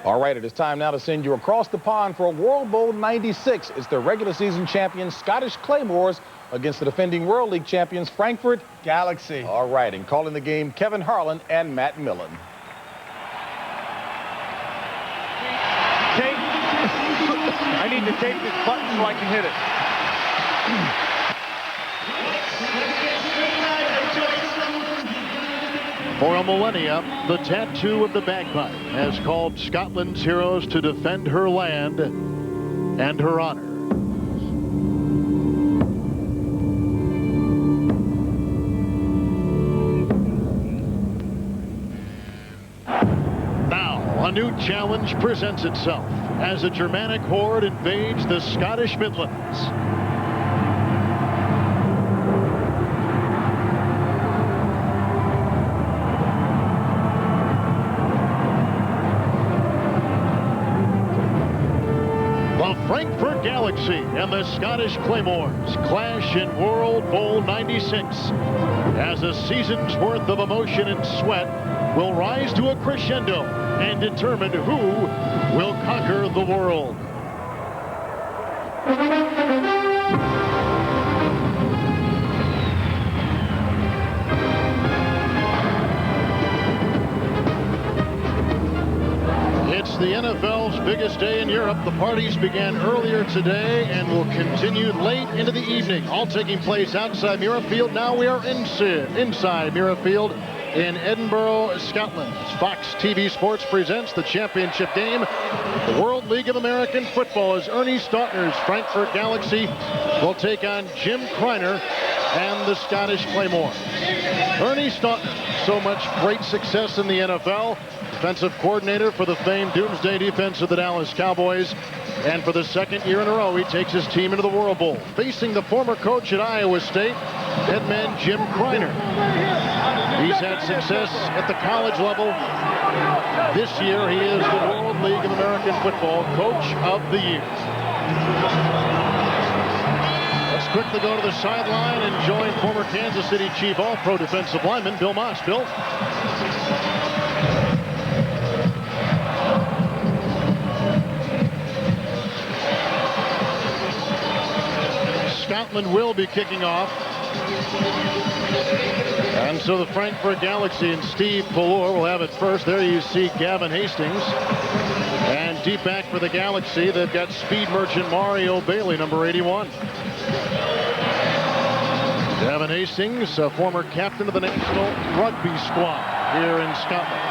All right, it is time now to send you across the pond for a World Bowl 96. It's the regular season champion Scottish Claymores against the defending World League champions Frankfurt Galaxy. All right, and calling the game, Kevin Harlan and Matt Millen. I need to tape this button so I can hit it. For a millennia, the tattoo of the bagpipe has called Scotland's heroes to defend her land and her honor. Now, a new challenge presents itself as a Germanic horde invades the Scottish Midlands. The Frankfurt Galaxy and the Scottish Claymores clash in World Bowl 96 as a season's worth of emotion and sweat will rise to a crescendo and determine who will conquer the world. It's the NFL's biggest day in Europe. The parties began earlier today and will continue late into the evening, all taking place outside Muirfield. Now we are inside Muirfield in Edinburgh, Scotland. Fox TV Sports presents the championship game. The World League of American Football as Ernie Stautner's Frankfurt Galaxy will take on Jim Kreiner and the Scottish Claymores. Ernie Stautner, so much great success in the NFL. Defensive coordinator for the famed Doomsday defense of the Dallas Cowboys. And for the second year in a row, he takes his team into the World Bowl. Facing the former coach at Iowa State, head man Jim Kreiner. He's had success at the college level. This year, he is the World League of American Football Coach of the Year. Let's quickly go to the sideline and join former Kansas City Chief All-Pro defensive lineman Bill Moss. Bill? Scotland will be kicking off. And so the Frankfurt Galaxy and Steve Pallor will have it first. There you see Gavin Hastings. And deep back for the Galaxy, they've got speed merchant Mario Bailey, number 81. Gavin Hastings, a former captain of the national rugby squad here in Scotland.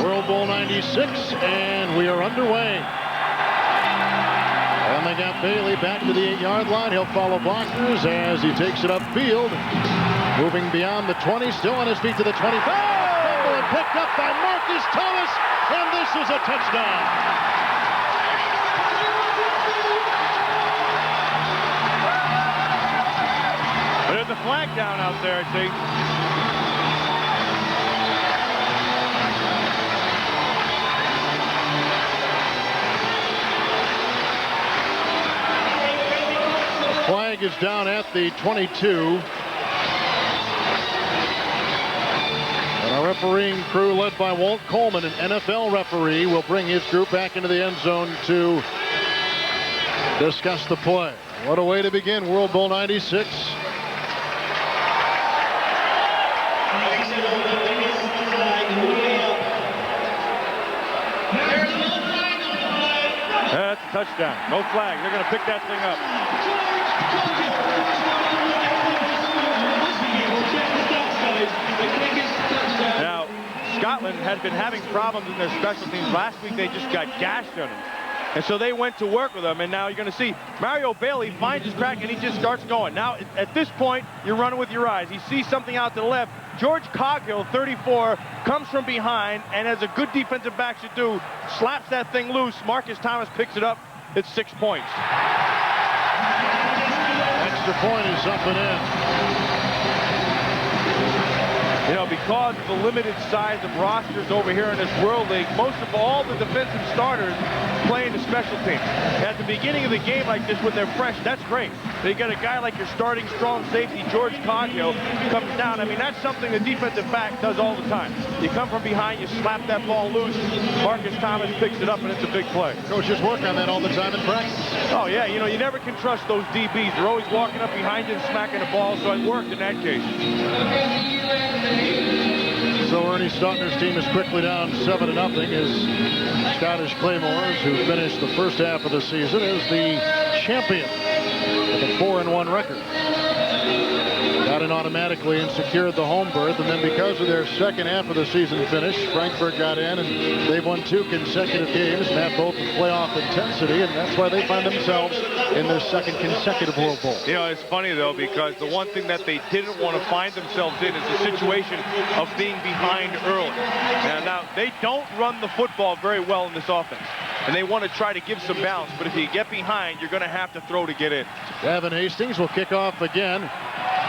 World Bowl 96, and we are underway. And they got Bailey back to the 8-yard line. He'll follow blockers as he takes it upfield. Moving beyond the 20, still on his feet to the 25. And picked up by Marcus Thomas, and this is a touchdown. There's a flag down out there, I think. Flag is down at the 22. And our refereeing crew, led by Walt Coleman, an NFL referee, will bring his group back into the end zone to discuss the play. What a way to begin World Bowl 96. That's a touchdown. No flag. They're going to pick that thing up. Now, Scotland had been having problems in their special teams. Last week, they just got gashed on them. And so they went to work with them. And now you're going to see Mario Bailey finds his crack, and he just starts going. Now, at this point, you're running with your eyes. He sees something out to the left. George Coghill, 34, comes from behind, and as a good defensive back should do, slaps that thing loose. Marcus Thomas picks it up. It's 6 points. Extra point is up and in. You know, because of the limited size of rosters over here in this World League, most of all the defensive starters playing the special teams. At the beginning of the game like this, when they're fresh, that's great. They get a guy like your starting strong safety, George Coghill, comes down. I mean, that's something the defensive back does all the time. You come from behind, you slap that ball loose, Marcus Thomas picks it up, and it's a big play. Coaches work on that all the time in practice. Oh, yeah, you know, you never can trust those DBs. They're always walking up behind you and smacking the ball, so it worked in that case. So Ernie Stautner's team is quickly down 7-0 as Scottish Claymores, who finished the first half of the season as the champion with a 4-1 record. Got in automatically and secured the home berth, and then because of their second half of the season finish, Frankfurt got in, and they've won 2 consecutive games and have both the playoff intensity, and that's why they find themselves in their second consecutive World Bowl. You know, it's funny, though, because the one thing that they didn't want to find themselves in is a situation of being behind early. Now, they don't run the football very well in this offense, and they want to try to give some balance, but if you get behind, you're going to have to throw to get in. Gavin Hastings will kick off again.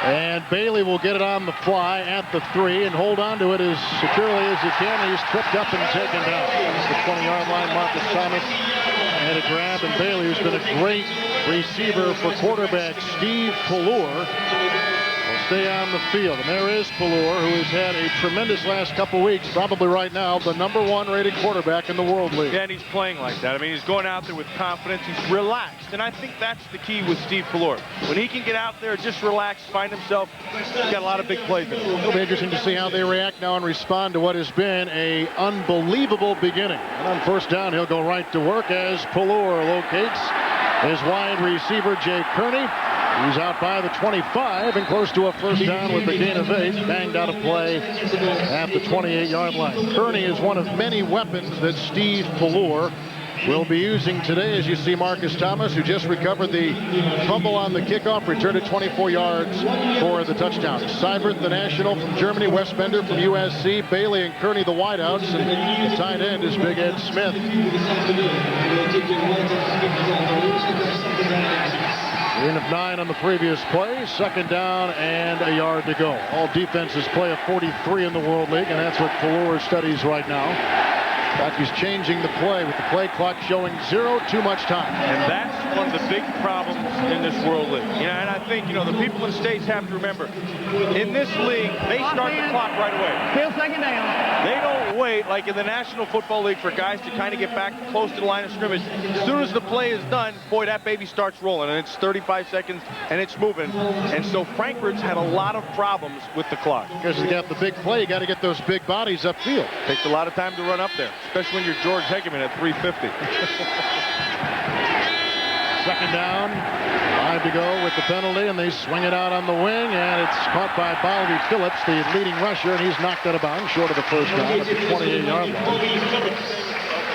And Bailey will get it on the fly at the 3 and hold on to it as securely as he can. He's tripped up and taken down. It's the 20-yard line. Marcus Thomas had a grab, and Bailey, who's been a great receiver for quarterback Steve Pallure, will stay on the field. And there is Pallure, who has had a tremendous last couple weeks, probably right now the #1 rated quarterback in the World League. Yeah, and he's playing like that. I mean, he's going out there with confidence. He's relaxed, and I think that's the key with Steve Pallure. When he can get out there, just relax, find himself, he's got a lot of big plays in him. It'll be interesting to see how they react now and respond to what has been a unbelievable beginning. And on first down, he'll go right to work as Pallure locates his wide receiver, Jay Kearney. He's out by the 25 and close to a first down with the gain of 8. Banged out a play at the 28-yard line. Kearney is one of many weapons that Steve Pallure will be using today, as you see Marcus Thomas, who just recovered the fumble on the kickoff, returned it 24 yards for the touchdown. Seibert, the national from Germany, Wes Bender from USC, Bailey and Kearney, the wideouts, and the tight end is Big Ed Smith. Gain of 9 on the previous play. Second down and a yard to go. All defenses play a 43 in the World League, and that's what Pallure studies right now. In fact, he's changing the play with the play clock showing 0 too much time. And that's one of the big problems in this World League. You know, and I think, you know, the people in states have to remember, in this league, they start the clock right away. Still second down. They don't wait, like in the National Football League, for guys to kind of get back close to the line of scrimmage. As soon as the play is done, boy, that baby starts rolling, and it's 35 seconds, and it's moving. And so Frankfurt's had a lot of problems with the clock. Because you got the big play, you got to get those big bodies upfield. Takes a lot of time to run up there, especially when you're George Hegeman at 350. Second down, 5 to go with the penalty, and they swing it out on the wing, and it's caught by Bobby Phillips, the leading rusher, and he's knocked out of bounds short of the first down at the 28-yard line.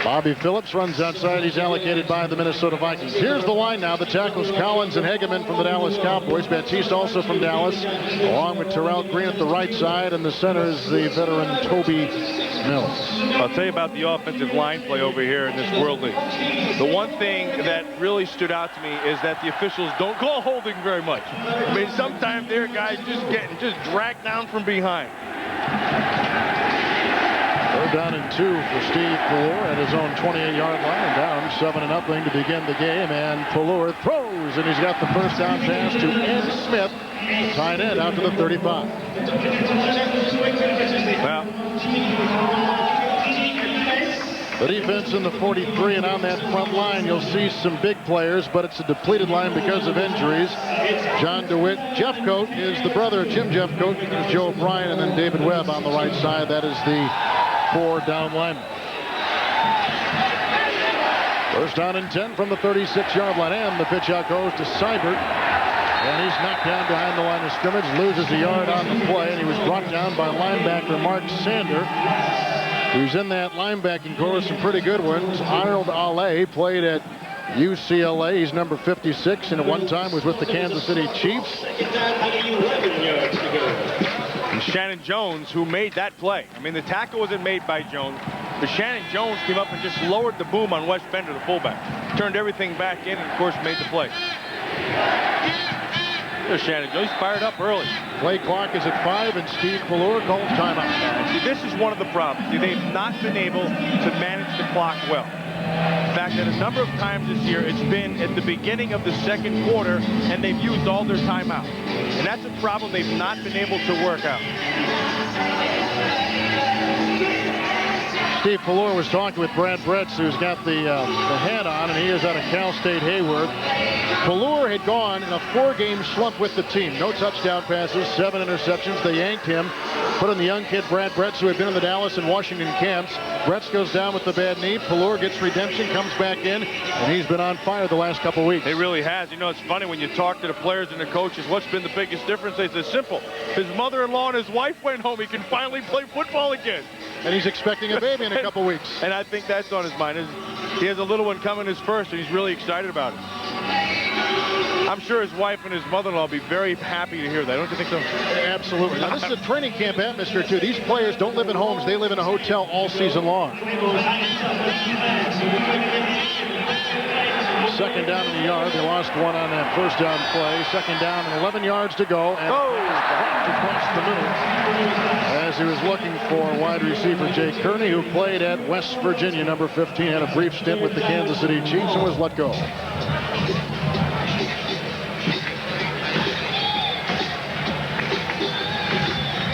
Bobby Phillips runs outside. He's allocated by the Minnesota Vikings. Here's the line now. The tackles Collins and Hegeman from the Dallas Cowboys. Baptiste also from Dallas, along with Terrell Green at the right side, and the center is the veteran Toby Mills. I'll tell you about the offensive line play over here in this World League. The one thing that really stood out to me is that the officials don't call holding very much. I mean, sometimes their guys just dragged down from behind. Third down and 2 for Steve Pallure at his own 28-yard line, and down 7-0 to begin the game. And Pallure throws, and he's got the first down pass to Ed Smith, the tight end, out to the 35. Well, the defense in the 43, and on that front line, you'll see some big players, but it's a depleted line because of injuries. John DeWitt. Jeffcoat is the brother of Jim Jeffcoat. There's Joe O'Brien, and then David Webb on the right side. That is the 4 down linemen. First down and 10 from the 36-yard line, and the pitch out goes to Seibert. And he's knocked down behind the line of scrimmage, loses a yard on the play, and he was brought down by linebacker Mark Sander, who's in that linebacking core with some pretty good ones. Arnold Ale played at UCLA. He's number 56, and at one time was with the Kansas City Chiefs. And Shannon Jones, who made that play. I mean, the tackle wasn't made by Jones, but Shannon Jones came up and just lowered the boom on Wes Bender, the fullback. Turned everything back in and, of course, made the play. There's Shannon Jones. He's fired up early. Play clock is at 5, and Steve Ballure calls timeout. See, this is one of the problems. See, they've not been able to manage the clock well. In fact, that a number of times this year, it's been at the beginning of the second quarter, and they've used all their timeouts. And that's a problem they've not been able to work out. Steve Ballure was talking with Brad Bretz, who's got the hat on, and he is out of Cal State Hayward. Ballure had gone in a 4-game slump with the team. No touchdown passes, 7 interceptions. They yanked him. Put in the young kid, Brad Bretz, who had been in the Dallas and Washington camps. Bretz goes down with the bad knee. Ballure gets redemption, comes back in, and he's been on fire the last couple weeks. He really has. You know, it's funny when you talk to the players and the coaches, what's been the biggest difference? They say it's simple. His mother-in-law and his wife went home. He can finally play football again. And he's expecting a baby in a couple weeks. And I think that's on his mind. He has a little one coming his first, and he's really excited about it. I'm sure his wife and his mother-in-law will be very happy to hear that. Don't you think so? Absolutely. Now, this is a training camp atmosphere, too. These players don't live in homes. They live in a hotel all season long. Second down in the yard. They lost one on that first down play. Second down and 11 yards to go. And across the middle as he was looking for wide receiver Jay Kearney, who played at West Virginia, number 15, had a brief stint with the Kansas City Chiefs and was let go.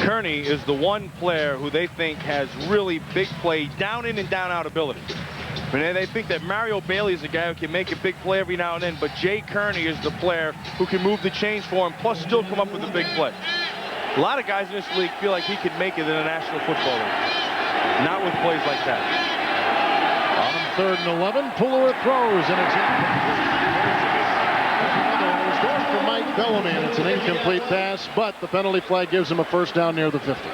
Kearney is the one player who they think has really big play, down in and down out ability. I mean, they think that Mario Bailey is a guy who can make a big play every now and then, but Jay Kearney is the player who can move the chains for him, plus still come up with a big play. A lot of guys in this league feel like he could make it in the National Football League. Not with plays like that. On 3rd and 11, Ballure throws, and it's incomplete. It's going for Mike Bellamy, and it's an incomplete pass, but the penalty flag gives him a first down near the 50.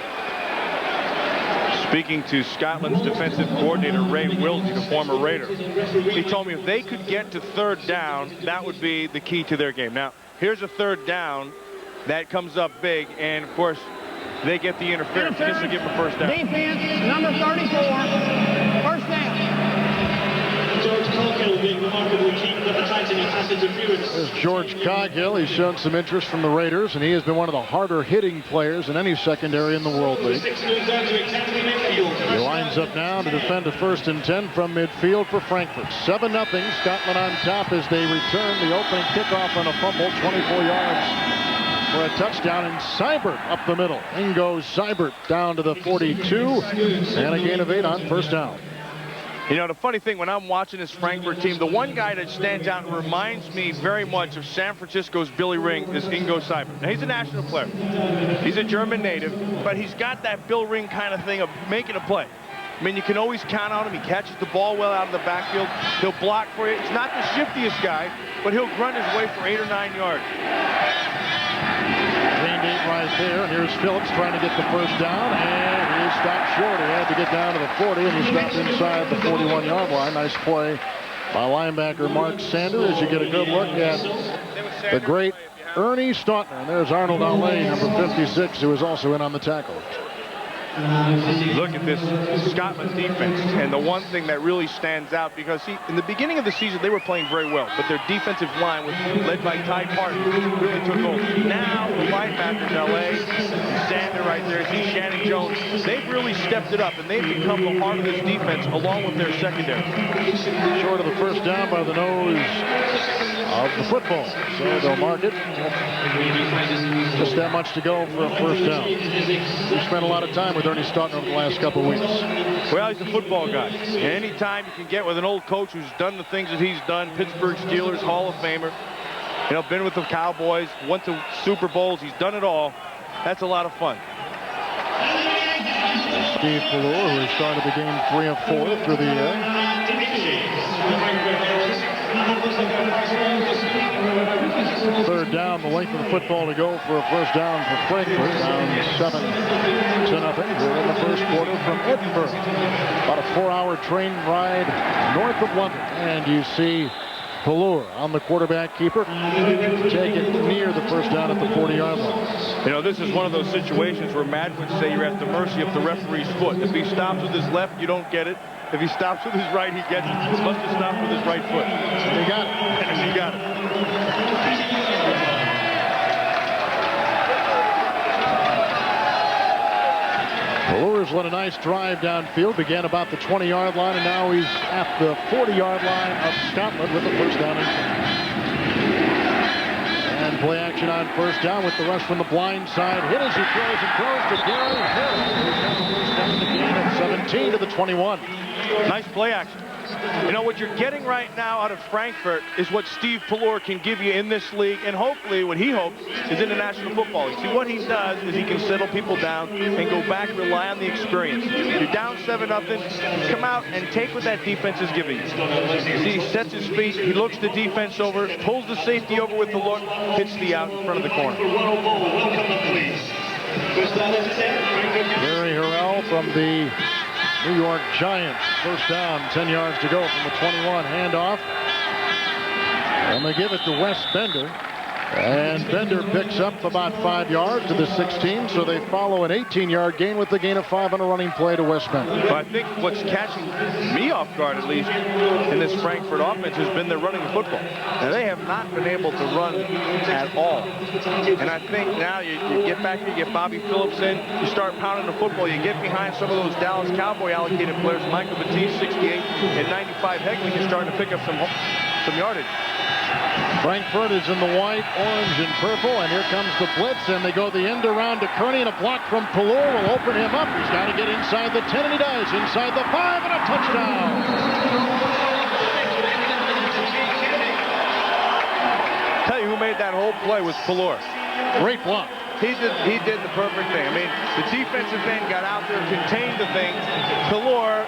Speaking to Scotland's defensive coordinator, Ray Wilsey, the former Raider, he told me if they could get to 3rd down, that would be the key to their game. Now, here's a 3rd down that comes up big, and of course, they get the interference just to give them a first down. Defense, number 34, first down. George Coghill being remarkably keen for the Titan in pass interference. There's George Coghill. He's shown some interest from the Raiders, and he has been one of the harder hitting players in any secondary in the World League. He lines up now to defend a 1st and 10 from midfield for Frankfurt. 7-0, Scotland on top as they return the opening kickoff on a fumble, 24 yards. For a touchdown, and Seibert up the middle. In goes Seibert down to the 42, and a gain of 8 on first down. You know, the funny thing, when I'm watching this Frankfurt team, the one guy that stands out and reminds me very much of San Francisco's Billy Ring is Ingo Seibert. Now, he's a national player. He's a German native, but he's got that Bill Ring kind of thing of making a play. I mean, you can always count on him. He catches the ball well out of the backfield. He'll block for you. He's not the shiftiest guy, but he'll grunt his way for 8 or 9 yards. Gained 8 right there, and here's Phillips trying to get the first down, and he stopped short. He had to get down to the 40, and he stopped inside the 41-yard line. Nice play by linebacker Mark Sander as you get a good look at the great Ernie Stautner. And there's Arnold Alley, number 56, who was also in on the tackle. Look at this Scotland defense, and the one thing that really stands out, because see, in the beginning of the season they were playing very well, but their defensive line was led by Ty Parton, really took over. Now the linebackers LA, Sander right there, see Shannon Jones, they've really stepped it up, and they've become the heart of this defense along with their secondary. Short of the first down by the nose of the football, so they'll mark it. Just that much to go for a first down. We spent a lot of time with Ernie Stautner over the last couple of weeks. Well, he's a football guy. And anytime you can get with an old coach who's done the things that he's done, Pittsburgh Steelers, Hall of Famer, you know, been with the Cowboys, went to Super Bowls, he's done it all. That's a lot of fun. Steve Ballure, who has started the game 3 of 4 through the air. Third down, the length of the football to go for a first down for Frankfurt. Down 7-0. We're in the first quarter from Edinburgh. About a 4-hour train ride north of London. And you see Ballure on the quarterback keeper. Take it near the first down at the 40-yard line. You know, this is one of those situations where Matt would say you're at the mercy of the referee's foot. If he stops with his left, you don't get it. If he stops with his right, he gets it. He must have stopped with his right foot. He got it. He got it. Lures led a nice drive downfield, began about the 20-yard line, and now he's at the 40-yard line of Scotland with the first down and 10. And play action on first down with the rush from the blind side. Hit as he throws and throws to Gary Hill. First down to the gain at 17 to the 21. Nice play action. You know, what you're getting right now out of Frankfurt is what Steve Pallor can give you in this league, and hopefully what he hopes is in the National Football League. See, what he does is he can settle people down and go back and rely on the experience. You're down 7-0, come out and take what that defense is giving you. See, he sets his feet, he looks the defense over, pulls the safety over with the look, hits the out in front of the corner. Gary Harrell from the New York Giants. First down, 10 yards to go from the 21. Handoff. And they give it to Wes Bender. And Bender picks up about 5 yards to the 16, so they follow an 18-yard gain with the gain of 5 on a running play to Wes Bender. Well, I think what's catching me off guard, at least, in this Frankfurt offense has been their running the football. Now, they have not been able to run at all. And I think now you get back here, you get Bobby Phillips in, you start pounding the football, you get behind some of those Dallas Cowboy allocated players, Michael Batiste, 68, and 95 Hegley, you're starting to pick up some yardage. Frankfurt is in the white, orange, and purple, and here comes the blitz, and they go the end around to Kearney, and a block from Pallor will open him up. He's got to get inside the 10, and he does. Inside the 5, and a touchdown. Tell you who made that whole play was Pallor. Great block. He did the perfect thing. I mean, the defensive end got out there, contained the thing. Pallor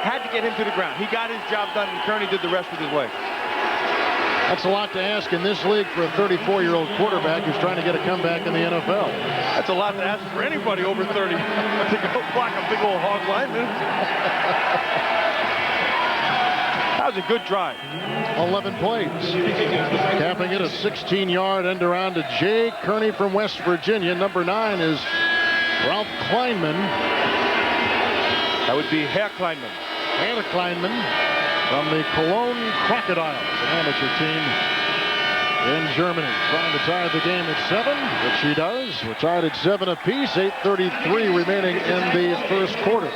had to get him to the ground. He got his job done, and Kearney did the rest with his legs. That's a lot to ask in this league for a 34-year-old quarterback who's trying to get a comeback in the NFL. That's a lot to ask for anybody over 30 to go block a big old hog lineman. That was a good drive. 11 plays. Capping it, a 16-yard end around to Jay Kearney from West Virginia. Number 9 is Ralph Kleinman. That would be Herr Kleinman. Herr Kleinman from the Cologne Crocodiles, an amateur team in Germany. Trying to tie the game at 7, which he does. We're tied at 7 apiece, 8:33 remaining in the first quarter.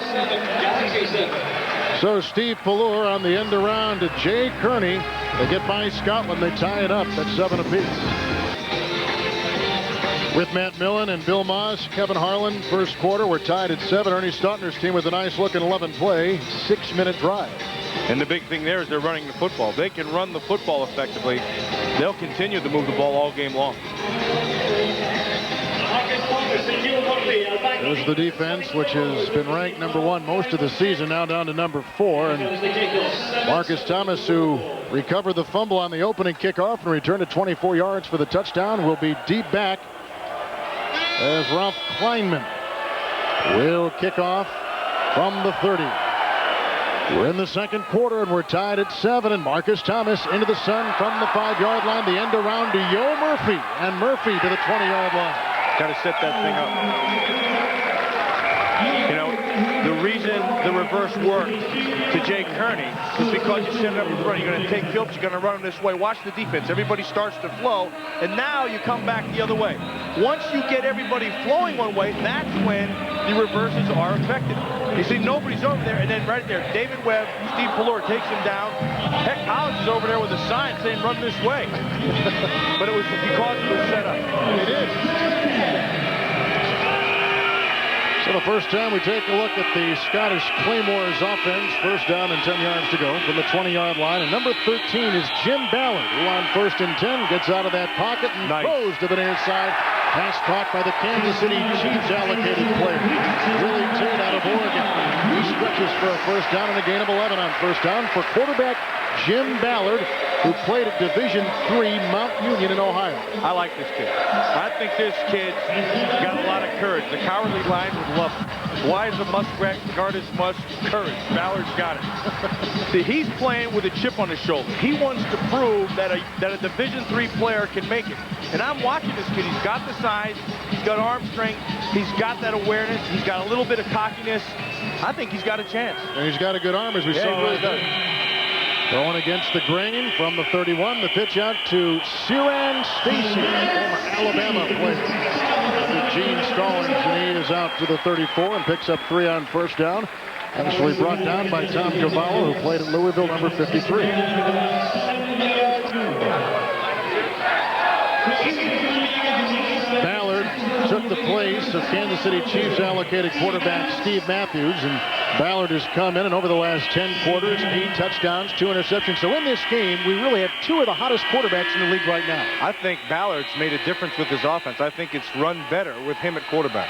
So Steve Pallor on the end around to Jay Kearney. They get by Scotland. They tie it up at 7 apiece. With Matt Millen and Bill Moss, Kevin Harlan, first quarter. We're tied at 7. Ernie Stautner's team with a nice looking 11 play, 6-minute drive. And the big thing there is they're running the football. They can run the football effectively. They'll continue to move the ball all game long. There's the defense, which has been ranked number 1 most of the season, now down to number 4. And Marcus Thomas, who recovered the fumble on the opening kickoff and returned it 24 yards for the touchdown, will be deep back as Ralph Kleinman will kick off from the 30. We're in the second quarter, and we're tied at 7, and Marcus Thomas into the sun from the 5-yard line. The end around to Yo Murphy, and Murphy to the 20-yard line. Got to set that thing up. You know, the reason the reverse worked to Jay Kearney is because you set it up with the run. You're going to take Phillips, you're going to run him this way. Watch the defense. Everybody starts to flow, and now you come back the other way. Once you get everybody flowing one way, that's when the reverses are effective. You see, nobody's over there, and then right there, David Webb, Steve Pallor takes him down. Heck, Collins is over there with a sign saying, run this way. But it was because it was set up. It is. So the first time we take a look at the Scottish Claymores offense. First down and 10 yards to go from the 20-yard line. And number 13 is Jim Ballard, who on 1st and 10 gets out of that pocket and throws to the near side. Pass caught by the Kansas City Chiefs allocated player, Willie Tate out of Oregon. He stretches for a first down and a gain of 11 on first down for quarterback Jim Ballard, who played at Division III Mount Union in Ohio. I like this kid. I think this kid's got a lot of courage. The Cowardly Lion would love him. Why is a muskrat guard as much courage? Ballard's got it. See, he's playing with a chip on his shoulder. He wants to prove that a Division III player can make it. And I'm watching this kid. He's got the size. He's got arm strength. He's got that awareness. He's got a little bit of cockiness. I think he's got a chance. And he's got a good arm, as we saw. He really does. Going against the grain from the 31. The pitch out to Ciaran Stacy, former Alabama player. Gene Stallings, and he is out to the 34 and picks up 3 on first down. Eventually brought down by Tom Cavallo, who played at Louisville, number 53. Ballard took the place of Kansas City Chiefs allocated quarterback Steve Matthews, and Ballard has come in, and over the last 10 quarters, 8 touchdowns, 2 interceptions. So in this game, we really have 2 of the hottest quarterbacks in the league right now. I think Ballard's made a difference with his offense. I think it's run better with him at quarterback.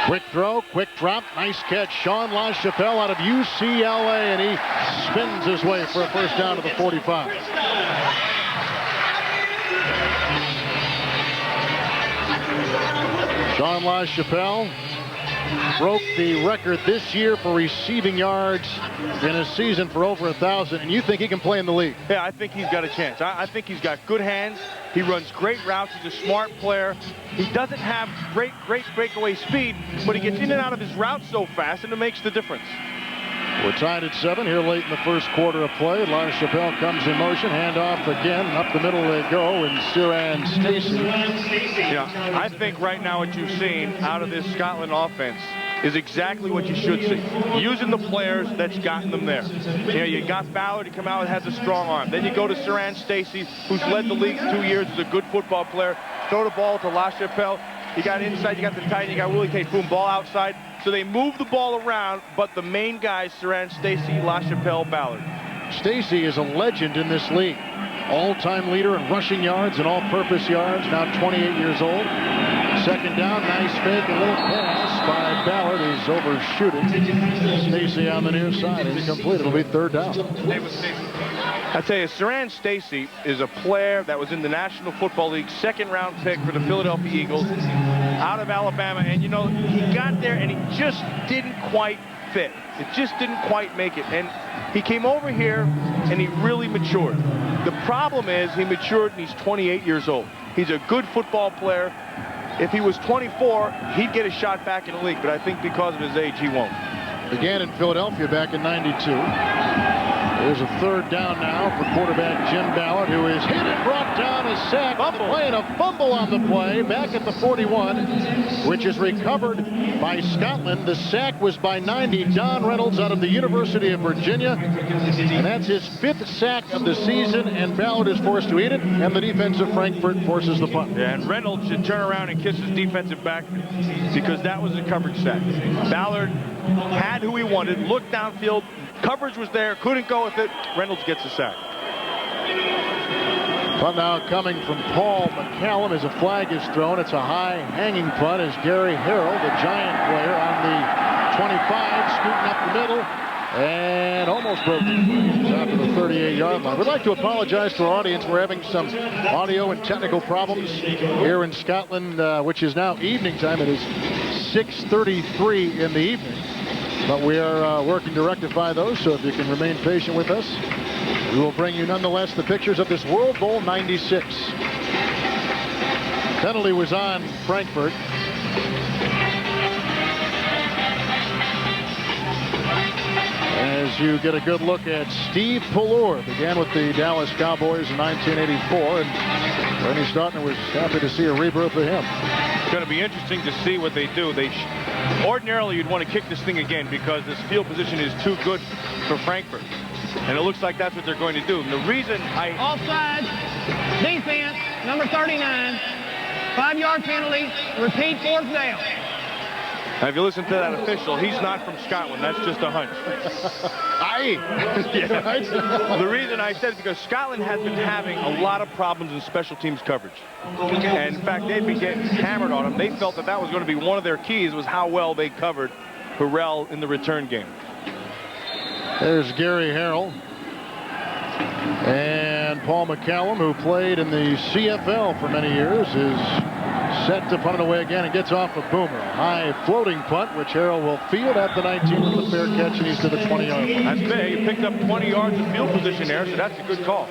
Quick throw, quick drop, nice catch. Sean LaChapelle out of UCLA, and he spins his way for a first down to the 45. Sean LaChapelle broke the record this year for receiving yards in a season for over 1,000, and you think he can play in the league? Yeah, I think he's got a chance. I think he's got good hands. He runs great routes. He's a smart player. He doesn't have great breakaway speed, but he gets in and out of his routes so fast, and it makes the difference. We're tied at 7 here late in the first quarter of play. LaChapelle comes in motion, handoff again. Up the middle they go, and Siran Stacy. Yeah, I think right now what you've seen out of this Scotland offense is exactly what you should see. Using the players that's gotten them there. You know, you got Ballard to come out and has a strong arm. Then you go to Siran Stacy, who's led the league 2 years, is a good football player. Throw the ball to LaChapelle. You got inside, you got the tight end, you got Willie Tate, boom, ball outside. So they move the ball around, but the main guys, Siran Stacy, LaChapelle, Ballard. Stacy is a legend in this league. All-time leader in rushing yards and all-purpose yards, now 28 years old. Second down, nice fake, a little pass by Ballard. He's overshooting. Stacy on the near side, incomplete. It'll be third down. I tell you, Siran Stacy is a player that was in the National Football League, second-round pick for the Philadelphia Eagles, out of Alabama. And, you know, he got there and he just didn't quite fit. It just didn't quite make it. And he came over here and he really matured. The problem is he matured and he's 28 years old. He's a good football player. If he was 24, he'd get a shot back in the league, but I think because of his age, he won't. Began in Philadelphia back in '92. There's a third down now for quarterback Jim Ballard, who is hit and brought down, a sack on the play, and a fumble on the play back at the 41, which is recovered by Scotland. The sack was by 90, Don Reynolds out of the University of Virginia, and that's his 5th sack of the season, and Ballard is forced to eat it, and the defense of Frankfurt forces the punt. Yeah, and Reynolds should turn around and kiss his defensive back because that was a coverage sack. Ballard had who he wanted, looked downfield, coverage was there, couldn't go with it. Reynolds gets a sack. Punt now coming from Paul McCallum as a flag is thrown. It's a high hanging punt as Gary Harrell, the Giant player, on the 25, scooting up the middle and almost broke it out to the 38-yard line. We'd like to apologize to our audience. We're having some audio and technical problems here in Scotland, which is now evening time. It is 6:33 in the evening. But we are working to rectify those, so if you can remain patient with us, we will bring you nonetheless the pictures of this World Bowl '96. Penalty was on Frankfurt. As you get a good look at Steve Pallure, began with the Dallas Cowboys in 1984, and Bernie Stautner was happy to see a rebirth of him. It's going to be interesting to see what they do. Ordinarily, you'd want to kick this thing again because this field position is too good for Frankfurt. And it looks like that's what they're going to do. And the reason Offside, defense, number 39, 5-yard penalty, repeat, 4th down. Now, if you listen to that official, he's not from Scotland. That's just a hunch. Yeah. The reason I said it is because Scotland has been having a lot of problems in special teams coverage. And in fact, they'd been getting hammered on them. They felt that that was going to be one of their keys, was how well they covered Harrell in the return game. There's Gary Harrell. And Paul McCallum, who played in the CFL for many years, is set to punt it away again and gets off a boomer. High floating punt, which Harrell will field at the 19 with a fair catch, and he's to the 20-yard line. That's big. He picked up 20 yards of field position there, so that's a good call.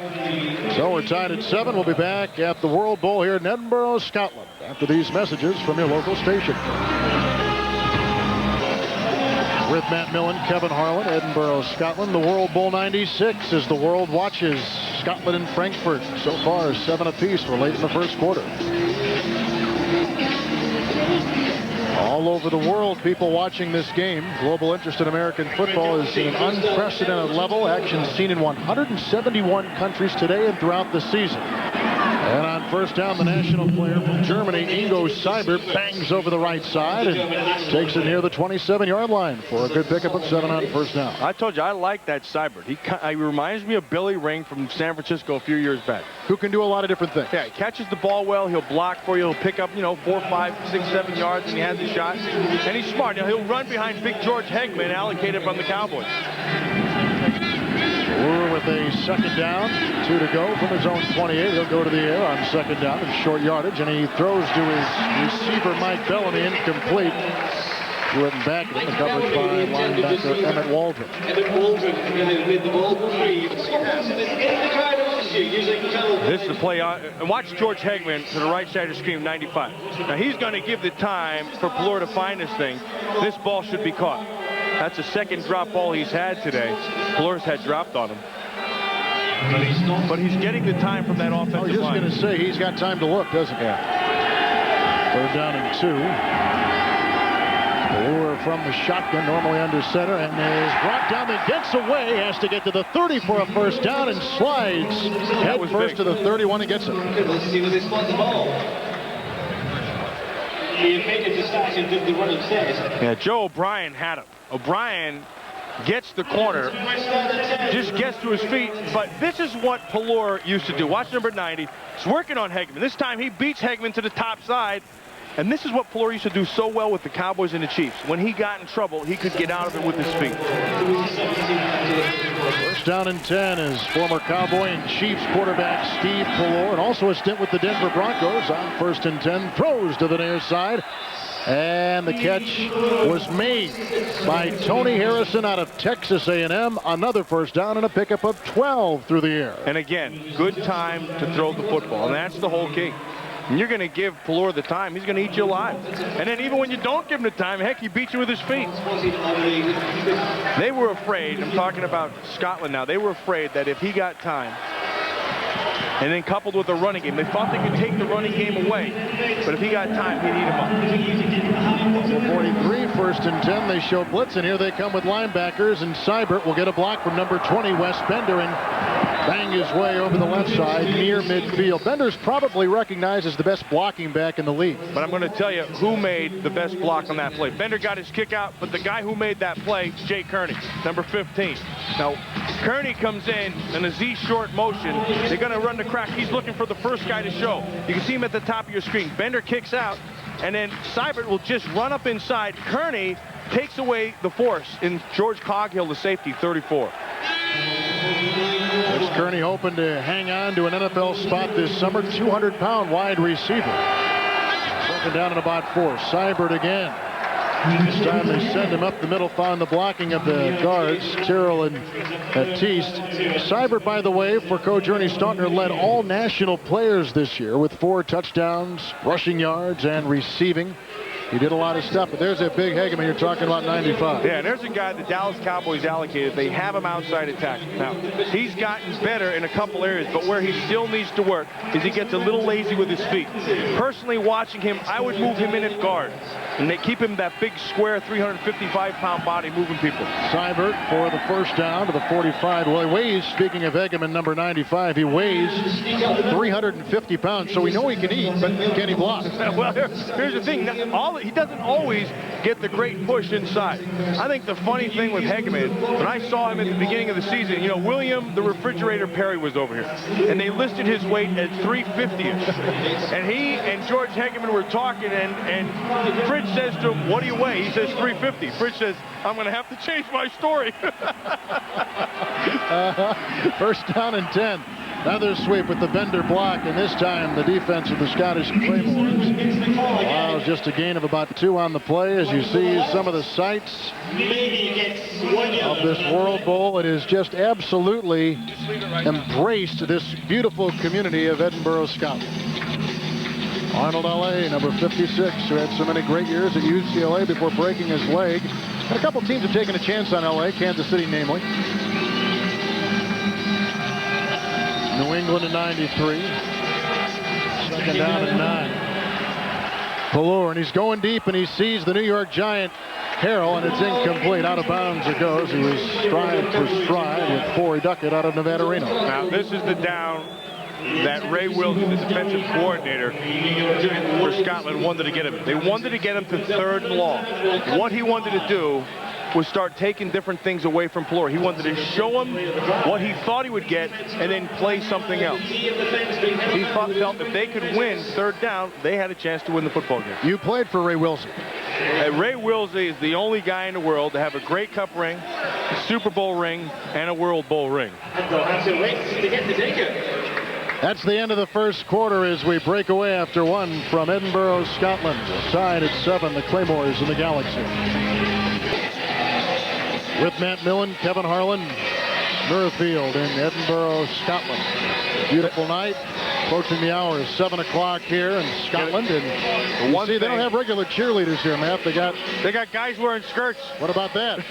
So we're tied at 7. We'll be back at the World Bowl here in Edinburgh, Scotland, after these messages from your local station. With Matt Millen, Kevin Harlan, Edinburgh, Scotland. The World Bowl '96 as the world watches Scotland and Frankfurt. So far, 7 apiece. We're late in the first quarter. all over the world, people watching this game. Global interest in American football is at an unprecedented level. Action seen in 171 countries today and throughout the season. And on first down, the national player from Germany, Ingo Seibert, bangs over the right side and takes it near the 27-yard line for a good pickup of 7 on first down. I told you, I like that Seibert. He reminds me of Billy Ring from San Francisco a few years back. Who can do a lot of different things. Yeah, he catches the ball well. He'll block for you. He'll pick up, 4, 5, 6, 7 yards when he has the shot. And he's smart. Now, he'll run behind big George Hegman, allocated from the Cowboys. We're with a second down, 2 to go from his own 28. He'll go to the air on second down in short yardage, and he throws to his receiver, Mike Bellamy, incomplete. Threw it back in the coverage by linebacker Emmett Waldron. Emmett Waldron with the ball free. This is the play on, and watch George Hegman to the right side of the screen, 95. Now he's going to give the time for Pelor to find this thing. This ball should be caught. That's the second drop ball he's had today. Pelor's had dropped on him. But he's getting the time from that offensive line. I was just going to say, he's got time to look, doesn't he? Yeah. Third down and 2. Pelor from the shotgun, normally under center, and is brought down and gets away. Has to get to the 30 for a first down and slides head first to the 31 and gets it. Let's see where they spot the ball. He intended to start and did the run upstairs. Yeah, Joe O'Brien had him. O'Brien gets the corner, just gets to his feet, but this is what Pelor used to do. Watch number 90. He's working on Hegman. This time he beats Hegman to the top side, and this is what Pelor used to do so well with the Cowboys and the Chiefs. When he got in trouble, he could get out of it with his feet. First down and 10 is former Cowboy and Chiefs quarterback Steve Pelor, and also a stint with the Denver Broncos. On first and 10, throws to the near side. And the catch was made by Tony Harrison out of Texas A&M. Another first down and a pickup of 12 through the air. And again, good time to throw the football, and that's the whole key. And you're going to give Pelor the time, he's going to eat you alive. And then even when you don't give him the time, heck, he beats you with his feet. They were afraid, I'm talking about Scotland now, they were afraid that if he got time, and then coupled with the running game, they thought they could take the running game away. But if he got time, he'd eat him up. 43, first and 10. They show blitz, and here they come with linebackers. And Seibert will get a block from number 20, Wes Bender, and bang his way over the left side near midfield. Bender's probably recognized as the best blocking back in the league. But I'm going to tell you who made the best block on that play. Bender got his kick out, but the guy who made that play, Jay Kearney, number 15. Now, Kearney comes in a Z short motion. They're going to run the crack. He's looking for the first guy to show. You can see him at the top of your screen. Bender kicks out, and then Seibert will just run up inside. Kearney takes away the force in George Coghill, the safety, 34. There's Kearney hoping to hang on to an NFL spot this summer. 200-pound wide receiver. Second down and about 4. Seibert again. This time they send him up the middle, found the blocking of the guards, Terrell and Baptiste. Seibert, by the way, for Coach Ernie Stautner, led all national players this year with 4 touchdowns, rushing yards, and receiving. He did a lot of stuff, but there's that big Hegman you're talking about, 95. Yeah, and there's a guy the Dallas Cowboys allocated. They have him outside attack. Now, he's gotten better in a couple areas, but where he still needs to work is he gets a little lazy with his feet. Personally, watching him, I would move him in at guard, and they keep him that big, square, 355-pound body moving people. Seibert for the first down to the 45. Well, he weighs, speaking of Hegman, number 95, he weighs 350 pounds, so we know he can eat, but can he block? Well, here's the thing. He doesn't always get the great push inside. I think the funny thing with Hegman, when I saw him at the beginning of the season, William the Refrigerator Perry was over here, and they listed his weight at 350-ish. And he and George Hegman were talking, and Fridge says to him, "What do you weigh?" He says 350. Fridge says, "I'm going to have to change my story." First down and 10. Another sweep with the Bender block, and this time the defense of the Scottish Claymores allows just a gain of about 2 on the play. As you see some of the sights of this World Bowl, it has just absolutely embraced this beautiful community of Edinburgh, Scotland. Arnold L.A., number 56, who had so many great years at UCLA before breaking his leg. And a couple teams have taken a chance on L.A., Kansas City namely. New England in 93. Second down and 9. Pallure, and he's going deep, and he sees the New York Giant Harrell, and it's incomplete. Out of bounds it goes. He was stride for stride with Forey Duckett out of Nevada Reno. Now, this is the down that Ray Wilson, the defensive coordinator for Scotland, wanted to get him. They wanted to get him to 3rd and long. What he wanted to do was start taking different things away from Pallure. He wanted to show him what he thought he would get and then play something else. He felt if they could win 3rd down, they had a chance to win the football game. You played for Ray Wilson. Ray Wilson is the only guy in the world to have a Grey Cup ring, a Super Bowl ring, and a World Bowl ring. That's the end of the first quarter as we break away after 1 from Edinburgh, Scotland. Tied at 7, the Claymores and the Galaxy. With Matt Millen, Kevin Harlan, Muirfield in Edinburgh, Scotland. Beautiful night. Approaching the hour is 7 o'clock here in Scotland, and you see they don't have regular cheerleaders here, Matt. They got guys wearing skirts. What about that?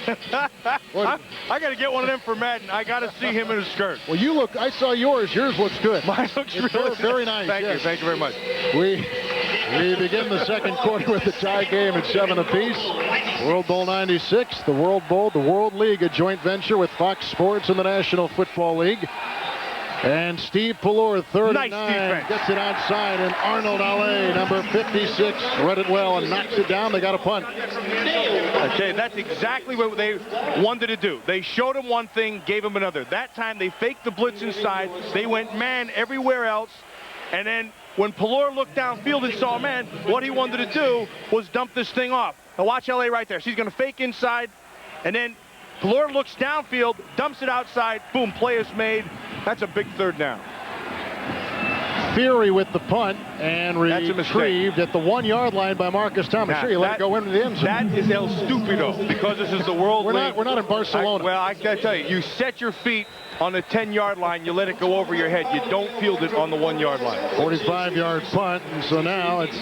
I got to get one of them for Madden. I got to see him in a skirt. Well, you look. I saw yours. Yours looks good. Mine looks really very nice. Thank you. Thank you very much. We begin the second quarter with the tie game at 7 apiece. World Bowl 96, the World Bowl, the World League, a joint venture with Fox Sports and the National Football League. And Steve Pallure, 3rd and 9, gets it outside, and Arnold Ale, number 56, read it well and knocks it down. They got a punt. Okay, that's exactly what they wanted to do. They showed him one thing, gave him another. That time they faked the blitz inside. They went man everywhere else. And then when Pallure looked downfield and saw man, what he wanted to do was dump this thing off. Now watch LA right there. She's going to fake inside, and then Pallure looks downfield, dumps it outside, boom, play is made. That's a big 3rd down. Fury with the punt and retrieved at the 1-yard line by Marcus Thomas. Sure, you let it go into the end zone. That is El Stupido, because this is the World League. We're not in Barcelona. I got to tell you, you set your feet on the 10-yard line, you let it go over your head. You don't field it on the 1-yard line. 45-yard punt, and so now it's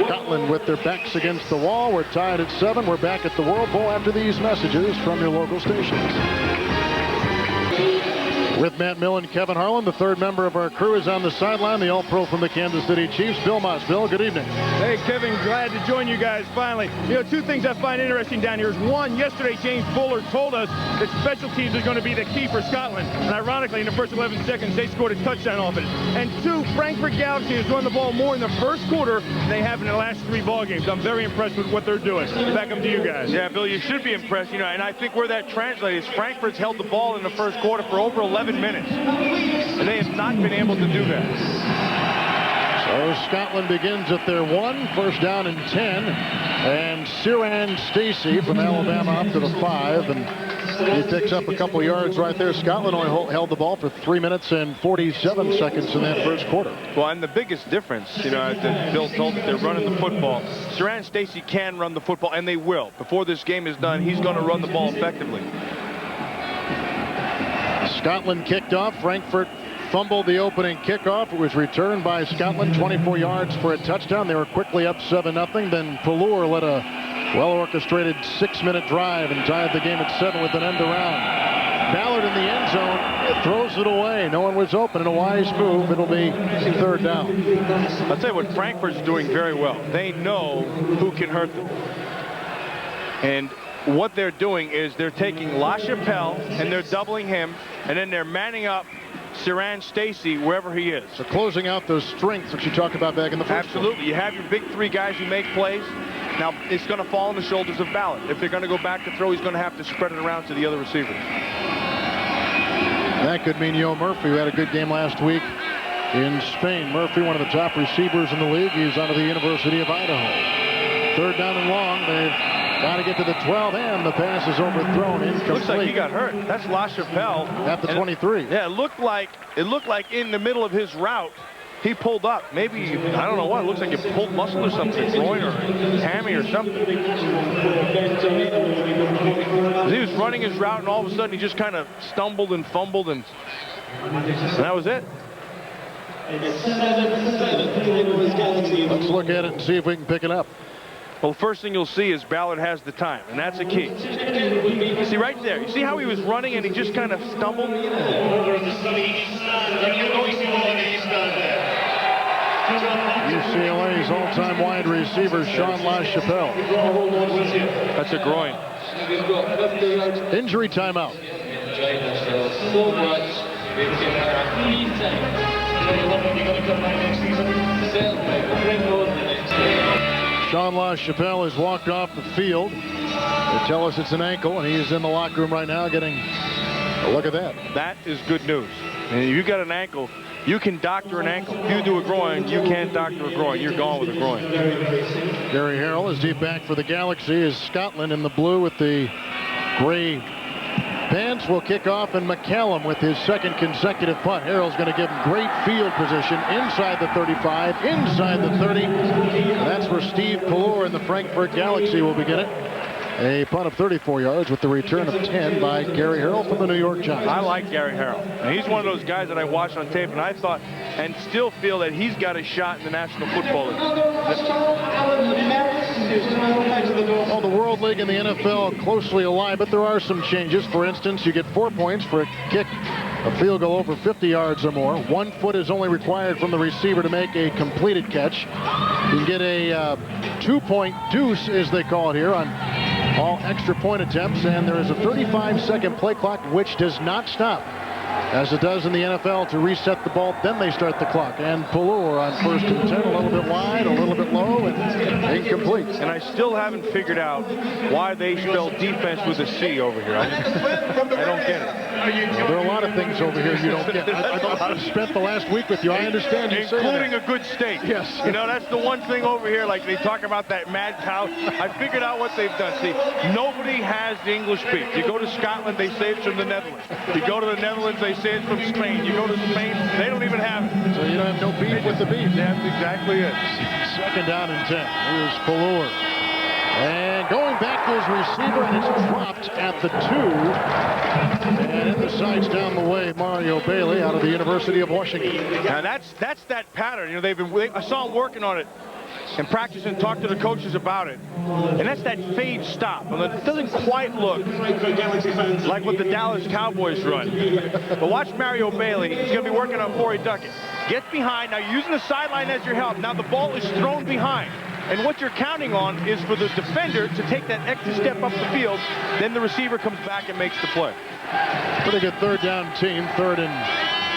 Scotland with their backs against the wall. We're tied at 7. We're back at the World Bowl after these messages from your local stations. With Matt Millen, Kevin Harlan, the 3rd member of our crew is on the sideline, the All-Pro from the Kansas City Chiefs, Bill Moss. Bill, good evening. Hey, Kevin, glad to join you guys finally. You know, 2 things I find interesting down here is, 1, yesterday James Fuller told us that special teams are going to be the key for Scotland. And ironically, in the first 11 seconds, they scored a touchdown off it. And 2, Frankfurt Galaxy has run the ball more in the first quarter than they have in the last 3 ball games. I'm very impressed with what they're doing. Back up to you guys. Yeah, Bill, you should be impressed. You know, and I think where that translates is Frankfurt's held the ball in the first quarter for over 11 minutes. And they have not been able to do that. So Scotland begins at their 1, 1st down and 10. And Ciaran Stacy from Alabama up to the 5. And he picks up a couple yards right there. Scotland only held the ball for 3 minutes and 47 seconds in that first quarter. Well, and the biggest difference, you know, that Bill told that they're running the football. Ciaran Stacy can run the football, and they will. Before this game is done, he's going to run the ball effectively. Scotland kicked off. Frankfurt fumbled the opening kickoff. It was returned by Scotland, 24 yards for a touchdown. They were quickly up 7-0. Then Pallure led a well-orchestrated 6-minute drive and tied the game at 7 with an end around. Ballard in the end zone throws it away. No one was open. In a wise move, it'll be 3rd down. I'll tell you what Frankfurt's doing very well. They know who can hurt them. And what they're doing is they're taking LaChapelle and they're doubling him, and then they're manning up Ciaran Stacy wherever he is. So closing out those strengths that you talked about back in the first. Absolutely. You have your big 3 guys who make plays. Now, it's going to fall on the shoulders of Ballard. If they're going to go back to throw, he's going to have to spread it around to the other receivers. That could mean Yo Murphy, who had a good game last week in Spain. Murphy, one of the top receivers in the league. He's out of the University of Idaho. 3rd down and long. They've got to get to the 12, and the pass is overthrown. Incomplete. Looks like he got hurt. That's LaChapelle at the 23. Yeah, it looked like in the middle of his route, he pulled up. Maybe, I don't know what. It looks like he pulled muscle or something, groin or hammy or something. He was running his route, and all of a sudden he just kind of stumbled and fumbled, and that was it. Let's look at it and see if we can pick it up. Well, the first thing you'll see is Ballard has the time, and that's the key. See right there, you see how he was running and he just kind of stumbled? UCLA's all-time wide receiver, Sean LaChapelle. That's a groin. Injury timeout. Sean LaChapelle has walked off the field. They tell us it's an ankle, and he is in the locker room right now getting a look at that. That is good news. And if you got an ankle, you can doctor an ankle. If you do a groin, you can't doctor a groin. You're gone with a groin. Gary Harrell is deep back for the Galaxy as Scotland in the blue with the gray pants will kick off, and McCallum with his second consecutive punt. Harrell's going to give him great field position inside the 35, inside the 30. And that's where Steve Pallure and the Frankfurt Galaxy will begin it. A punt of 34 yards with the return of 10 by Gary Harrell from the New York Giants. I like Gary Harrell. And he's one of those guys that I watched on tape, and I thought and still feel that he's got a shot in the National Football League. Well, the World League and the NFL closely aligned, but there are some changes. For instance, you get 4 points for a kick, a field goal over 50 yards or more. 1 foot is only required from the receiver to make a completed catch. You can get a 2-point deuce, as they call it here, on all extra point attempts, and there is a 35-second play clock which does not stop, as it does in the NFL, to reset the ball. Then they start the clock. And Pallure on 1st and 10, a little bit wide, a little bit low, and incomplete. And I still haven't figured out why they spell defense with a C over here. I don't get it. There are a lot of things over here you don't get. I've spent the last week with you. I understand you say that. Including a good steak. Yes. You know, that's the one thing over here, like they talk about that mad cow. I figured out what they've done. See, nobody has the English beef. You go to Scotland, they say it's from the Netherlands. You go to the Netherlands, they say it's from Spain. You go to Spain, they don't even have it. So you don't have no beef with the beef. That's exactly it. 2nd down and 10. Here's Pallure. And going back to his receiver, and it's dropped at the 2. And in the sides down the way, Mario Bailey out of the University of Washington. Now that's that pattern. You know, I saw him working on it and practicing, talk to the coaches about it. And that's that fade stop. And it doesn't quite look like what the Dallas Cowboys run. But watch Mario Bailey. He's going to be working on Corey Duckett. Get behind. Now you're using the sideline as your help. Now the ball is thrown behind. And what you're counting on is for the defender to take that extra step up the field. Then the receiver comes back and makes the play. Pretty good 3rd down team. 3rd and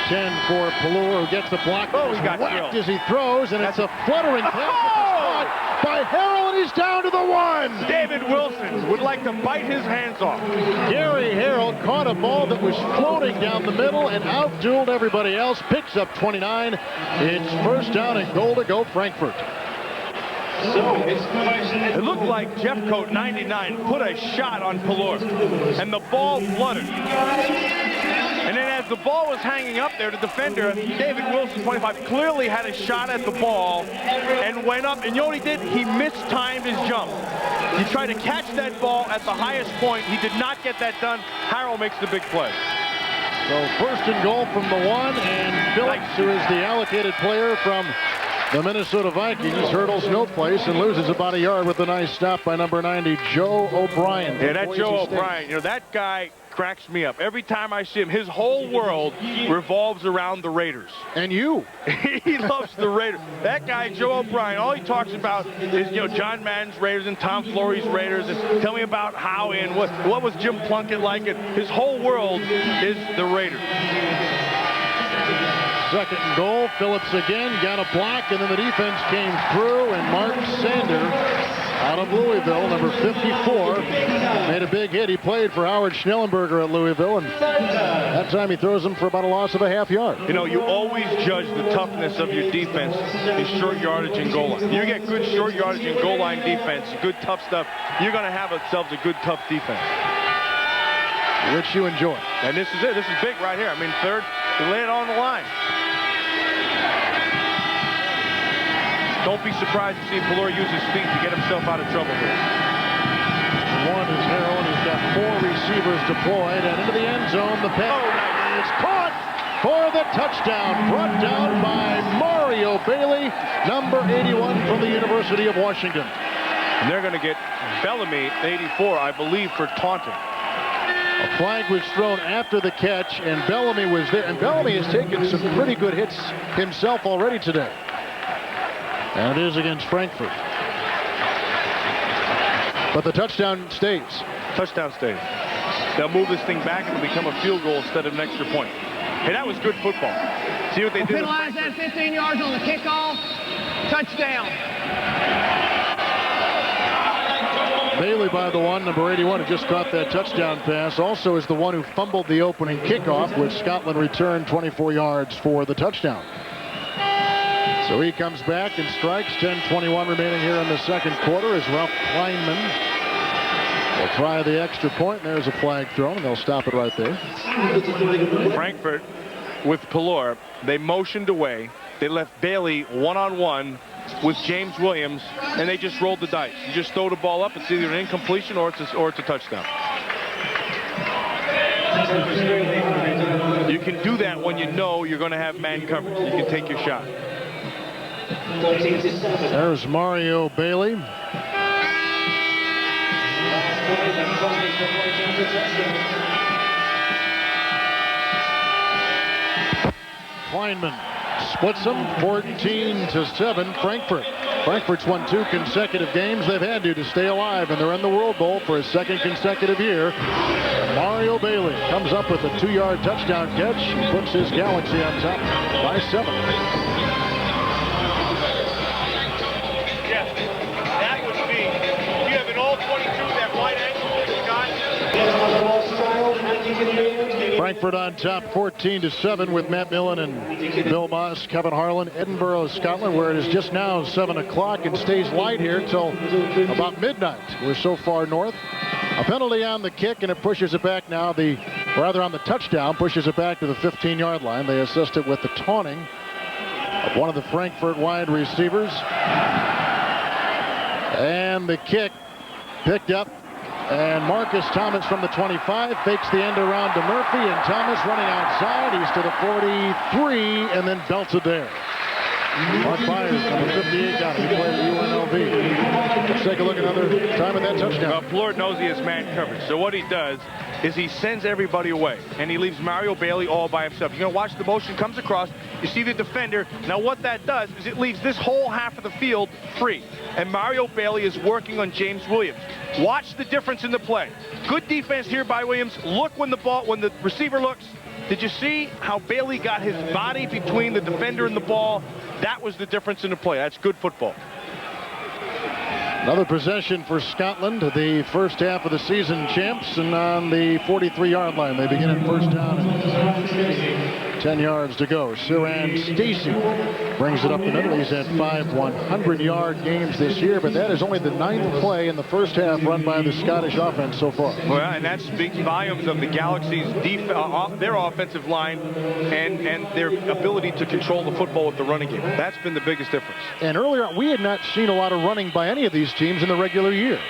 10 for Pallure, who gets the block. Oh, he got whacked killed. as he throws, and it's a fluttering pass by Harrell, and he's down to the 1. David Wilson would like to bite his hands off. Gary Harrell caught a ball that was floating down the middle and outdueled everybody else. Picks up 29. It's 1st down and goal to go Frankfurt. It looked like Jeffcoat 99 put a shot on Pallure, and the ball fluttered. And then as the ball was hanging up there, the defender, David Wilson, 25, clearly had a shot at the ball and went up. And you know what he did? He mistimed his jump. He tried to catch that ball at the highest point. He did not get that done. Harrell makes the big play. So 1st and goal from the 1, and Phillips, who is the allocated player from the Minnesota Vikings, hurdles no place and loses about a yard with a nice stop by number 90, Joe O'Brien. Yeah, that Joe O'Brien, you know, that guy cracks me up. Every time I see him, his whole world revolves around the Raiders. And you. He loves the Raiders. That guy, Joe O'Brien, all he talks about is, you know, John Madden's Raiders and Tom Flory's Raiders. And tell me about how and what was Jim Plunkett like. And his whole world is the Raiders. 2nd and goal. Phillips again got a block, and then the defense came through, and Mark Sander out of Louisville, number 54, made a big hit. He played for Howard Schnellenberger at Louisville, and that time he throws him for about a loss of a half yard. You know, you always judge the toughness of your defense in short yardage and goal line. You get good short yardage and goal line defense, good tough stuff, you're going to have yourselves a good tough defense. Which you enjoy. And this is it. This is big right here. I mean, 3rd, you lay it on the line. Don't be surprised to see Pallure use his feet to get himself out of trouble here. 1 is Harrell, and he's got 4 receivers deployed, and into the end zone, the pass is caught for the touchdown, brought down by Mario Bailey, number 81 from the University of Washington. And they're going to get Bellamy, 84, I believe, for taunting. A flag was thrown after the catch, and Bellamy was there. And Bellamy has taken some pretty good hits himself already today. And it is against Frankfurt. But the touchdown stays. Touchdown stays. They'll move this thing back and it'll become a field goal instead of an extra point. Hey, that was good football. See what they did? Penalize that 15 yards on the kickoff. Touchdown. Bailey by the one, number 81, who just caught that touchdown pass, also is the one who fumbled the opening kickoff, which Scotland returned 24 yards for the touchdown. So he comes back and strikes. 10:21 remaining here in the second quarter as Ralph Kleinman will try the extra point. And there's a flag thrown, and they'll stop it right there. Frankfurt with Pelor, they motioned away. They left Bailey one-on-one with James Williams, and they just rolled the dice. You just throw the ball up. It's either an incompletion or it's a touchdown. You can do that when you know you're going to have man coverage. You can take your shot. There's Mario Bailey. Kleinman splits them 14-7. Frankfurt's won 2 consecutive games. They've had to stay alive, and they're in the World Bowl for a second consecutive year. Mario Bailey comes up with a 2-yard touchdown catch and puts his Galaxy on top by 7. Yeah, that would be. You have an all 22 that wide angle Scott. Frankfurt on top 14-7 with Matt Millen and Bill Moss, Kevin Harlan, Edinburgh, Scotland, where it is just now 7 o'clock and stays light here until about midnight. We're so far north. A penalty on the kick, and it pushes it back now. On the touchdown, pushes it back to the 15-yard line. They assist it with the taunting of one of the Frankfurt wide receivers. And the kick picked up. And Marcus Thomas from the 25 fakes the end around to Murphy, and Thomas running outside. He's to the 43 and then belts it there. Mark Byers, number 58, got it. He played at UNLV. Let's take a look another time at that touchdown. Pelor knows he has man coverage. So what he does is he sends everybody away, and he leaves Mario Bailey all by himself. You're going to watch the motion comes across. You see the defender. Now what that does is it leaves this whole half of the field free. And Mario Bailey is working on James Williams. Watch the difference in the play. Good defense here by Williams. Look when the receiver looks. Did you see how Bailey got his body between the defender and the ball? That was the difference in the play. That's good football. Another possession for Scotland, the first half of the season champs, and on the 43-yard line. They begin at first down and 10 yards to go. Siran Stacey brings it up the middle. He's had 5 100-yard games this year, but that is only the 9th play in the first half run by the Scottish offense so far. Well, and that speaks volumes of the Galaxy's their offensive line and their ability to control the football with the running game. That's been the biggest difference. And earlier, we had not seen a lot of running by any of these teams in the regular year.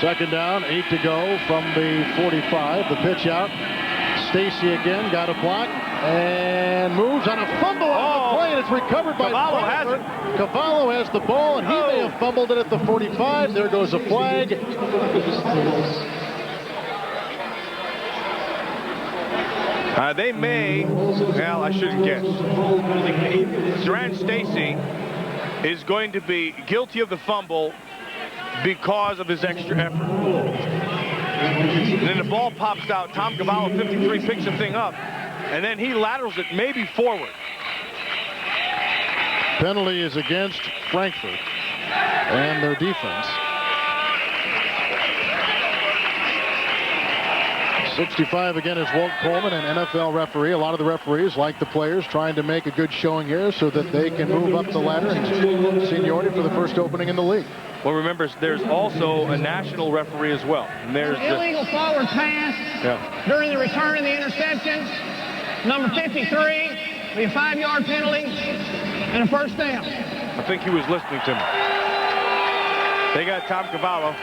Second down, 8 to go from the 45. The pitch out. Stacey again got a block and moves on a fumble on the play, and it's recovered by Cavallo. Cavallo has the ball, and he may have fumbled it at the 45. There goes a flag. They may, well, I shouldn't guess. Siran Stacey is going to be guilty of the fumble because of his extra effort. And then the ball pops out. Tom Cavallo, 53, picks the thing up, and then he laterals it maybe forward. Penalty is against Frankfurt and their defense. 65 again is Walt Coleman, an NFL referee. A lot of the referees, like the players, trying to make a good showing here so that they can move up the ladder and seniority for the first opening in the league. Well, remember, there's also a national referee as well. And there's illegal forward pass during the return and the interception. Number 53, be a 5-yard penalty and a first down. I think he was listening to me. They got Tom Cavallo,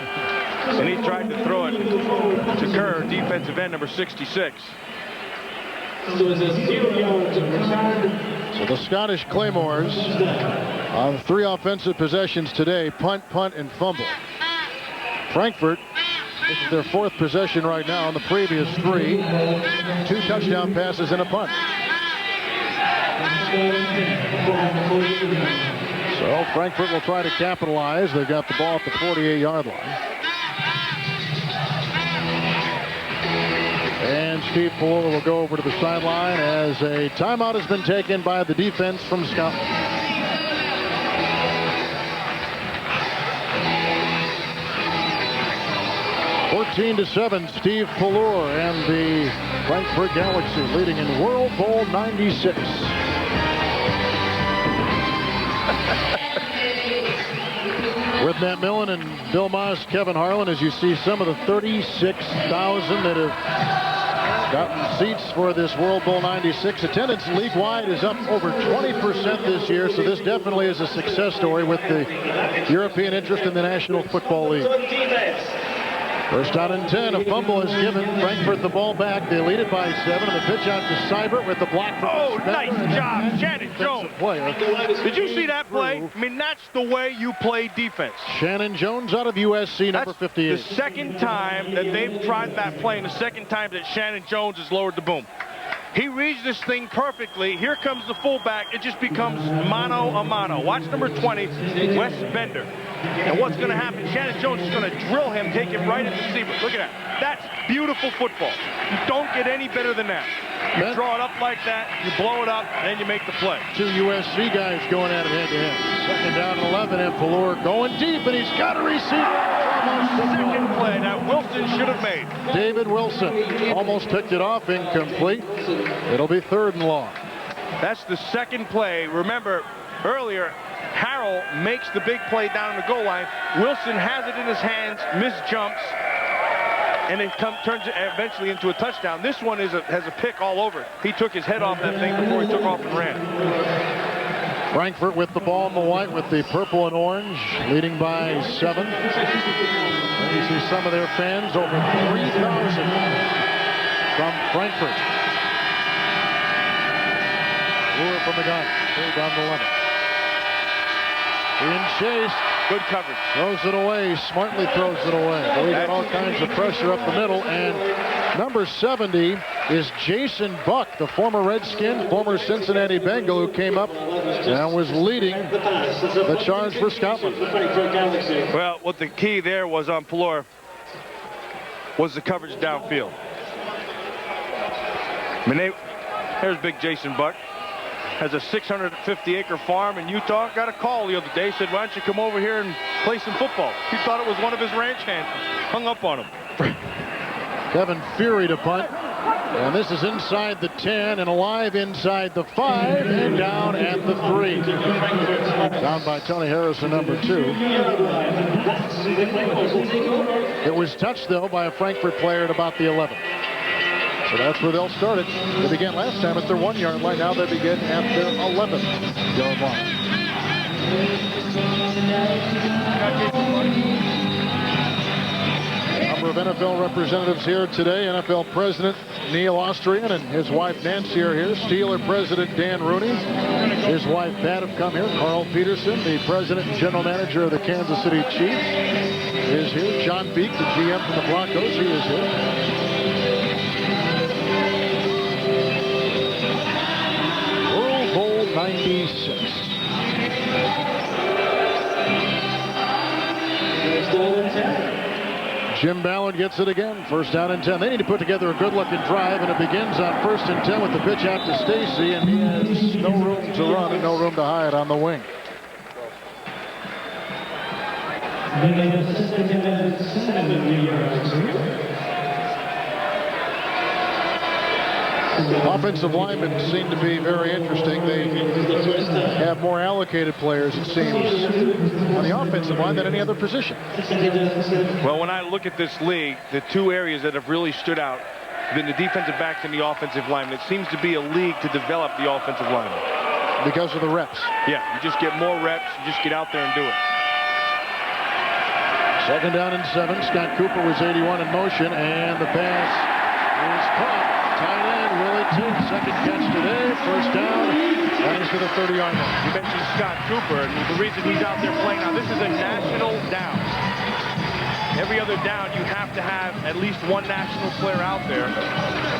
and he tried to throw it to Kerr, defensive end, number 66. So it's a 0-yard return. So the Scottish Claymores on 3 offensive possessions today, punt, and fumble. Frankfurt, this is their 4th possession right now. On the previous 3, 2 touchdown passes and a punt. So Frankfurt will try to capitalize. They've got the ball at the 48-yard line. And Steve Pullover will go over to the sideline as a timeout has been taken by the defense from Scotland. (14-7), Steve Pullover and the Frankfurt Galaxy leading in World Bowl 96. With Matt Millen and Bill Moss, Kevin Harlan, as you see some of the 36,000 that have gotten seats for this World Bowl 96. Attendance league-wide is up over 20% this year, so this definitely is a success story with the European interest in the National Football League. First down and 10. A fumble is given. Frankfurt the ball back. They lead it by 7. And the pitch out to Seibert with the block. Oh, nice job, Shannon Jones. Did you see that play? I mean, that's the way you play defense. Shannon Jones out of USC, number 58. The second time that they've tried that play, and the second time that Shannon Jones has lowered the boom. He reads this thing perfectly. Here comes the fullback. It just becomes mano a mano. Watch number 20, Wes Bender. And what's going to happen? Shannon Jones is going to drill him, take him right at the receiver. Look at that. That's beautiful football. You don't get any better than that. You draw it up like that, you blow it up, and then you make the play. Two USC guys going at it head-to-head. Second down and 11, and Pallor going deep, and he's got a receiver. Second play that Wilson should have made. David Wilson almost picked it off, incomplete. It'll be 3rd and long. That's the second play. Remember, earlier, Harrell makes the big play down the goal line. Wilson has it in his hands, misjumps, and it turns it eventually into a touchdown. This one has a pick all over. He took his head off that thing before he took off and ran. Frankfurt with the ball in the white with the purple and orange, leading by 7. And you see some of their fans, over 3,000 from Frankfurt. Brewer from the gun, third down to 11. In chase. Good coverage. Throws it away, smartly throws it away. But we got all kinds of pressure up the middle, and number 70 is Jason Buck, the former Redskin, former Cincinnati Bengal, who came up and was leading the charge for Scotland. Well, what the key there was on Pallor was the coverage downfield. I mean, there's big Jason Buck. Has a 650-acre farm in Utah. Got a call the other day. Said, why don't you come over here and play some football? He thought it was one of his ranch hands. Hung up on him. Kevin Fury to punt. And this is inside the 10 and alive inside the 5 and down at the 3. Down by Tony Harrison, number 2. It was touched, though, by a Frankfurt player at about the 11. So that's where they'll start it. They began last time at their 1-yard line. Now they begin at their 11-yard line. A number of NFL representatives here today. NFL President Neil Austrian and his wife Nancy are here. Steeler President Dan Rooney. His wife Pat have come here. Carl Peterson, the President and General Manager of the Kansas City Chiefs, is here. John Beek, the GM from the Broncos, he is here. World Bowl 96. Jim Ballard gets it again. First down and 10. They need to put together a good-looking drive, and it begins on 1st and 10 with the pitch out to Stacy, and he has no room to run and no room to hide on the wing. Offensive linemen seem to be very interesting. They have more allocated players, it seems, on the offensive line than any other position. Well, when I look at this league, the two areas that have really stood out have been the defensive backs and the offensive linemen. It seems to be a league to develop the offensive linemen. Because of the reps. Yeah, you just get more reps. You just get out there and do it. Second down and 7. Scott Cooper was 81 in motion, and the pass is caught. Tight end Willie Tate, second catch today. First down, and to the 30-yard line. You mentioned Scott Cooper, and the reason he's out there playing now, this is a national down. Every other down, you have to have at least one national player out there.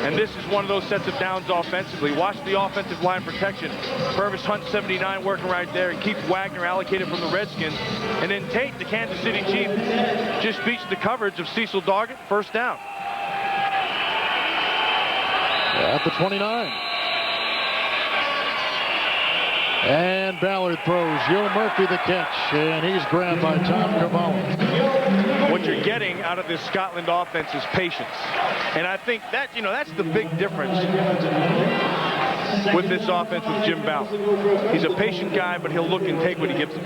And And this is one of those sets of downs offensively. Watch the offensive line protection. Purvis Hunt, 79, working right there. And Keith Wagner allocated from the Redskins. And then Tate, the Kansas City Chief, just beats the coverage of Cecil Doggett. First down. At the 29. And Ballard throws. Yo Murphy the catch. And he's grabbed by Tom Cavallo. What you're getting out of this Scotland offense is patience. And I think that, that's the big difference with this offense with Jim Ballard. He's a patient guy, but he'll look and take what he gives him.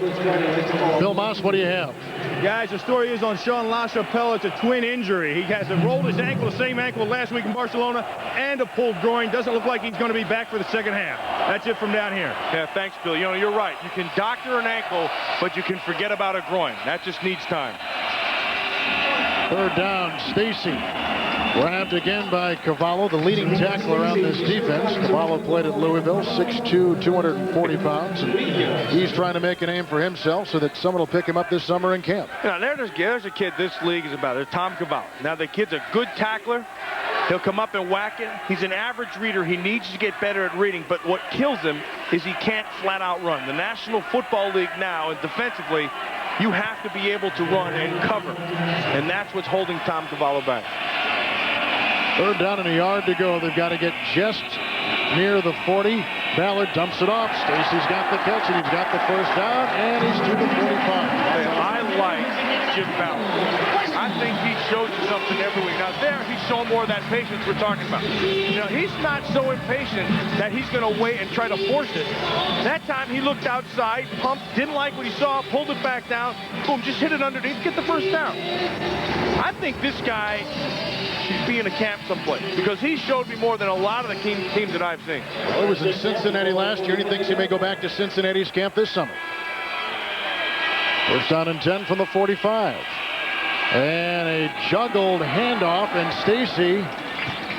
Bill Moss, what do you have? Guys, the story is on Sean LaChapelle. It's a twin injury. He has rolled his ankle, the same ankle last week in Barcelona, and a pulled groin. Doesn't look like he's going to be back for the second half. That's it from down here. Yeah, thanks, Bill. You're right. You can doctor an ankle, but you can forget about a groin. That just needs time. Third down, Stacy. Grabbed again by Cavallo, the leading tackler on this defense. Cavallo played at Louisville, 6'2", 240 pounds. And he's trying to make a name for himself so that someone will pick him up this summer in camp. There's a kid this league is about. There's Tom Cavallo. Now, the kid's a good tackler. He'll come up and whack it. He's an average reader. He needs to get better at reading. But what kills him is he can't flat out run. The National Football League now, and defensively, you have to be able to run and cover. And that's what's holding Tom Cavallo back. Third down and a yard to go. They've got to get just near the 40. Ballard dumps it off. Stacy's got the catch, and he's got the first down, and he's to the 45. I like Jim Ballard. I think he shows you something every week. Now there, he's showing more of that patience we're talking about. He's not so impatient that he's going to wait and try to force it. That time he looked outside, pumped, didn't like what he saw, pulled it back down, boom, just hit it underneath, get the first down. I think this guy should be in a camp someplace because he showed me more than a lot of the teams that I've seen. Well, he was in Cincinnati last year, and he thinks he may go back to Cincinnati's camp this summer. First down and 10 from the 45. And a juggled handoff, and Stacy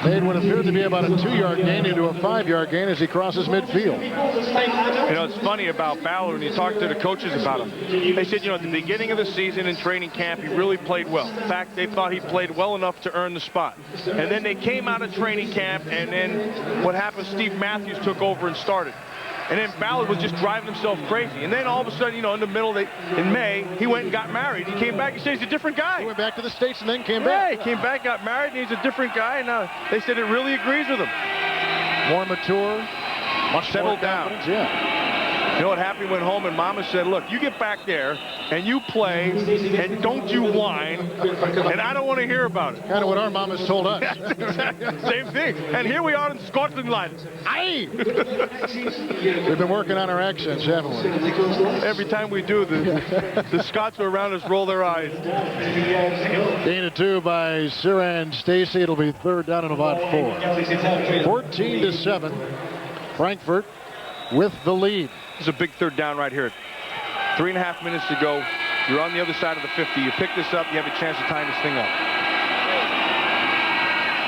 made what appeared to be about a 2-yard gain into a 5-yard gain as he crosses midfield. It's funny about Ballard when you talk to the coaches about him. They said, at the beginning of the season in training camp, he really played well. In fact, they thought he played well enough to earn the spot. And then they came out of training camp, and then what happened, Steve Matthews took over and started. And then Ballard was just driving himself crazy. And then all of a sudden, in the middle, in May, he went and got married. He came back. He said he's a different guy. He went back to the States and then came back. Yeah, he came back, got married, and he's a different guy. And they said it really agrees with him. More mature. Much settled down. Yeah. You know what happened? He went home and Mama said, look, you get back there and you play and don't you whine, and I don't want to hear about it. Kind of what our mamas told us. Same thing. And here we are in Scotland line. Aye! We've been working on our accents, haven't we? Every time we do, the Scots around us roll their eyes. Gain of 2 by Siran Stacy. It'll be third down and about 4. 14-7. Frankfurt with the lead. This is a big third down right here. 3.5 minutes to go. You're on the other side of the 50. You pick this up, you have a chance of tying this thing up.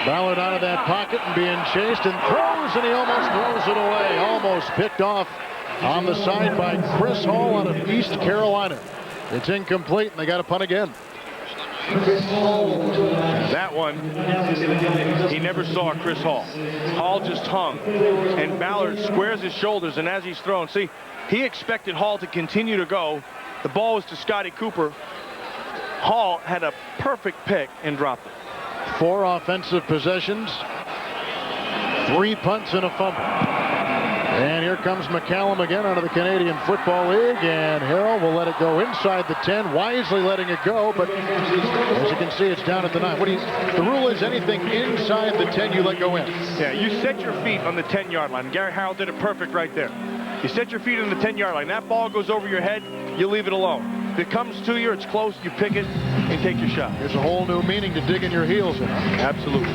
Ballard out of that pocket and being chased and throws, and he almost throws it away. Almost picked off on the side by Chris Hall out of East Carolina. It's incomplete, and they got to punt again. That one, he never saw Chris Hall. Hall just hung, and Ballard squares his shoulders, and as he's thrown, see, he expected Hall to continue to go. The ball was to Scotty Cooper. Hall had a perfect pick and dropped it. 4 offensive possessions, 3 punts and a fumble. And here comes McCallum again out of the Canadian Football League, and Harrell will let it go inside the 10, wisely letting it go, but as you can see, it's down at the 9. The rule is anything inside the 10 you let go in. Yeah, you set your feet on the 10-yard line. Gary Harrell did it perfect right there. You set your feet on the 10-yard line. That ball goes over your head, you leave it alone. If it comes to you, it's close, you pick it and take your shot. There's a whole new meaning to digging your heels in. Absolutely.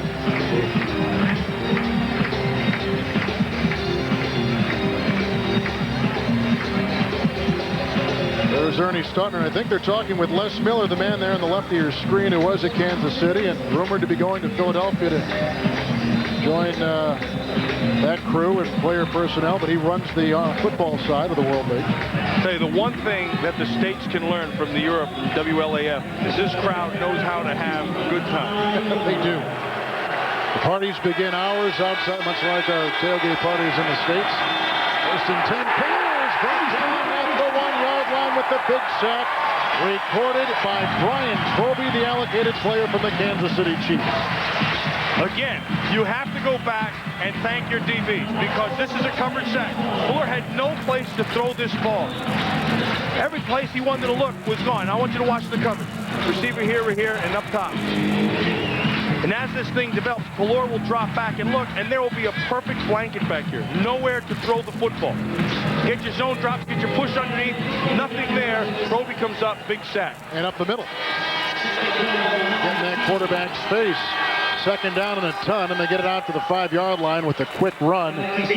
There's Ernie Stutner. I think they're talking with Les Miller, the man there on the left of your screen who was at Kansas City and rumored to be going to Philadelphia to join that crew and player personnel, but he runs the football side of the World League. I'll tell you, the one thing that the states can learn from the Europe and WLAF is this crowd knows how to have a good time. They do. Parties begin hours outside, much like our tailgate parties in the States. First and 10. Claymores brought down at the 1-yard line with the big sack. Recorded by Brian Colby, the allocated player from the Kansas City Chiefs. Again, you have to go back and thank your DBs because this is a coverage sack. Fuller had no place to throw this ball. Every place he wanted to look was gone. I want you to watch the coverage. Receiver here, and up top. And as this thing develops, Fuller will drop back and look, and there will be a perfect blanket back here. Nowhere to throw the football. Get your zone drops, get your push underneath. Nothing there. Roby comes up, big sack. And up the middle. Getting that quarterback's face. Second down and a ton, and they get it out to the 5-yard line with a quick run. Tell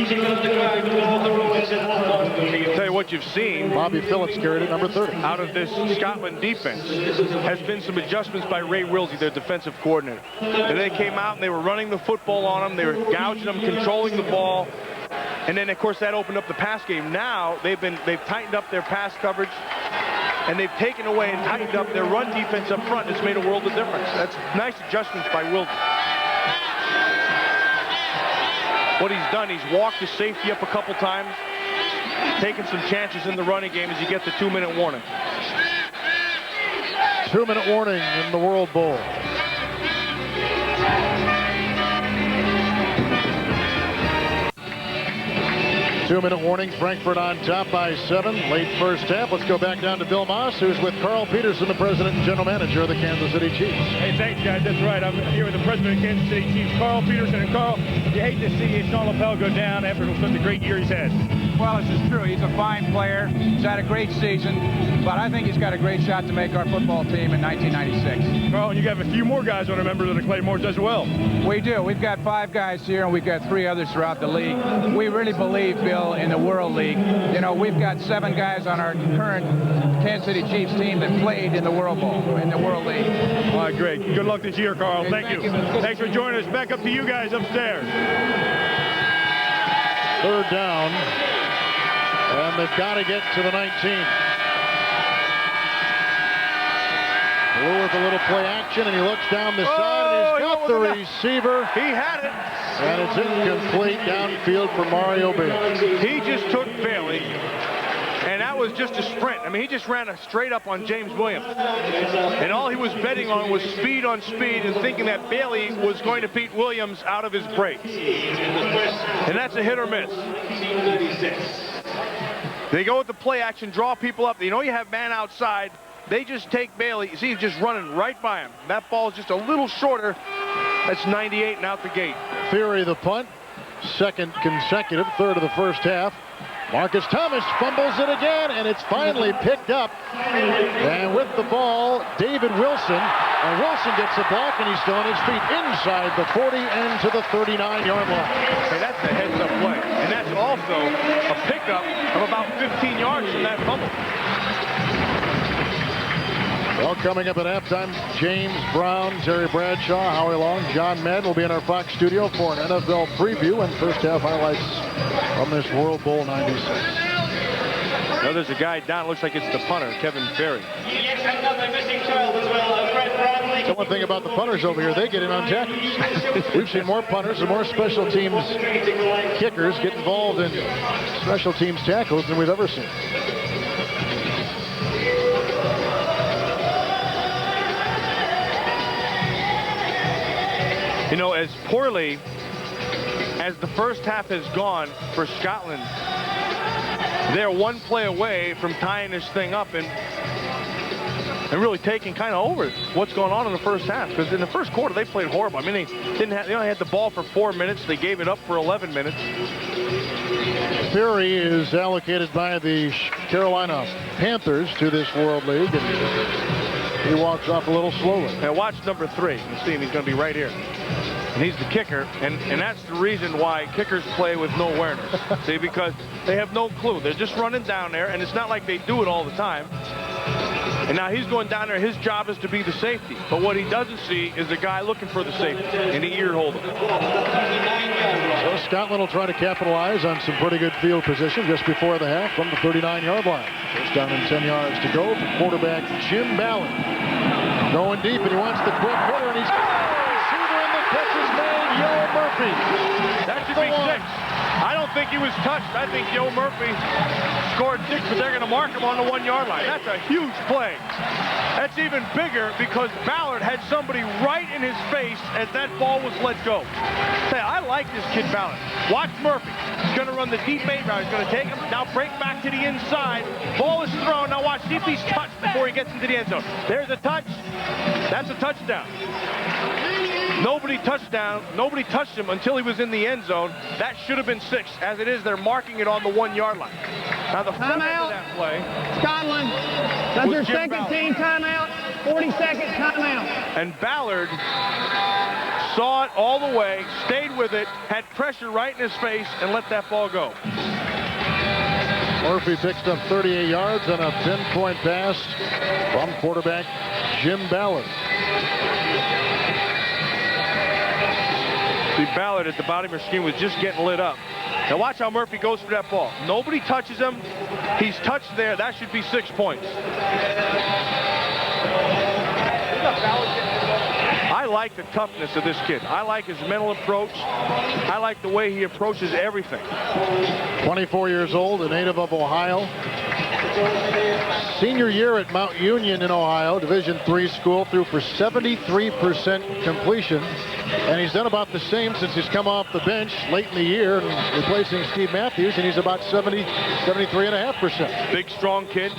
you what you've seen. Bobby Phillips carried it, number 30. Out of this Scotland defense has been some adjustments by Ray Wilsey, their defensive coordinator. And they came out and they were running the football on them. They were gouging them, controlling the ball. And then, of course, that opened up the pass game. Now they've tightened up their pass coverage. And they've taken away and tightened up their run defense up front. It's made a world of difference. That's nice adjustments by Wilson. What he's done, he's walked his safety up a couple times, taken some chances in the running game as you get the 2-minute warning. 2-minute warning in the World Bowl. Two-minute warning, Frankfurt on top by 7. Late first half. Let's go back down to Bill Moss, who's with Carl Peterson, the president and general manager of the Kansas City Chiefs. Hey, thanks, guys. That's right. I'm here with the president of Kansas City Chiefs, Carl Peterson. And Carl, you hate to see Sean LaPel go down after such a great year he's had. Well, this is true. He's a fine player. He's had a great season, but I think he's got a great shot to make our football team in 1996. Carl, and you have a few more guys on the members of the Claymores as well. We do. We've got 5 guys here, and we've got 3 others throughout the league. We really believe, Bill, in the World League. You know, we've got 7 guys on our current Kansas City Chiefs team that played in the World Bowl, in the World League. All right, great. Good luck this year, Carl. Okay, thank you. Thanks for joining us. Back up to you guys upstairs. Third down. And they've got to get to the 19. Blue with a little play action, and he looks down the side, and he's got the receiver. He had it. And it's incomplete downfield for Mario Bailey. He just took Bailey, and that was just a sprint. I mean, he just ran straight up on James Williams. And all he was betting on was speed on speed and thinking that Bailey was going to beat Williams out of his break. And that's a hit or miss. They go with the play action, draw people up. You know you have man outside. They just take Bailey. You see he's just running right by him. That ball is just a little shorter. That's 98 and out the gate. Theory the punt. Second consecutive, third of the first half. Marcus Thomas fumbles it again, and it's finally picked up. And with the ball, David Wilson. And Wilson gets a block, and he's still on his feet inside the 40 and to the 39-yard line. Hey, that's a heads-up play. And that's also a pickup of about 15 yards from that fumble. Well, coming up at halftime, James Brown, Terry Bradshaw, Howie Long, John Madden will be in our Fox studio for an NFL preview and first half highlights from this World Bowl 96. Now there's a guy down, looks like it's the punter, Kevin Ferry. The one thing about the punters over here, they get in on tackles. We've seen more punters and more special teams kickers get involved in special teams tackles than we've ever seen. You know, as poorly as the first half has gone for Scotland, they're one play away from tying this thing up and really taking kind of over what's going on in the first half. Because in the first quarter, they played horrible. I mean, they only had the ball for 4 minutes. They gave it up for 11 minutes. Fury is allocated by the Carolina Panthers to this World League. And he walks off a little slowly. Now watch number 3. You see him, he's going to be right here. And he's the kicker, and that's the reason why kickers play with no awareness. See, because they have no clue. They're just running down there, and it's not like they do it all the time. And now he's going down there. His job is to be the safety. But what he doesn't see is the guy looking for the safety, and the ear holder. So Scotland will try to capitalize on some pretty good field position just before the half from the 39-yard line. First down and 10 yards to go for quarterback Jim Ballard. Going deep, and he wants the quick hitter, and he's got a receiver, and the catch is made. Murphy. That should be 6. I don't think he was touched. I think Joe Murphy scored 6, but they're going to mark him on the 1-yard line. That's a huge play. That's even bigger because Ballard had somebody right in his face as that ball was let go. Say, I like this kid Ballard. Watch Murphy. He's going to run the deep 8 route. He's going to take him, now break back to the inside. Ball is thrown. Now watch, see if he's touched before he gets into the end zone. There's a touch. That's a touchdown. Nobody touched him until he was in the end zone. That should have been 6. As it is, they're marking it on the 1-yard line. Now the front end of that play. Scotland, that's their second team timeout. 40-second timeout. And Ballard saw it all the way, stayed with it, had pressure right in his face, and let that ball go. Murphy picked up 38 yards on a 10-point pass from quarterback Jim Ballard. See, Ballard at the bottom of your screen was just getting lit up. Now watch how Murphy goes for that ball. Nobody touches him. He's touched there. That should be 6 points. I like the toughness of this kid. I like his mental approach. I like the way he approaches everything. 24 years old, a native of Ohio. Senior year at Mount Union in Ohio, Division III school, threw for 73% completion. And he's done about the same since he's come off the bench late in the year, replacing Steve Matthews, and he's about 73.5%. Big, strong kid.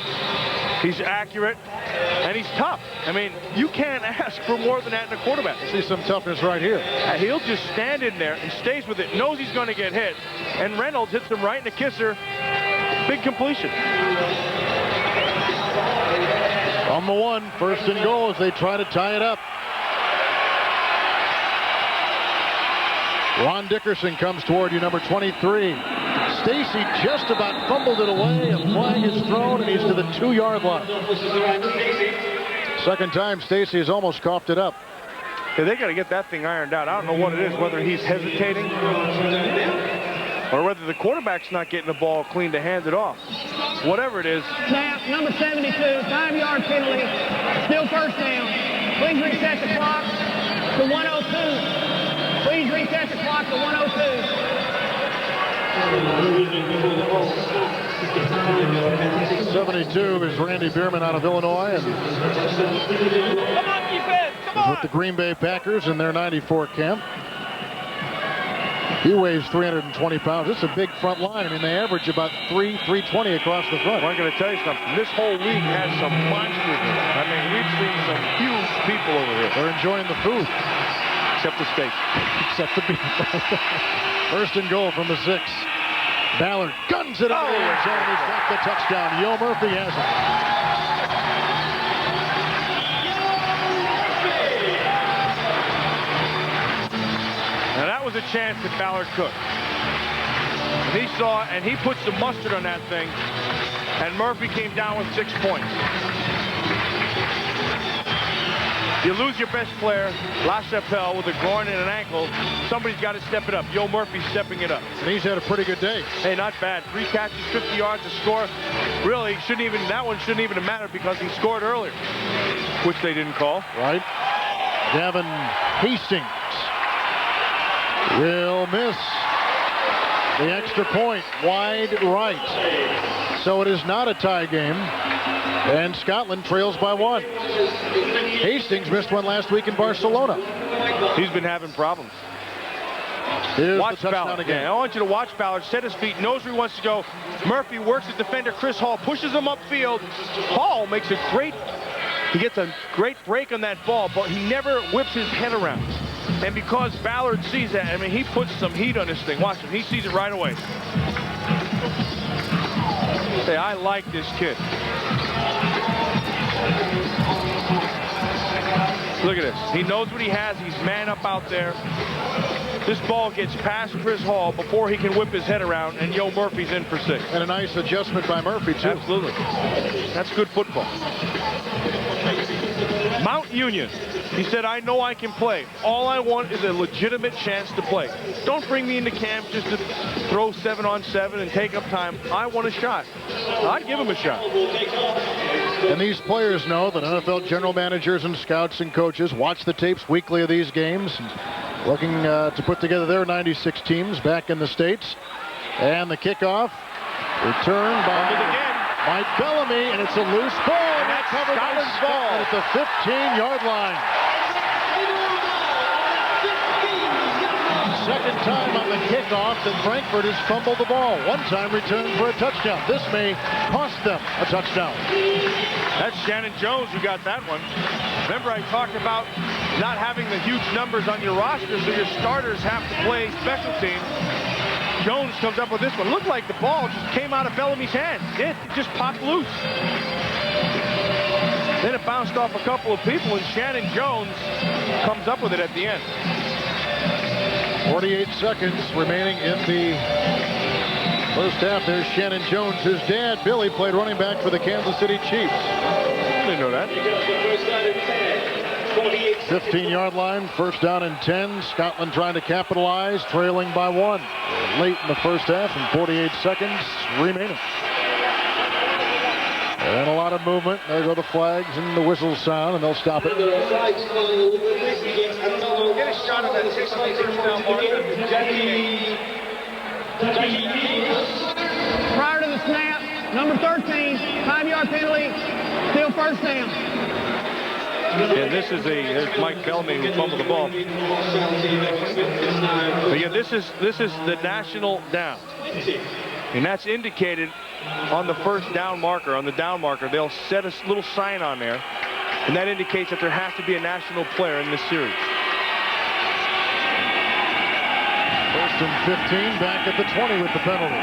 He's accurate, and he's tough. I mean, you can't ask for more than that in a quarterback. See some toughness right here. He'll just stand in there and stays with it, knows he's going to get hit, and Reynolds hits him right in the kisser. Big completion. On the 1, 1st and goal as they try to tie it up. Ron Dickerson comes toward you, number 23. Stacy just about fumbled it away. A flag is thrown, and he's to the 2-yard line. Second time Stacy has almost coughed it up. Yeah, they got to get that thing ironed out. I don't know what it is, whether he's hesitating or whether the quarterback's not getting the ball clean to hand it off. Whatever it is. Snap, number 72, 5-yard penalty. Still first down. Please reset the clock to 102. Please reset the clock to 102. 72 is Randy Bierman out of Illinois, and Come on, defense! Come on! with the Green Bay Packers in their '94 camp. He weighs 320 pounds. It's a big front line. I mean, they average about 320 across the front. Well, I'm going to tell you something. This whole league has some monsters in it. I mean, we've seen some huge people over here. They're enjoying the food. Except the steak. Except the beef. 1st and goal from the 6. Ballard guns it out of the end zone. He's got the touchdown. Yo Murphy has it. Now that was a chance that Ballard took. And he saw it, and he put some mustard on that thing, and Murphy came down with 6 points. You lose your best player, LaChapelle, with a groin and an ankle. Somebody's got to step it up. Yo Murphy's stepping it up. And he's had a pretty good day. Hey, not bad. 3 catches, 50 yards to score. Really, that one shouldn't even have mattered because he scored earlier, which they didn't call. Right. Gavin Hastings will miss the extra point wide right. So it is not a tie game, and Scotland trails by 1. Hastings missed one last week in Barcelona. He's been having problems. Here's Watch the touchdown Ballard again. I want you to watch Ballard. Set his feet, knows where he wants to go. Murphy works his defender, Chris Hall, pushes him upfield. Hall makes a he gets a great break on that ball, but he never whips his head around. And because Ballard sees that, I mean, he puts some heat on this thing. Watch him. He sees it right away. Say, I like this kid. Look at this. He knows what he has. He's man up out there. This ball gets past Chris Hall before he can whip his head around, and Yo Murphy's in for 6. And a nice adjustment by Murphy, too. Absolutely. That's good football. Mount Union. He said, I know I can play. All I want is a legitimate chance to play. Don't bring me into camp just to throw 7-on-7 and take up time. I want a shot. I'd give him a shot. And these players know that NFL general managers and scouts and coaches watch the tapes weekly of these games. looking to put together their 96 teams back in the States. And the kickoff returned by Mike Bellamy, and it's a loose ball. And that's Scotland's ball. At the 15-yard line. Second time on the kickoff that Frankfurt has fumbled the ball. One time returned for a touchdown. This may cost them a touchdown. That's Shannon Jones who got that one. Remember, I talked about not having the huge numbers on your roster, so your starters have to play special teams. Jones comes up with this one. Looked like the ball just came out of Bellamy's hand. It just popped loose. Then it bounced off a couple of people, and Shannon Jones comes up with it at the end. 48 seconds remaining in the first half. There's Shannon Jones. His dad, Billy, played running back for the Kansas City Chiefs. I didn't know that. 15-yard line, first down and 10. Scotland trying to capitalize, trailing by 1. Late in the first half and 48 seconds remaining. And a lot of movement. There go the flags and the whistles sound, and they'll stop it. Get a shot of that 6-first down marker. Prior to the snap, number 13, 5-yard penalty, still first down. And this is there's Mike Bellamy who fumbled the ball. But yeah, this is the national down. And that's indicated on the first down marker, on the down marker. They'll set a little sign on there, and that indicates that there has to be a national player in this series. First and 15, back at the 20 with the penalty.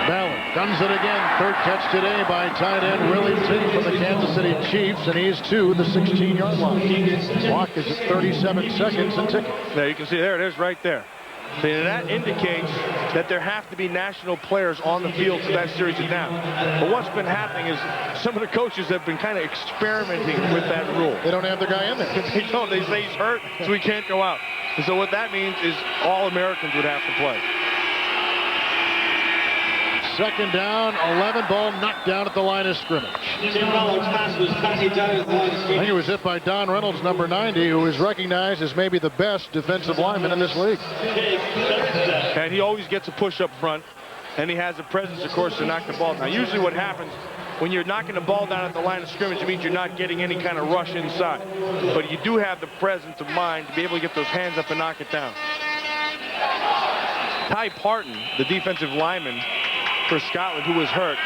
Ballard guns it again. Third catch today by tight end Willie Ting from the Kansas City Chiefs, and he's to the 16-yard line. Clock is at 37 seconds and ticking. There, you can see, there it is right there. See, that indicates that there have to be national players on the field for that series of down. But what's been happening is some of the coaches have been kind of experimenting with that rule. They don't have the guy in there. They don't. They say he's hurt, so he can't go out. And so what that means is all Americans would have to play. Second down, 11, ball knocked down at the line of scrimmage. I think it was hit by Don Reynolds, number 90, who is recognized as maybe the best defensive lineman in this league. And he always gets a push up front, and he has a presence, of course, to knock the ball down. Usually what happens when you're knocking the ball down at the line of scrimmage, it means you're not getting any kind of rush inside. But you do have the presence of mind to be able to get those hands up and knock it down. Ty Parton, the defensive lineman for Scotland, who was hurt,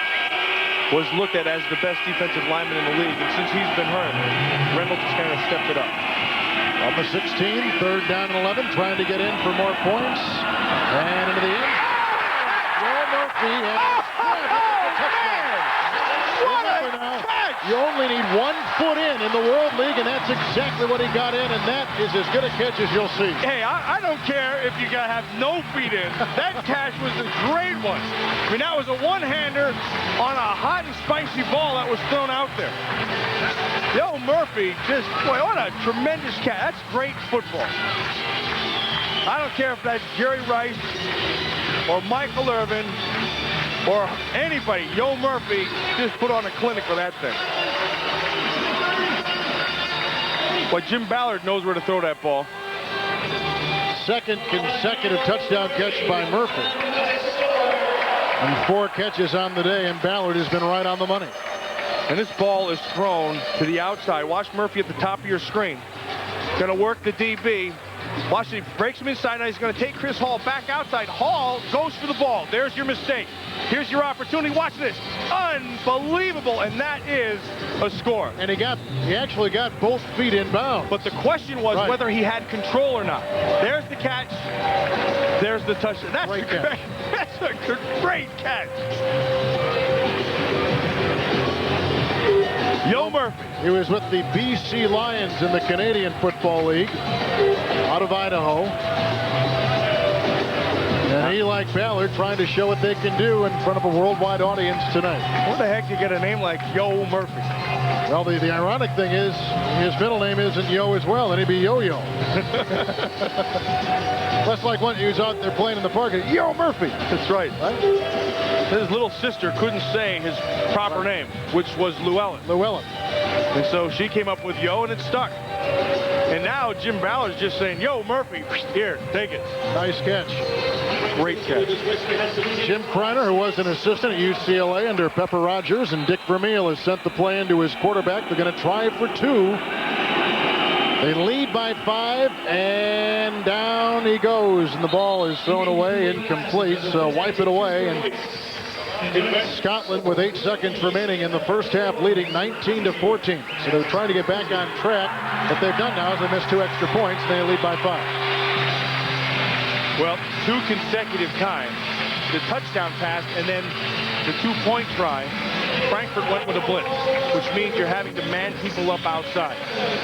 was looked at as the best defensive lineman in the league. And since he's been hurt, Reynolds has kind of stepped it up. On the 16, third down and 11, trying to get in for more points. And into the end. Joe Murphy and you only need 1 foot in the World League, and that's exactly what he got in, and that is as good a catch as you'll see. Hey, I don't care if you gotta have no feet in. That catch was a great one. I mean, that was a one-hander on a hot and spicy ball that was thrown out there. Joe Murphy, just, boy, what a tremendous catch. That's great football. I don't care if that's Jerry Rice or Michael Irvin or anybody. Joe Murphy just put on a clinic for that thing. But Jim Ballard knows where to throw that ball. Second consecutive touchdown catch by Murphy. And 4 catches on the day, and Ballard has been right on the money. And this ball is thrown to the outside. Watch Murphy at the top of your screen. Going to work the DB. Watch, he breaks him inside. Now he's going to take Chris Hall back outside. Hall goes for the ball. There's your mistake. Here's your opportunity. Watch this. Unbelievable. And that is a score. And he actually got both feet in bounds. But the question was whether he had control or not. There's the catch. There's the touchdown. That's a great catch. Joe Murphy. He was with the BC Lions in the Canadian Football League out of Idaho. And he, like Ballard, trying to show what they can do in front of a worldwide audience tonight. Where the heck do you get a name like Joe Murphy? Well, the ironic thing is his middle name isn't Yo as well, and he'd be Yo-Yo. That's like when he was out there playing in the park, Yo Murphy. That's right. His little sister couldn't say his proper name, which was Llewellyn. Llewellyn. And so she came up with Yo, and it stuck. And now Jim Ballard's just saying, yo, Murphy, here, take it. Nice catch. Great catch. Jim Kreiner, who was an assistant at UCLA under Pepper Rogers, and Dick Vermeil has sent the play into his quarterback. They're going to try for 2. They lead by 5, and down he goes, and the ball is thrown away, incomplete, so wipe it away. And Scotland with 8 seconds remaining in the first half, leading 19-14. So they're trying to get back on track. What they've done now is they missed 2 extra points, and they lead by 5. Well, 2 consecutive times, the touchdown pass and then the 2-point try, Frankfurt went with a blitz, which means you're having to man people up outside.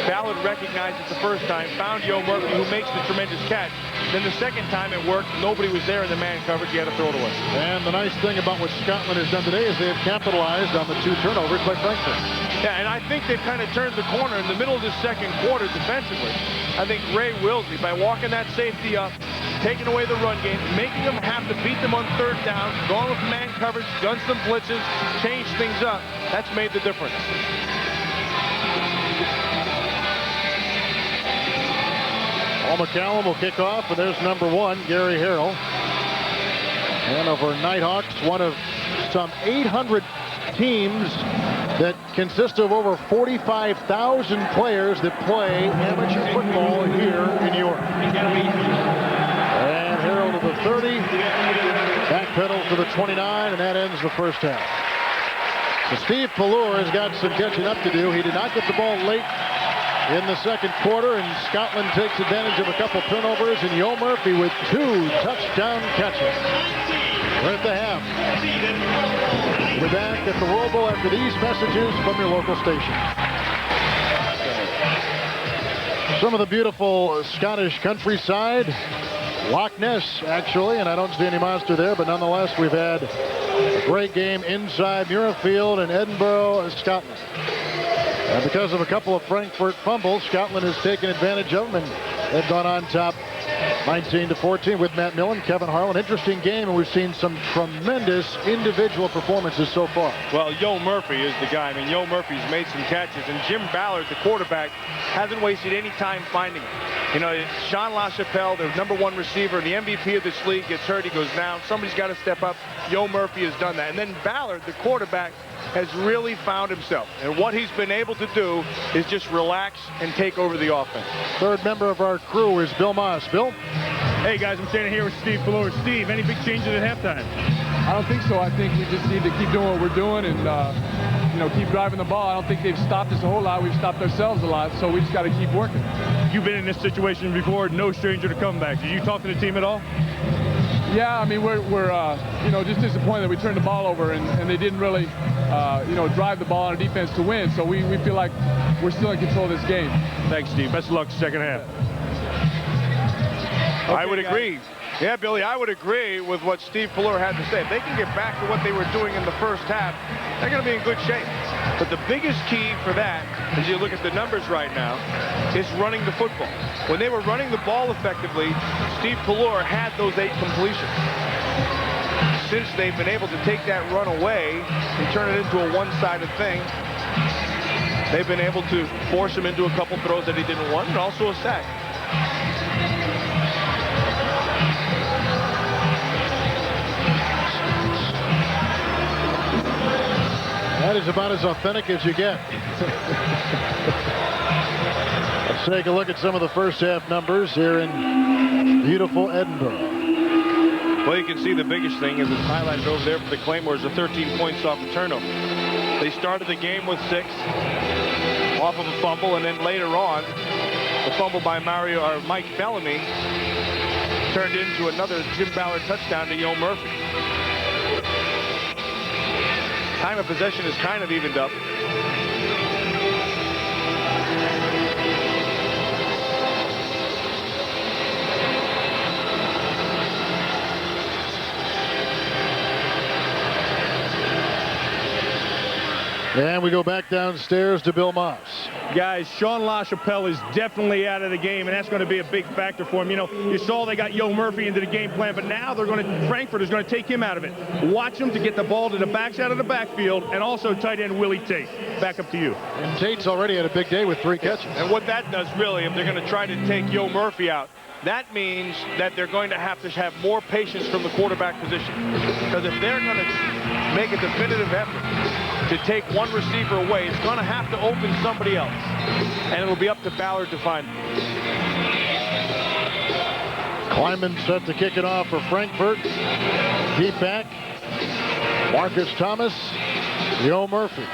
Ballard recognized it the first time, found Yo Murphy, who makes the tremendous catch. Then the second time it worked, nobody was there in the man coverage, you had to throw it away. And the nice thing about what Scotland has done today is they have capitalized on the 2 turnovers by Frankfurt. Yeah, and I think they've kind of turned the corner in the middle of the second quarter defensively. I think Ray Wilsey, by walking that safety up, taking away the run game, making them have to beat them on 3rd down, going with man coverage, done some blitzes, changed things up. That's made the difference. Paul McCallum will kick off, and there's number 1, Gary Harrell. Hanover Nighthawks, one of some 800 teams that consist of over 45,000 players that play amateur football here in Europe. And Harrell to the 30, backpedals to the 29, and that ends the first half. So Steve Pallure has got some catching up to do. He did not get the ball late in the second quarter, and Scotland takes advantage of a couple turnovers, and Yo Murphy with 2 touchdown catches. We're at the half. We'll be back at the World Bowl after these messages from your local station. Some of the beautiful Scottish countryside. Loch Ness, actually, and I don't see any monster there, but nonetheless, we've had a great game inside Muirfield in Edinburgh, Scotland. And because of a couple of Frankfurt fumbles, Scotland has taken advantage of them, and they've gone on top 19-14 with Matt Millen, Kevin Harlan. Interesting game, and we've seen some tremendous individual performances so far. Well, Yo Murphy is the guy. I mean, Yo Murphy's made some catches, and Jim Ballard, the quarterback, hasn't wasted any time finding him. You know, Sean LaChapelle, the #1 receiver, the MVP of this league, gets hurt, he goes down. Somebody's got to step up. Yo Murphy has done that. And then Ballard, the quarterback, has really found himself. And what he's been able to do is just relax and take over the offense. 3rd member of our crew is Bill Moss. Bill? Hey, guys, I'm standing here with Steve Pallure. Steve, any big changes at halftime? I don't think so. I think we just need to keep doing what we're doing and, keep driving the ball. I don't think they've stopped us a whole lot. We've stopped ourselves a lot, so we just got to keep working. You've been in this situation before, no stranger to comeback. Did you talk to the team at all? Yeah, I mean, we're just disappointed that we turned the ball over and they didn't really, drive the ball on our defense to win. So we feel like we're still in control of this game. Thanks, Steve. Best of luck second half. Okay, I would agree. Yeah, Billy, I would agree with what Steve Pallure had to say. If they can get back to what they were doing in the first half, they're going to be in good shape. But the biggest key for that, as you look at the numbers right now, is running the football. When they were running the ball effectively, Steve Pallure had those 8 completions. Since they've been able to take that run away and turn it into a one-sided thing, they've been able to force him into a couple throws that he didn't want, and also a sack. That is about as authentic as you get. Let's take a look at some of the first half numbers here in beautiful Edinburgh. Well, you can see the biggest thing is it's highlighted over there for the Claymores, the 13 points off the turnover. They started the game with 6 off of a fumble, and then later on, the fumble by Mike Bellamy turned into another Jim Ballard touchdown to Yo Murphy. Time of possession is kind of evened up. And we go back downstairs to Bill Moss. Guys, Sean LaChapelle is definitely out of the game, and that's going to be a big factor for him. You know, you saw they got Yo Murphy into the game plan, but now Frankfurt is going to take him out of it. Watch him to get the ball to the backside of the backfield, and also tight end Willie Tate. Back up to you. And Tate's already had a big day with 3 catches. And what that does really, if they're going to try to take Yo Murphy out, that means that they're going to have more patience from the quarterback position. Because if they're going to make a definitive effort to take one receiver away, it's going to have to open somebody else. And it'll be up to Ballard to find him. Kleiman set to kick it off for Frankfurt. Deep back. Marcus Thomas. Yo Murphy.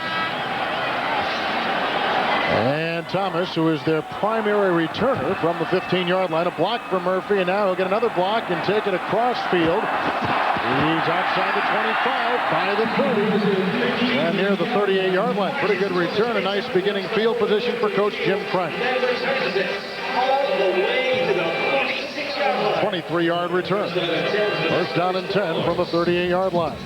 And Thomas, who is their primary returner from the 15-yard line. A block for Murphy, and now he'll get another block and take it across field. He's outside the 25, by the 30, and near the 38-yard line. Pretty good return, a nice beginning field position for Coach Jim Frank. 23-yard return. First down and 10 from the 38-yard line.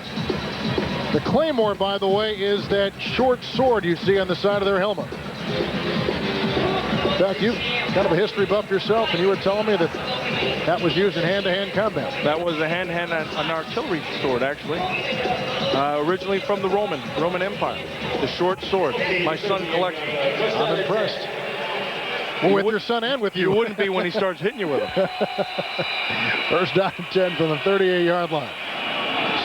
The Claymore, by the way, is that short sword you see on the side of their helmet. In fact, you've kind of a history buff yourself, and you were telling me that was used in hand-to-hand combat. That was an artillery sword, actually. Originally from the Roman Empire. The short sword. My son collects them. I'm impressed. Well, with your son and with you. You wouldn't be when he starts hitting you with them. First down and 10 from the 38-yard line.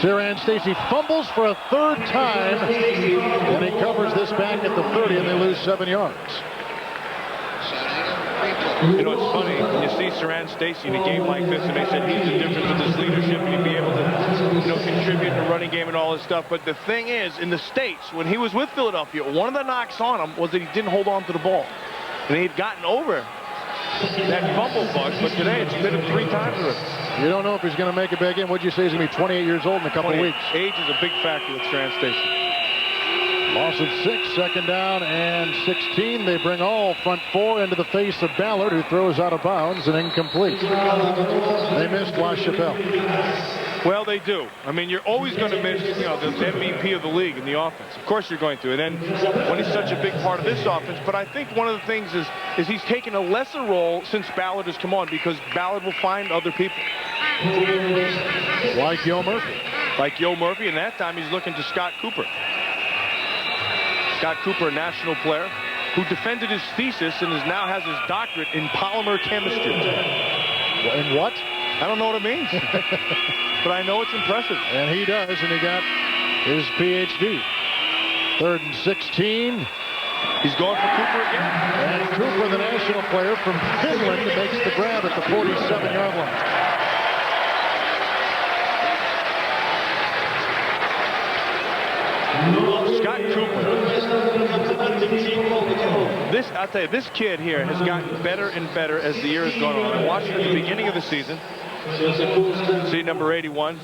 Siran Stacy fumbles for a 3rd time, and he covers this back at the 30, and they lose 7 yards. You know, it's funny, when you see Siran Stacy in a game like this, and they said he's the difference with his leadership, and he'd be able to, you know, contribute in the running game and all this stuff. But the thing is, in the States, when he was with Philadelphia, one of the knocks on him was that he didn't hold on to the ball. And he'd gotten over that fumble bug, but today it's been him 3 times already. You don't know if he's going to make a big game. What'd you say? He's going to be 28 years old in a couple of weeks. Age is a big factor with Siran Stacy. Loss of 6, second down and 16. They bring all front 4 into the face of Ballard, who throws out of bounds and incomplete. They missed LaChapelle. Well, they do. I mean, you're always going to miss, you know, the MVP of the league in the offense. Of course you're going to. And then when he's such a big part of this offense. But I think one of the things is he's taken a lesser role since Ballard has come on, because Ballard will find other people. Like Yo Murphy. Like Yo Murphy, and that time he's looking to Scott Cooper. Scott Cooper, a national player, who defended his thesis and now has his doctorate in polymer chemistry. In what? I don't know what it means. But I know it's impressive. And he does, and he got his PhD. 3rd and 16. He's going for Cooper again. And Cooper, the national player from Finland, makes the grab at the 47-yard line. Scott Cooper. I'll tell you, this kid here has gotten better and better as the year has gone on. I watched him at the beginning of the season. See number 81.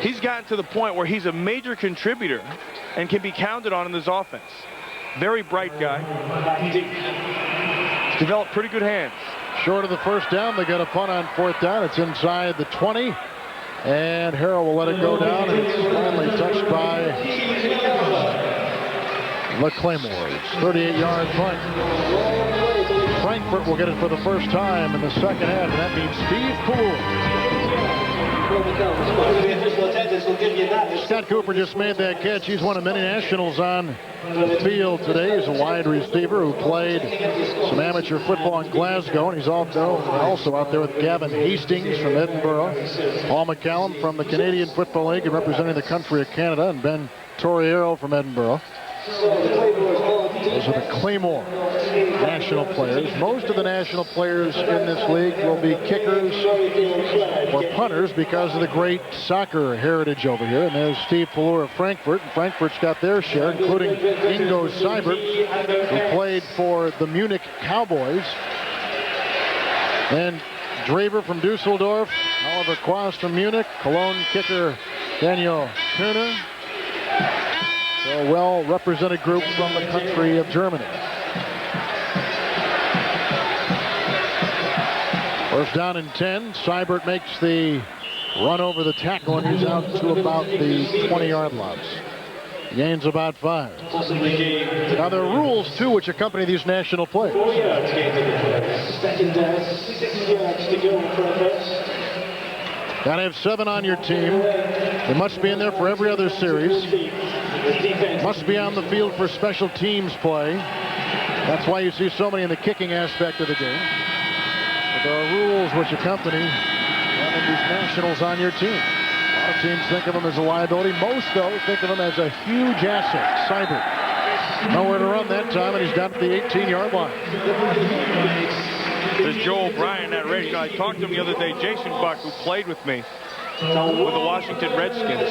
He's gotten to the point where he's a major contributor and can be counted on in this offense. Very bright guy. He's developed pretty good hands. Short of the first down, they got a punt on 4th down. It's inside the 20. And Harrell will let it go down, and it's finally touched by the Claymores. 38-yard punt. Frankfurt will get it for the first time in the second half, and that means Steve Poole. Scott Cooper just made that catch. He's one of many nationals on the field today. He's a wide receiver who played some amateur football in Glasgow, and he's also out there with Gavin Hastings from Edinburgh, Paul McCallum from the Canadian Football League and representing the country of Canada, and Ben Torriero from Edinburgh. Those are the Claymore national players. Most of the national players in this league will be kickers or punters because of the great soccer heritage over here. And there's Steve Pallur of Frankfurt. And Frankfurt's got their share, including Ingo Seibert, who played for the Munich Cowboys. And Draver from Dusseldorf, Oliver Quast from Munich, Cologne kicker Daniel Kuhner. A well-represented group from the country of Germany. First down and 10. Seibert makes the run over the tackle, and he's out to about the 20-yard line. Gains about 5. Now there are rules too which accompany these national players. 4 yards gain to the play. Second down, 6 yards to go for the first. Gotta have 7 on your team. They must be in there for every other series. Must be on the field for special teams play. That's why you see so many in the kicking aspect of the game. But there are rules which accompany having these nationals on your team. A lot of teams think of them as a liability. Most, though, think of them as a huge asset. Cyber. Nowhere to run that time, and he's down at the 18-yard line. There's Joe O'Brien at radio. You know, I talked to him the other day. Jason Buck, who played with me with the Washington Redskins,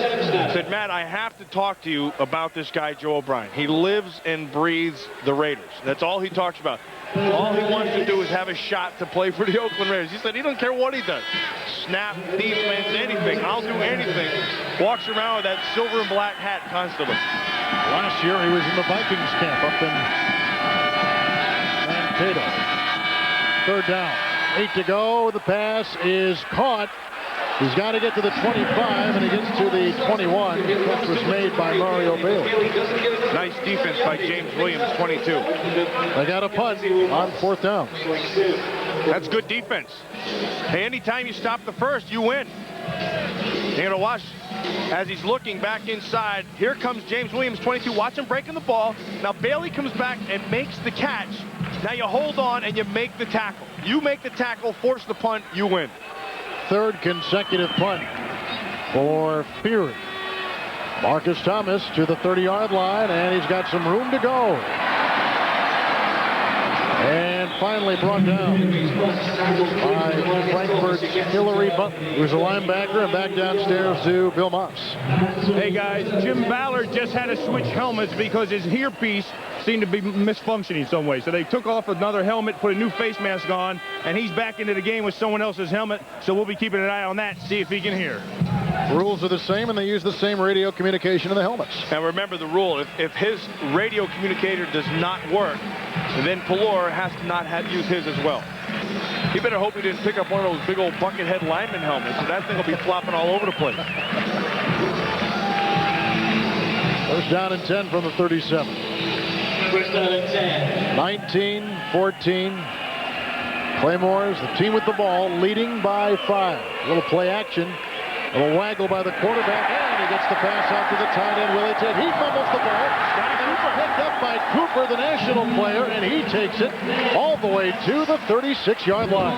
said, Matt, I have to talk to you about this guy, Joe O'Brien. He lives and breathes the Raiders. That's all he talks about. All he wants to do is have a shot to play for the Oakland Raiders. He said he doesn't care what he does. Snap, defense, anything. I'll do anything. Walks around with that silver and black hat constantly. Last year he was in the Vikings camp up in Mankato. 3rd down. 8 to go. The pass is caught. He's got to get to the 25, and he gets to the 21. The catch was made by Mario Bailey. Nice defense by James Williams, 22. They got a punt on 4th down. That's good defense. Hey, anytime you stop the first, you win. You're going to watch as he's looking back inside. Here comes James Williams, 22. Watch him breaking the ball. Now Bailey comes back and makes the catch. Now you hold on and you make the tackle. You make the tackle, force the punt, you win. 3rd consecutive punt for Fury. Marcus Thomas to the 30-yard line, and he's got some room to go. And finally brought down by Frankfurt's Hillary Button, who's a linebacker, and back downstairs to Bill Moss. Hey guys, Jim Ballard just had to switch helmets because his earpiece seemed to be misfunctioning some way. So they took off another helmet, put a new face mask on, and he's back into the game with someone else's helmet. So we'll be keeping an eye on that, see if he can hear. Rules are the same, and they use the same radio communication in the helmets. And remember the rule, if his radio communicator does not work, then Pelor has to not use his as well. He better hope he didn't pick up one of those big old bucket head lineman helmets, so that thing will be flopping all over the place. 1st down and 10 from the 37. 1st down and 10. 19-14. Claymores, the team with the ball, leading by 5. A little play action. A little waggle by the quarterback, and he gets the pass out to the tight end, Willie Tate. He fumbles the ball. Picked up by Cooper, the national player, and he takes it all the way to the 36-yard line.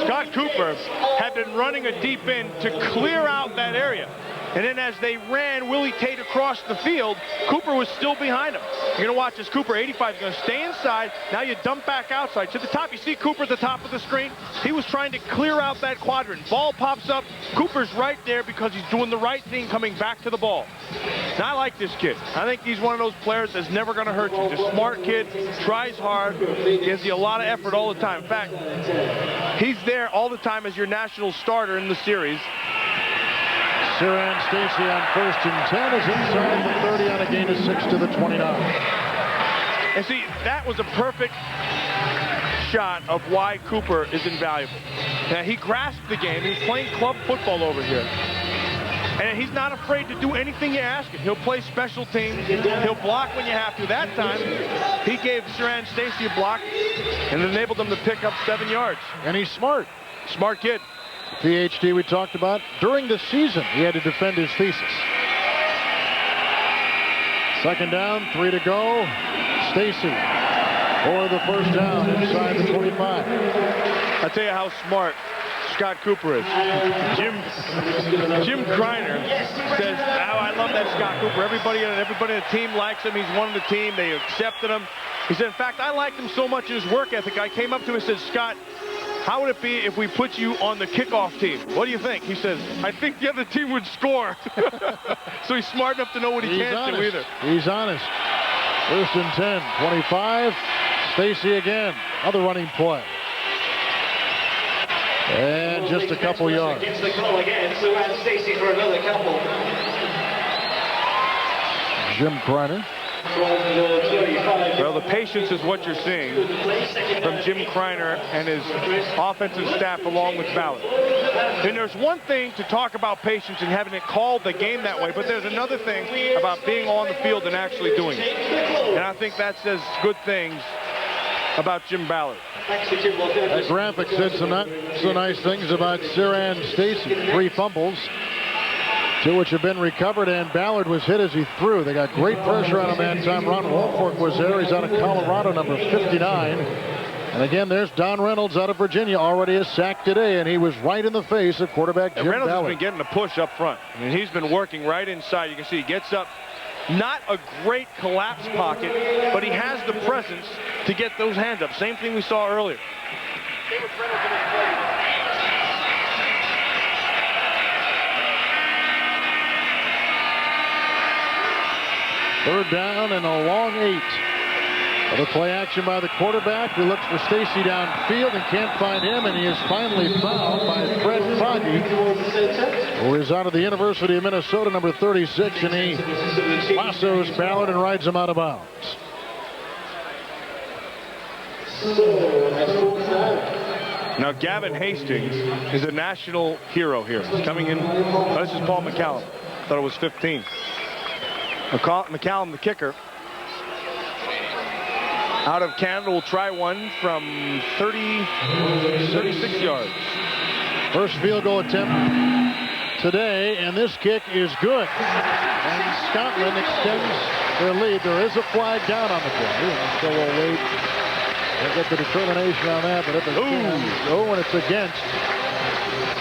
Scott Cooper had been running a deep end to clear out that area. And then as they ran Willie Tate across the field, Cooper was still behind him. You're going to watch this. Cooper, 85, is going to stay inside. Now you dump back outside. To the top, you see Cooper at the top of the screen. He was trying to clear out that quadrant. Ball pops up. Cooper's right there because he's doing the right thing coming back to the ball. Now, I like this kid. I think he's one of those players that's never going to hurt you. He's a smart kid, tries hard, gives you a lot of effort all the time. In fact, he's there all the time as your national starter in the series. Siran Stacy on 1st and 10 is inside the 30 on a gain of 6 to the 29. And see, that was a perfect shot of why Cooper is invaluable. Now, he grasped the game. He's playing club football over here. And he's not afraid to do anything you ask him. He'll play special teams. He'll block when you have to. That time, he gave Siran Stacy a block and enabled them to pick up 7 yards. And he's smart. Smart kid. PhD we talked about. During the season, he had to defend his thesis. 2nd down, 3 to go. Stacy for the 1st down inside the 25. I'll tell you how smart Scott Cooper is. Jim Kreiner says, oh, I love that Scott Cooper. Everybody on the team likes him. He's one of the team. They accepted him. He said, in fact, I liked him so much in his work ethic. I came up to him and said, Scott, how would it be if we put you on the kickoff team? What do you think? He says, I think the other team would score. So he's smart enough to know what he can't do either. He's honest. 1st and 10, 25. Stacy again. Other running play. And just a couple yards. Gets the call again, so Stacy for another couple. Jim Kreiner. Well, the patience is what you're seeing from Jim Kreiner and his offensive staff along with Ballard. And there's one thing to talk about patience and having it called the game that way, but there's another thing about being on the field and actually doing it. And I think that says good things about Jim Ballard. That graphic said some not so nice things about Siran Stacy. 3 fumbles, 2 which have been recovered, and Ballard was hit as he threw. They got great pressure on him that time. Ron Wolfork was there. He's out of Colorado, number 59. And again, there's Don Reynolds out of Virginia, already a sack today, and he was right in the face of quarterback Jim Reynolds Ballard. has been getting the push up front. I mean, he's been working right inside. You can see he gets up. Not a great collapse pocket, but he has the presence to get those hands up. Same thing we saw earlier. Third down and a long 8. Another play action by the quarterback, who looks for Stacy downfield and can't find him, and he is finally found by Fred Foggy, who is out of the University of Minnesota, number 36, and he lassos Ballard and rides him out of bounds. Now, Gavin Hastings is a national hero here. He's coming in. Oh, this is Paul McCallum. Thought it was 15. McCallum, the kicker, out of Canada, will try one from 36 yards. First field goal attempt today, and this kick is good. And Scotland extends their lead. There is a flag down on the play, and so we'll wait and get the determination on that. But if it's and it's against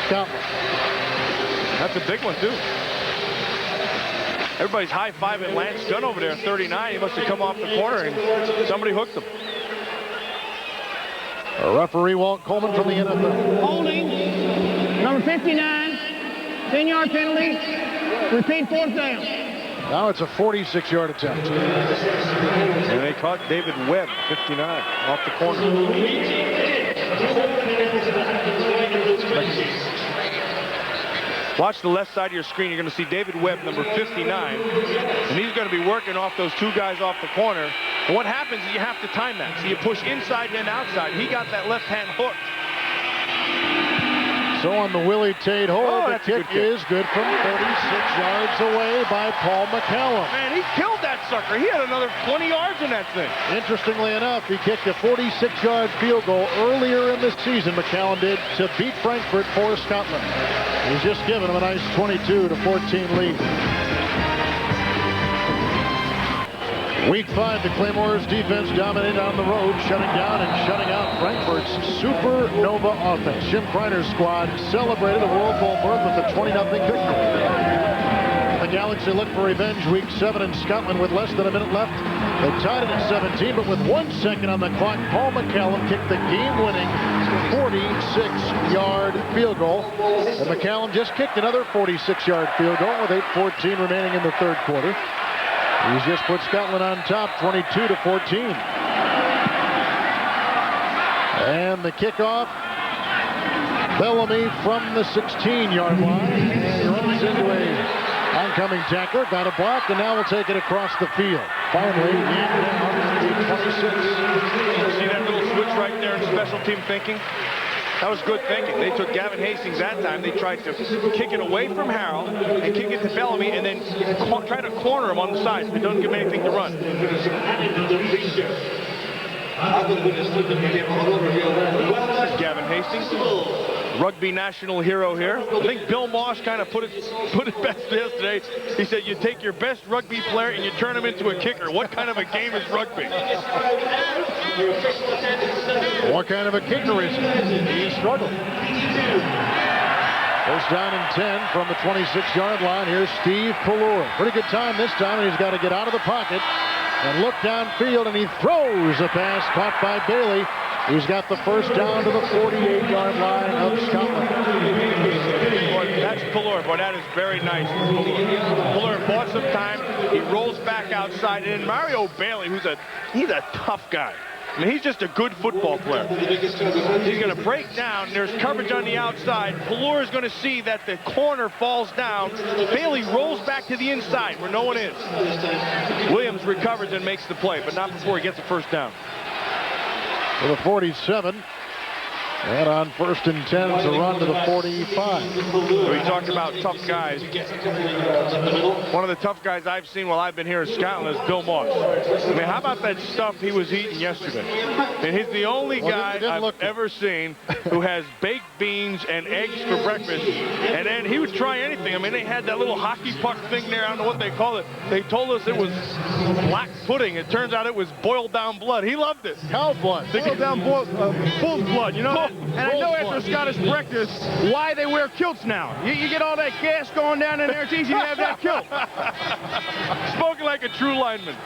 Scotland. That's a big one, too. Everybody's high-fiving Lance Gunn over there, 39. He must have come off the corner, and somebody hooked him. A referee, Walt Coleman from the NFL. Holding, number 59, 10-yard penalty. Repeat, 4th down. Now it's a 46-yard attempt. And they caught David Webb, 59, off the corner. Watch the left side of your screen. You're going to see David Webb, number 59, and he's going to be working off those 2 guys off the corner. And what happens is you have to time that. So you push inside and outside. He got that left hand hooked. So on the Willie Tate hold, the kick is good from 36 yards away by Paul McCallum. Man, he killed that sucker. He had another 20 yards in that thing. Interestingly enough, he kicked a 46-yard field goal earlier in the season, McCallum did, to beat Frankfurt for Scotland. He's just given them a nice 22-14 lead. Week 5, the Claymores defense dominated on the road, shutting down and shutting out Frankfurt's supernova offense. Jim Kreiner's squad celebrated a World Bowl berth with a 20-0 victory. The Galaxy looked for revenge Week 7 in Scotland with less than a minute left. They tied it at 17, but with 1 second on the clock, Paul McCallum kicked the game-winning 46-yard field goal. And McCallum just kicked another 46-yard field goal with 8:14 remaining in the third quarter. He's just put Scotland on top, 22-14. And the kickoff, Bellamy from the 16-yard line. And he runs into a oncoming tackler, got a block, and now we'll take it across the field. Finally, down to 26. See that little switch right there in special team thinking? That was good thinking. They took Gavin Hastings that time. They tried to kick it away from Harrell and kick it to Bellamy and then try to corner him on the side so he doesn't give him anything to run. Gavin Hastings, rugby national hero here. I think Bill Moss kind of put it best yesterday. He said, you take your best rugby player and you turn him into a kicker. What kind of a game is rugby? What kind of a kicker is he? He struggled. First down and 10 from the 26-yard line. Here's Steve Pallure. Pretty good time this time, and he's got to get out of the pocket and look downfield, and he throws a pass caught by Bailey. He's got the first down to the 48-yard line of Scotland. Boy, that's Pallure. Boy, that is very nice. Pallure bought some time. He rolls back outside, and Mario Bailey, he's a tough guy. I mean, he's just a good football player. He's going to break down. There's coverage on the outside. Pelluer is going to see that the corner falls down. Bailey rolls back to the inside where no one is. Williams recovers and makes the play, but not before he gets a first down. For the 47. And on 1st and 10, it's a run to the 45. We talked about tough guys. One of the tough guys I've seen while I've been here in Scotland is Bill Moss. I mean, how about that stuff he was eating yesterday? And he's the only guy I've ever seen who has baked beans and eggs for breakfast. And then he would try anything. I mean, they had that little hockey puck thing there. I don't know what they call it. They told us it was black pudding. It turns out it was boiled down blood. He loved it. Cow blood. Boiled down bull's blood, you know? And I know after Scottish breakfast why they wear kilts now. You get all that gas going down in there, it's easy to have that kilt. Spoken like a true lineman.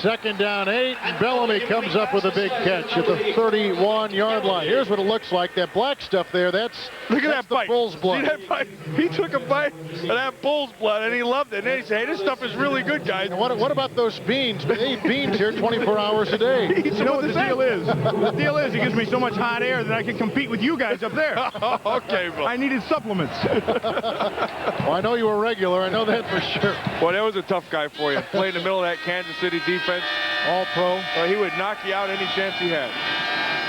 2nd down 8. Bellamy comes up with a big catch at the 31-yard line. Here's what it looks like. That black stuff there, look at that the bite. bull's blood. See that bite? He took a bite of that bull's blood, and he loved it. And then he said, hey, this stuff is really good, guys. And what about those beans? They eat beans here 24 hours a day. You know what the deal is? The deal is he gives me so much hot air that I can compete with you guys up there. Okay, bro. I needed supplements. Well, I know you were regular. I know that for sure. Well, that was a tough guy for you. Playing in the middle of that Kansas City defense. All-pro. He would knock you out any chance he had.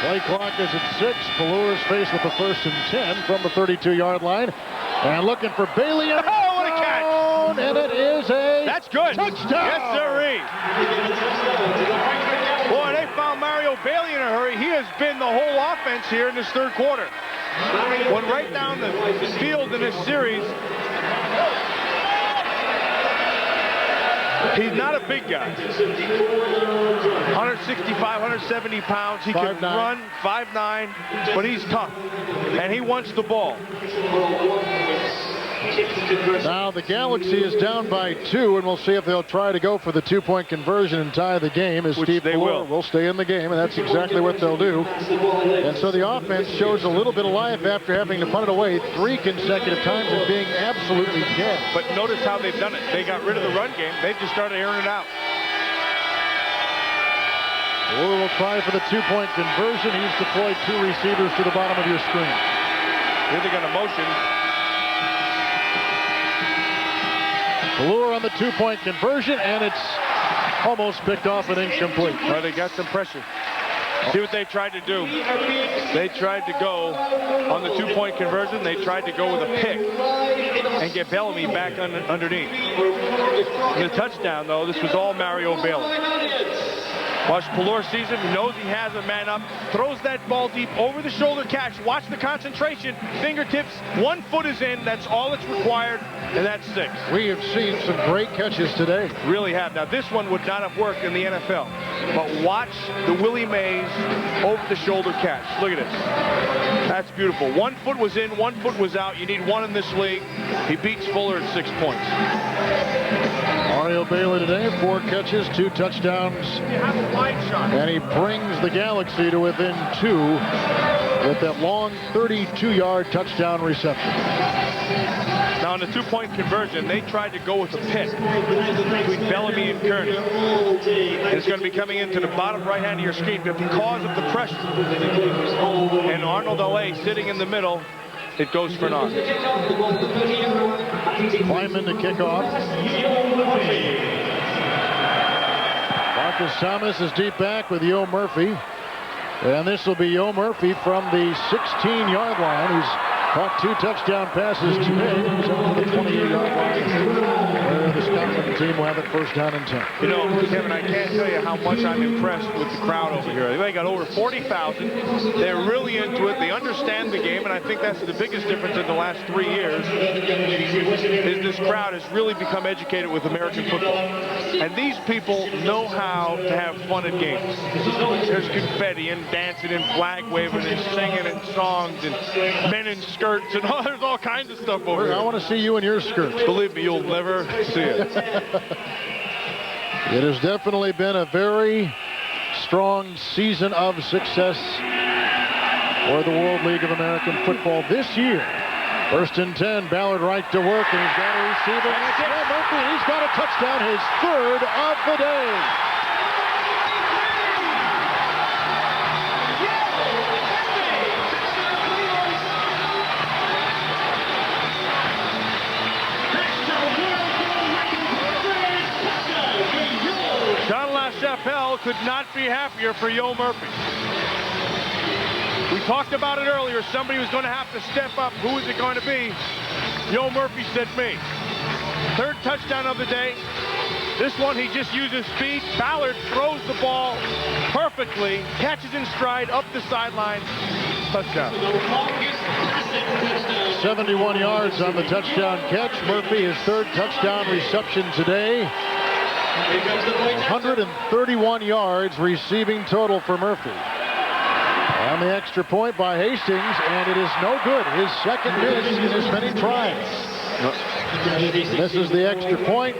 Play clock is at 6. Pelluer is faced with the 1st and 10 from the 32-yard line. And looking for Bailey. And what a catch! And it is a That's good. touchdown. Yes, sirree. Boy, they found Mario Bailey in a hurry. He has been the whole offense here in this 3rd quarter. Went right down the field in this series. He's not a big guy. 165, 170 pounds. He can run 5'9", but he's tough. And he wants the ball. Now the Galaxy is down by 2, and we'll see if they'll try to go for the 2-point conversion and tie the game, as Steve Pelluer will stay in the game, and that's exactly what they'll do. And so the offense shows a little bit of life after having to punt it away 3 consecutive times and being absolutely dead. But notice how they've done it. They got rid of the run game. They've just started airing it out. Pelluer will try for the 2-point conversion. He's deployed 2 receivers to the bottom of your screen. Here they're going to motion. Pelluer on the 2-point conversion, and it's almost picked off and incomplete. Well, they got some pressure. See what they tried to do. They tried to go on the 2-point conversion. They tried to go with a pick and get Bellamy back underneath. In the touchdown, though, this was all Mario Bailey. Watch Pelluer sees him, he knows he has a man up, throws that ball deep, over the shoulder catch. Watch the concentration, fingertips, 1 foot is in, that's all that's required, and that's 6. We have seen some great catches today. Really have. Now this one would not have worked in the NFL, but watch the Willie Mays over the shoulder catch. Look at this. That's beautiful. 1 foot was in, 1 foot was out. You need 1 in this league. He beats Fuller at 6 points. Mario Bailey today, 4 catches, 2 touchdowns. And he brings the Galaxy to within 2 with that long 32-yard touchdown reception. Now, on the 2-point conversion, they tried to go with a pick between Bellamy and Kearney. And it's going to be coming into the bottom right hand of your screen, but because of the pressure and Arnold L.A. sitting in the middle, it goes for naught. Kleinman to kick off. Marcus Thomas is deep back with Yo Murphy. And this will be Yo Murphy from the 16-yard line. He's caught 2 touchdown passes today. He's up to the 28-yard line. Where the Scotland team will have it 1st down and 10. You know, Kevin, I can't tell you how much I'm impressed with the crowd over here. They got over 40,000. They're really into it. They understand the game, and I think that's the biggest difference in the last 3 years, is this crowd has really become educated with American football. And these people know how to have fun at games. There's confetti and dancing and flag waving and singing and songs and men in skirts and there's all kinds of stuff over here. I want to see you in your skirts. Believe me, you'll never see it. It has definitely been a very strong season of success for the World League of American Football this year. 1st and 10, Ballard right to work, and he's got a receiver. That's Murphy, and he's got a touchdown, his 3rd of the day. could not be happier for Yo Murphy. We talked about it earlier. Somebody was going to have to step up. Who is it going to be? Yo Murphy said me. Third touchdown of the day. This one, he just uses speed. Ballard throws the ball perfectly, catches in stride up the sideline. Touchdown. 71 yards on the touchdown catch. Murphy, his third touchdown reception today. 131 yards receiving total for Murphy. On the extra point by Hastings, and it is no good. His second miss in as many tries. This is the extra point.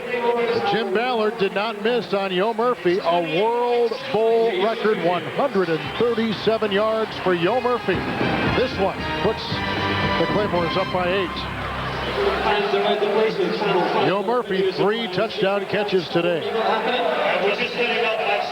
Jim Ballard did not miss on Yo Murphy. A World Bowl record 137 yards for Yo Murphy. This one puts the Claymores up by 8. Yo Murphy, 3 touchdown catches today.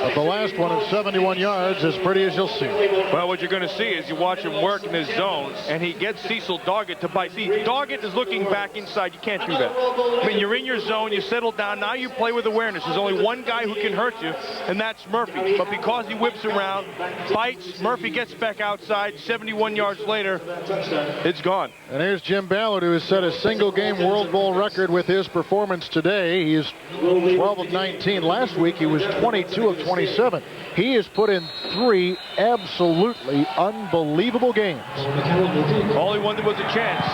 But the last one of 71 yards, as pretty as you'll see. Well, what you're going to see is you watch him work in his zone, and he gets Cecil Doggett to bite. See, Doggett is looking back inside. You can't do that. I mean, you're in your zone, you settle down. Now you play with awareness. There's only one guy who can hurt you, and that's Murphy. But because he whips around, bites, Murphy gets back outside. 71 yards later, it's gone. And here's Jim Ballard, who has set a single-game World Bowl record with his performance today. He is 12 of 19. Last week, he was 22 of 27. He has put in 3 absolutely unbelievable games. All he wanted was a chance.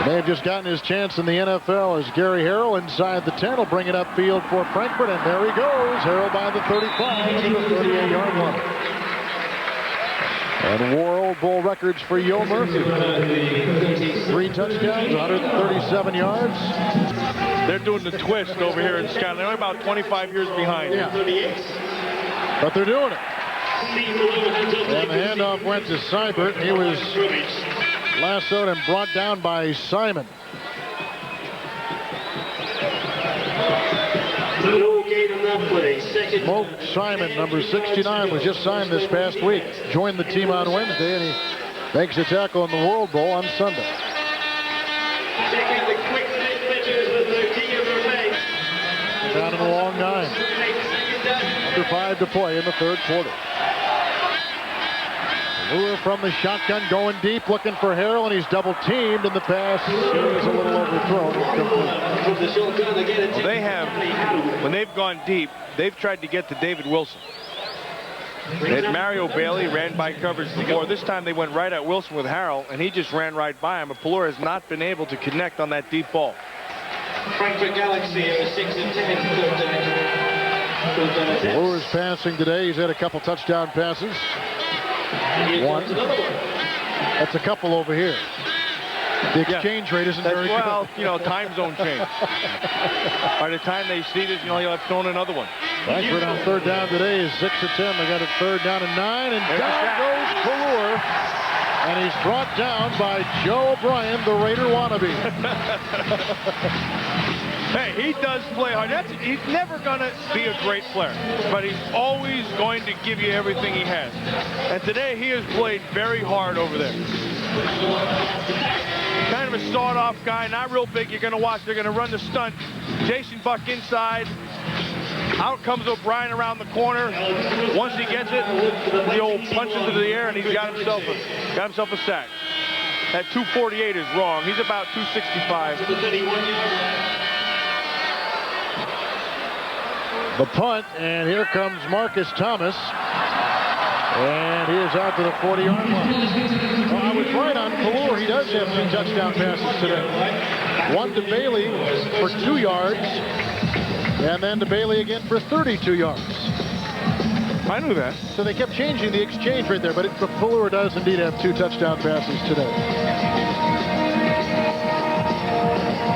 He may have just gotten his chance in the NFL as Gary Harrell inside the 10 will bring it upfield for Frankfurt, and there he goes. Harrell by the 35 to the 38-yard line. And World Bowl records for Yo Murphy. 3 touchdowns, 137 yards. They're doing the twist over here in Scotland. They're only about 25 years behind. Yeah. But they're doing it. And the handoff went to Seibert. He was lassoed and brought down by Simon. Mo Simon, number 69, was just signed this past week. Joined the team on Wednesday, and he makes a tackle in the World Bowl on Sunday. Down in the long 9. Under 5 to play in the third quarter. Lure from the shotgun, going deep, looking for Harrell, and he's double teamed, and the pass is a little overthrown. Well, they have, when they've gone deep, they've tried to get to David Wilson. They had Mario Bailey, ran by coverage before. This time they went right at Wilson with Harrell, and he just ran right by him. But Pelluer has not been able to connect on that deep ball. Frankfurt Galaxy in the 6 and 10 Pelluer's passing today. He's had a couple touchdown passes. One. That's a couple over here. The exchange rate isn't very good. Well, you know, time zone change. By the time they see this, you know, you'll have thrown another one. Frankfurt on third down today is 6 of 10. They got it third down and 9, and down goes Pelluer. And he's brought down by Joe O'Brien, the Raider wannabe. Hey, he does play hard. He's never going to be a great player, but he's always going to give you everything he has. And today he has played very hard over there. Kind of a sawed-off guy, not real big. You're going to watch. They're going to run the stunt. Jason Buck inside. Out comes O'Brien around the corner. Once he gets it, the old punch into the air, and he's got himself a sack. That 248 is wrong. He's about 265. The punt, and here comes Marcus Thomas. And he is out to the 40-yard line. Well, I was right on Pelluer. He does have 2 touchdown passes today. One to Bailey for 2 yards. And then to Bailey again for 32 yards. I knew that. So they kept changing the exchange right there, but Pelluer does indeed have 2 touchdown passes today.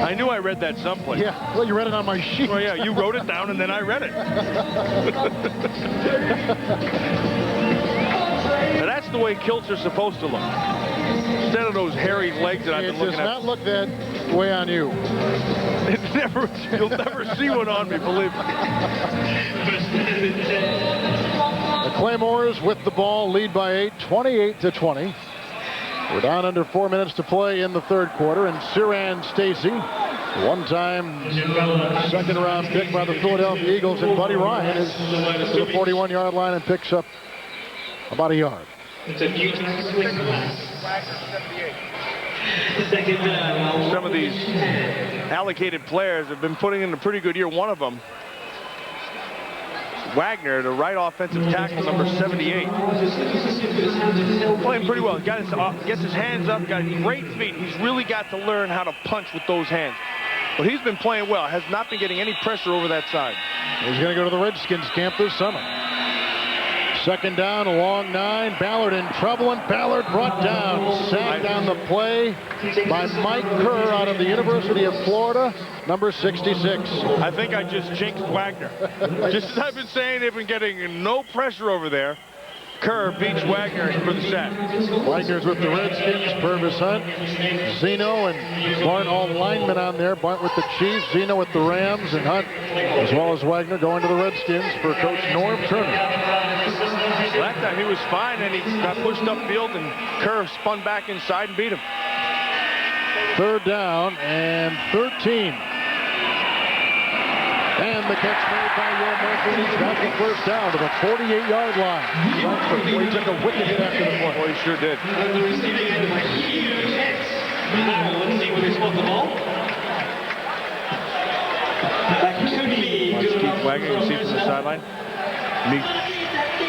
I knew I read that someplace. Yeah, well, you read it on my sheet. Well, yeah, you wrote it down and then I read it. Now, that's the way kilts are supposed to look. Instead of those hairy legs that I've been looking at. It does not look that way on you. You'll never see one on me, believe me. The Claymores with the ball, lead by 8, 28-20. We're down under 4 minutes to play in the third quarter, and Siran Stacy One-time second-round pick by the Philadelphia Eagles, and Buddy Ryan is to the 41-yard line and picks up about a yard. Some of these allocated players have been putting in a pretty good year. One of them, Wagner, the right offensive tackle, number 78. Playing pretty well. Gets his hands up, got great feet. He's really got to learn how to punch with those hands. But he's been playing well. Has not been getting any pressure over that side. He's going to go to the Redskins camp this summer. Second down, a long 9. Ballard in trouble, and Ballard brought down. Sacked down the play by Mike Kerr out of the University of Florida, number 66. I think I just jinxed Wagner. Just as I've been saying, they've been getting no pressure over there. Kerr beats Wagner for the sack. Wagner's with the Redskins, Purvis Hunt, Zeno, and Bart, all linemen on there. Bart with the Chiefs, Zeno with the Rams, and Hunt, as well as Wagner, going to the Redskins for Coach Norm Turner. Well, that time he was fine, and he got pushed upfield, and Kerr spun back inside and beat him. Third down and 13. And the catch made by Will Murphy. He's got the first down to the 48-yard line. He took a wicked hit after the play. Well, he sure did. The receiving end of a huge hit. Now, let's see where they spot the ball. That could be Watch good. Keith Wagner, you see from the sideline.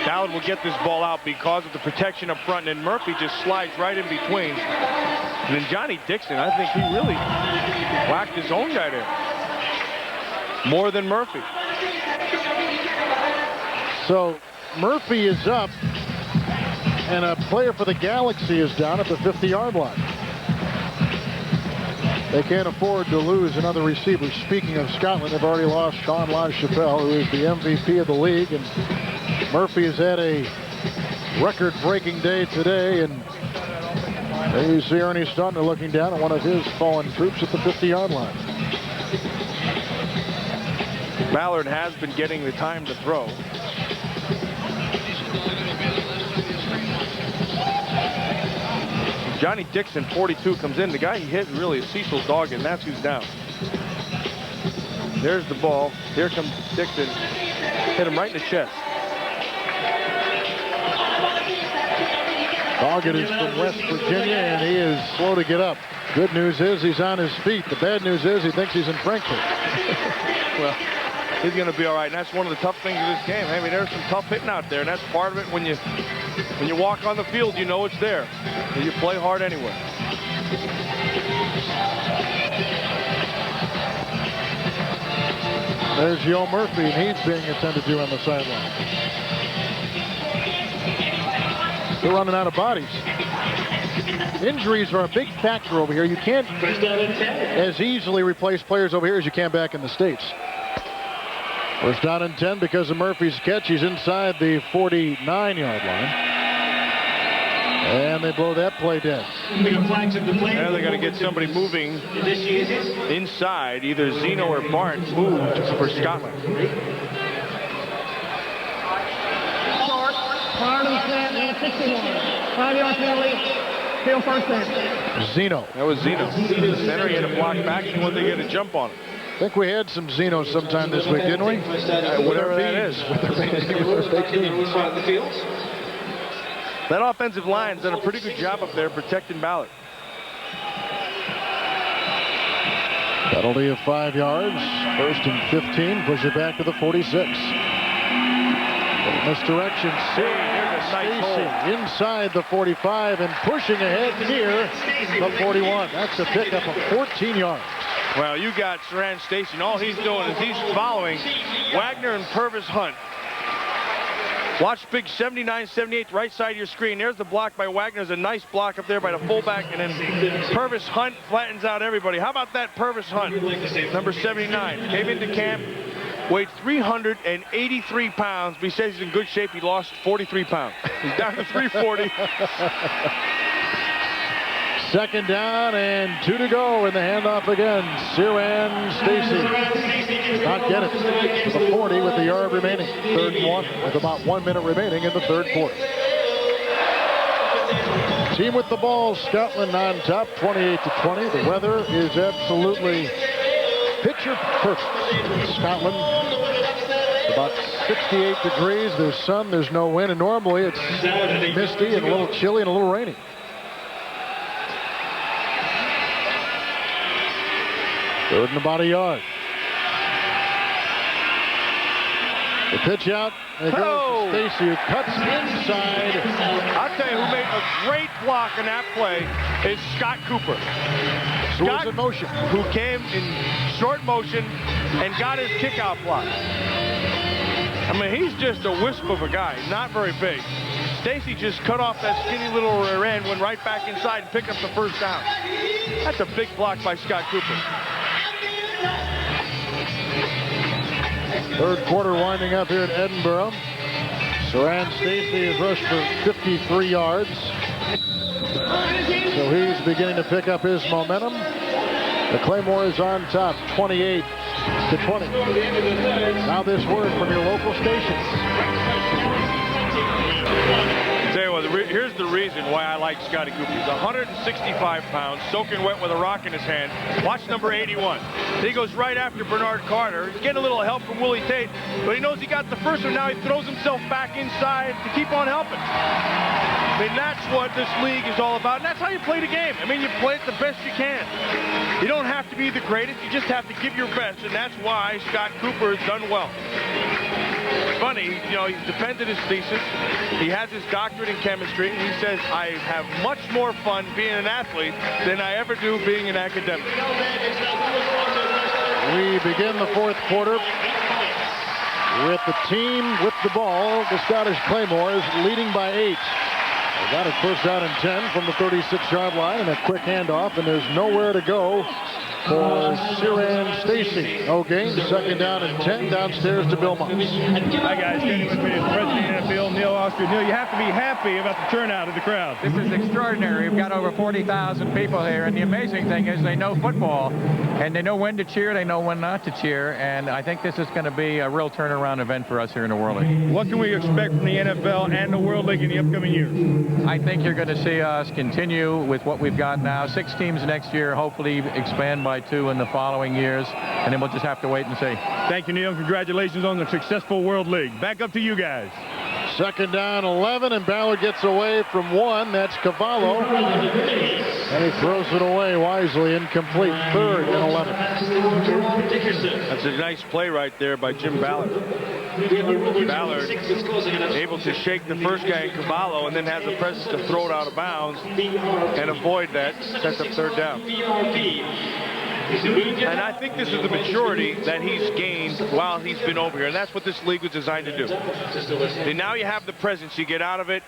Ballard will get this ball out because of the protection up front, and Murphy just slides right in between. And then Johnny Dixon, I think he really whacked his own guy there. More than Murphy. So Murphy is up, and a player for the Galaxy is down at the 50-yard line. They can't afford to lose another receiver. Speaking of Scotland, they've already lost Sean LaChapelle, who is the MVP of the league, and Murphy has had a record-breaking day today, and there you see Ernie Staudter looking down at one of his fallen troops at the 50-yard line. Ballard has been getting the time to throw. Johnny Dixon, 42, comes in. The guy he hit really is Cecil Dog, and that's who's down. There's the ball. Here comes Dixon. Hit him right in the chest. Doggett is from West Virginia, and he is slow to get up. Good news is he's on his feet. The bad news is he thinks he's in Frankfurt. Well, he's going to be all right, and that's one of the tough things of this game. I mean, there's some tough hitting out there, and that's part of it. When you walk on the field, you know it's there. And you play hard anyway. There's Yo Murphy, and he's being attended to on the sideline. They're running out of bodies. Injuries are a big factor over here. You can't as easily replace players over here as you can back in the States. First down and 10 because of Murphy's catch. He's inside the 49-yard line. And they blow that play dead. Now they got to get somebody moving inside. Either Zeno or Bart moved for Scotland. Prior to the snap, and 61. 5-yard penalty. Still first down. Zeno. That was Zeno. The center, he had a block back, and when they get a jump on him. I think we had some Zeno sometime this week, didn't we? Whatever that is. That offensive line's done a pretty good job up there protecting Ballard. Penalty of 5 yards. First and 15. Push it back to the 46. Misdirection. Stacy inside the 45 and pushing ahead near the 41. That's a pickup of 14 yards. Well, you got Saran Stacy, and all he's doing is he's following Wagner and Purvis Hunt. Watch big 79-78 right side of your screen. There's the block by Wagner. There's a nice block up there by the fullback, and then Purvis Hunt flattens out everybody. How about that Purvis Hunt, number 79? Came into camp, weighed 383 pounds, but he says he's in good shape. He lost 43 pounds. He's down to 340. Second down and 2 to go in the handoff again. Saran Stacy not get it to the 40 with the yard remaining. Third and 1 with about 1 minute remaining in the third quarter. Team with the ball, Scotland on top, 28-20. The weather is absolutely picture perfect. Scotland, about 68 degrees. There's sun, there's no wind, and normally it's misty and a little chilly and a little rainy. Third and about a yard. The pitch out. It goes to Stacy, who cuts inside. I'll tell you who made a great block in that play is Scott Cooper. Scott in motion. Who came in short motion and got his kickout block. I mean, he's just a wisp of a guy, not very big. Stacy just cut off that skinny little rear end, went right back inside and picked up the first down. That's a big block by Scott Cooper. Third quarter winding up here at Edinburgh. Saran Stacy has rushed for 53 yards. So he's beginning to pick up his momentum. The Claymores on top, 28-20. Now this word from your local stations. Tell you what, here's the reason why I like Scotty Cooper. He's 165 pounds, soaking wet with a rock in his hand. Watch number 81. He goes right after Bernard Carter. He's getting a little help from Willie Tate, but he knows he got the first one. Now he throws himself back inside to keep on helping. I mean, that's what this league is all about, and that's how you play the game. I mean, you play it the best you can. You don't have to be the greatest. You just have to give your best, and that's why Scott Cooper has done well. Funny, you know, he's defended his thesis. He has his doctorate in chemistry, and he says, I have much more fun being an athlete than I ever do being an academic. We begin the fourth quarter with the team with the ball, the Scottish Claymores, leading by 8. They got it first down and 10 from the 36-yard line, and a quick handoff, and there's nowhere to go for Saran Stacy. No gain, second down and 10, downstairs to Bill Moss. Hi guys, standing with me is President of the NFL, Neil Oscar. Neil, you have to be happy about the turnout of the crowd. This is extraordinary. We've got over 40,000 people here, and the amazing thing is they know football, and they know when to cheer, they know when not to cheer, and I think this is going to be a real turnaround event for us here in the World League. What can we expect from the NFL and the World League in the upcoming years? I think you're going to see us continue with what we've got now. 6 teams next year, hopefully expand by 2 in the following years, and then we'll just have to wait and see. Thank you, Neil. Congratulations on the successful World League. Back up to you guys. Second down, 11, and Ballard gets away from 1. That's Cavallo. And he throws it away wisely, incomplete. Third and 11. That's a nice play right there by Jim Ballard. Ballard able to shake the first guy in Cavallo and then has the presence to throw it out of bounds and avoid that. Sets up third down. And I think this is the maturity that he's gained while he's been over here. And that's what this league was designed to do. And now you have the presence. You get out of it,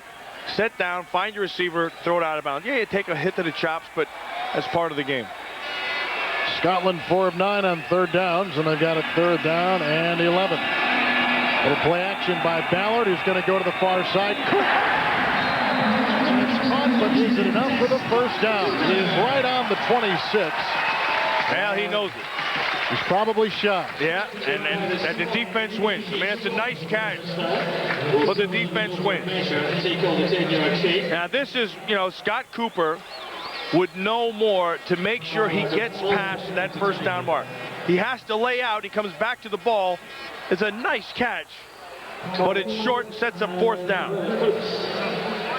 set down, find your receiver, throw it out of bounds. Yeah, you take a hit to the chops, but that's part of the game. Scotland 4 of 9 on third downs, and they've got a third down and 11. Little play action by Ballard, who's going to go to the far side. It's caught, but is it enough for the first down? He is right on the 26. Well, he knows it. He's probably shot. Yeah, and the defense wins. I mean, it's a nice catch, but the defense wins. Now, this is, you know, Scott Cooper would know more to make sure he gets past that first down mark. He has to lay out. He comes back to the ball. It's a nice catch, but it's short and sets up fourth down.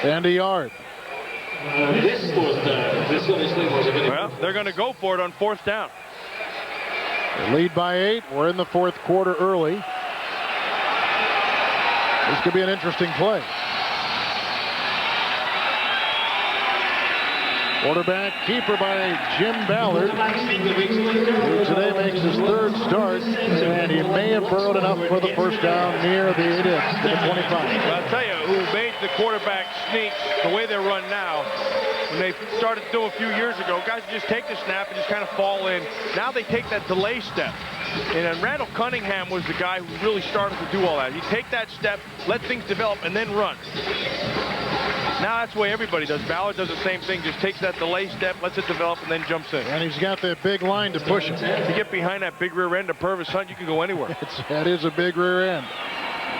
And a yard. Well, they're going to go for it on fourth down. They lead by 8. We're in the fourth quarter early. This could be an interesting play. Quarterback keeper by Jim Ballard, who today makes his third start, and he may have burrowed enough for the first down near the 8 to the 25. I'll tell you who made the quarterback sneaks the way they run now. When they started to do a few years ago, guys just take the snap and just kind of fall in. Now they take that delay step. And then Randall Cunningham was the guy who really started to do all that. You take that step, let things develop, and then run. Now that's the way everybody does. Ballard does the same thing, just takes that delay step, lets it develop, and then jumps in. And he's got that big line to push him. If you get behind that big rear end of Purvis Hunt, you can go anywhere. That is a big rear end.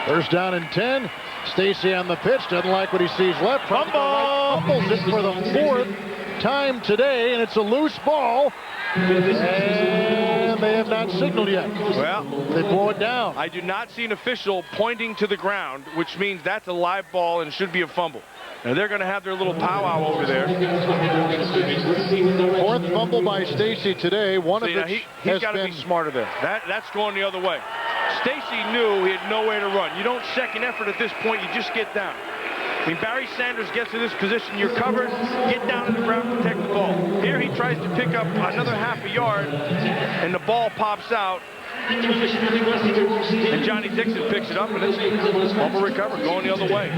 First down and 10. Stacy on the pitch, doesn't like what he sees left. Fumble! Fumbles it for the 4th time today, and it's a loose ball. And and they have not signaled yet. Well, they blow it down. I do not see an official pointing to the ground, which means that's a live ball and should be a fumble. Now they're going to have their little powwow over there. 4th fumble by Stacy today. One of which he's got to be smarter there. That's going the other way. Stacy knew he had nowhere to run. You don't second effort at this point. You just get down. I mean, Barry Sanders gets to this position. You're covered. Get down to the ground, protect the ball. Here he tries to pick up another half a yard, and the ball pops out. And Johnny Dixon picks it up, and it's fumble recover, going the other way.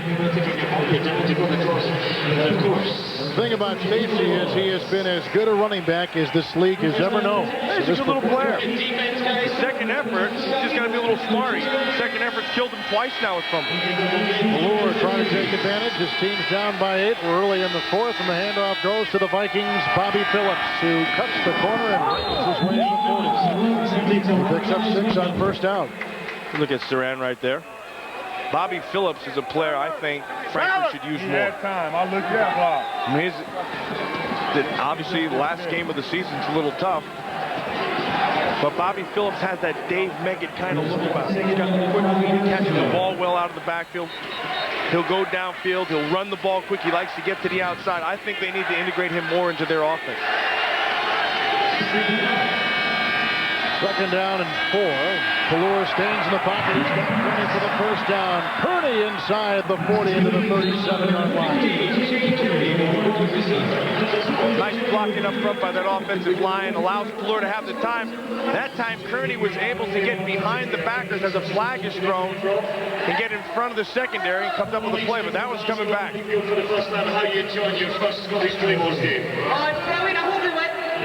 The thing about Stacy is he has been as good a running back as this league has ever known. He's a good little player. Second effort, he's just got to be a little smart. Second effort's killed him twice now with fumble. Malure trying to take advantage. His team's down by 8. We're early in the 4th, and the handoff goes to the Vikings' Bobby Phillips, who cuts the corner and brings his way to the 40. He picks up 6 on first down. Look at Saran right there. Bobby Phillips is a player I think Frankfurt should use more. Time. I'll look you up, Bob. I mean, obviously, the last game of the season's a little tough. But Bobby Phillips has that Dave Meggett kind of look about him. He's got the quick feet, catches the ball well out of the backfield. He'll go downfield. He'll run the ball quick. He likes to get to the outside. I think they need to integrate him more into their offense. 2nd down and 4. Pelor stands in the pocket. He's got Kearney for the first down. Kearney inside the 40 into the 37-yard line. Nice blocking up front by that offensive line. Allows Pelor to have the time. That time, Kearney was able to get behind the backers as a flag is thrown and get in front of the secondary and comes up with a play, but that was coming back. For the first time, how you enjoyed your first Scottish Claymores game? I'm throwing a hope it.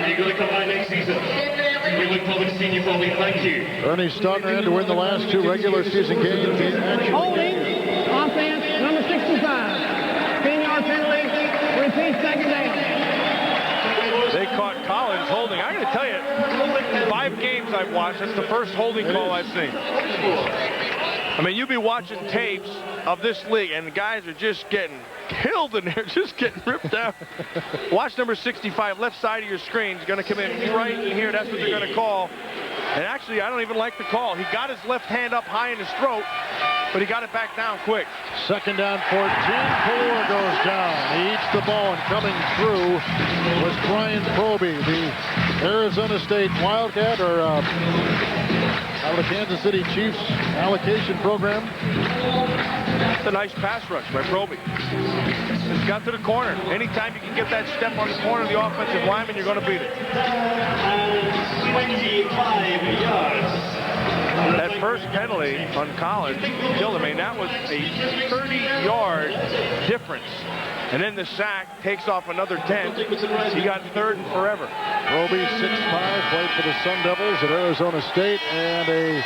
You're going to come back next season. We look forward to seeing you, Bobby. Thank you. Ernie Stogner had to win the last 2 regular season games. Holding, offense, number 65. 10-yard penalty, repeat 2nd down. They caught Collins holding. I'm going to tell you, 5 games I've watched, that's the first holding call I've seen. I mean, you'll be watching tapes of this league, and the guys are just getting killed in there, just getting ripped out. Watch number 65, left side of your screen. He's going to come in right in here. That's what they're going to call. And actually, I don't even like the call. He got his left hand up high in his throat, but he got it back down quick. 2nd down, 14. Pelor goes down. He eats the ball, and coming through was Brian Proby, the Arizona State Wildcat, or out of the Kansas City Chiefs allocation program. It's a nice pass rush by Proby. It's got to the corner. Anytime you can get that step on the corner of the offensive lineman, you're going to beat it. 25 yards. That first penalty on Collins killed him. I mean, that was a 30-yard difference. And then the sack takes off another 10. He got 3rd and forever. Proby, 6'5", played for the Sun Devils at Arizona State, and a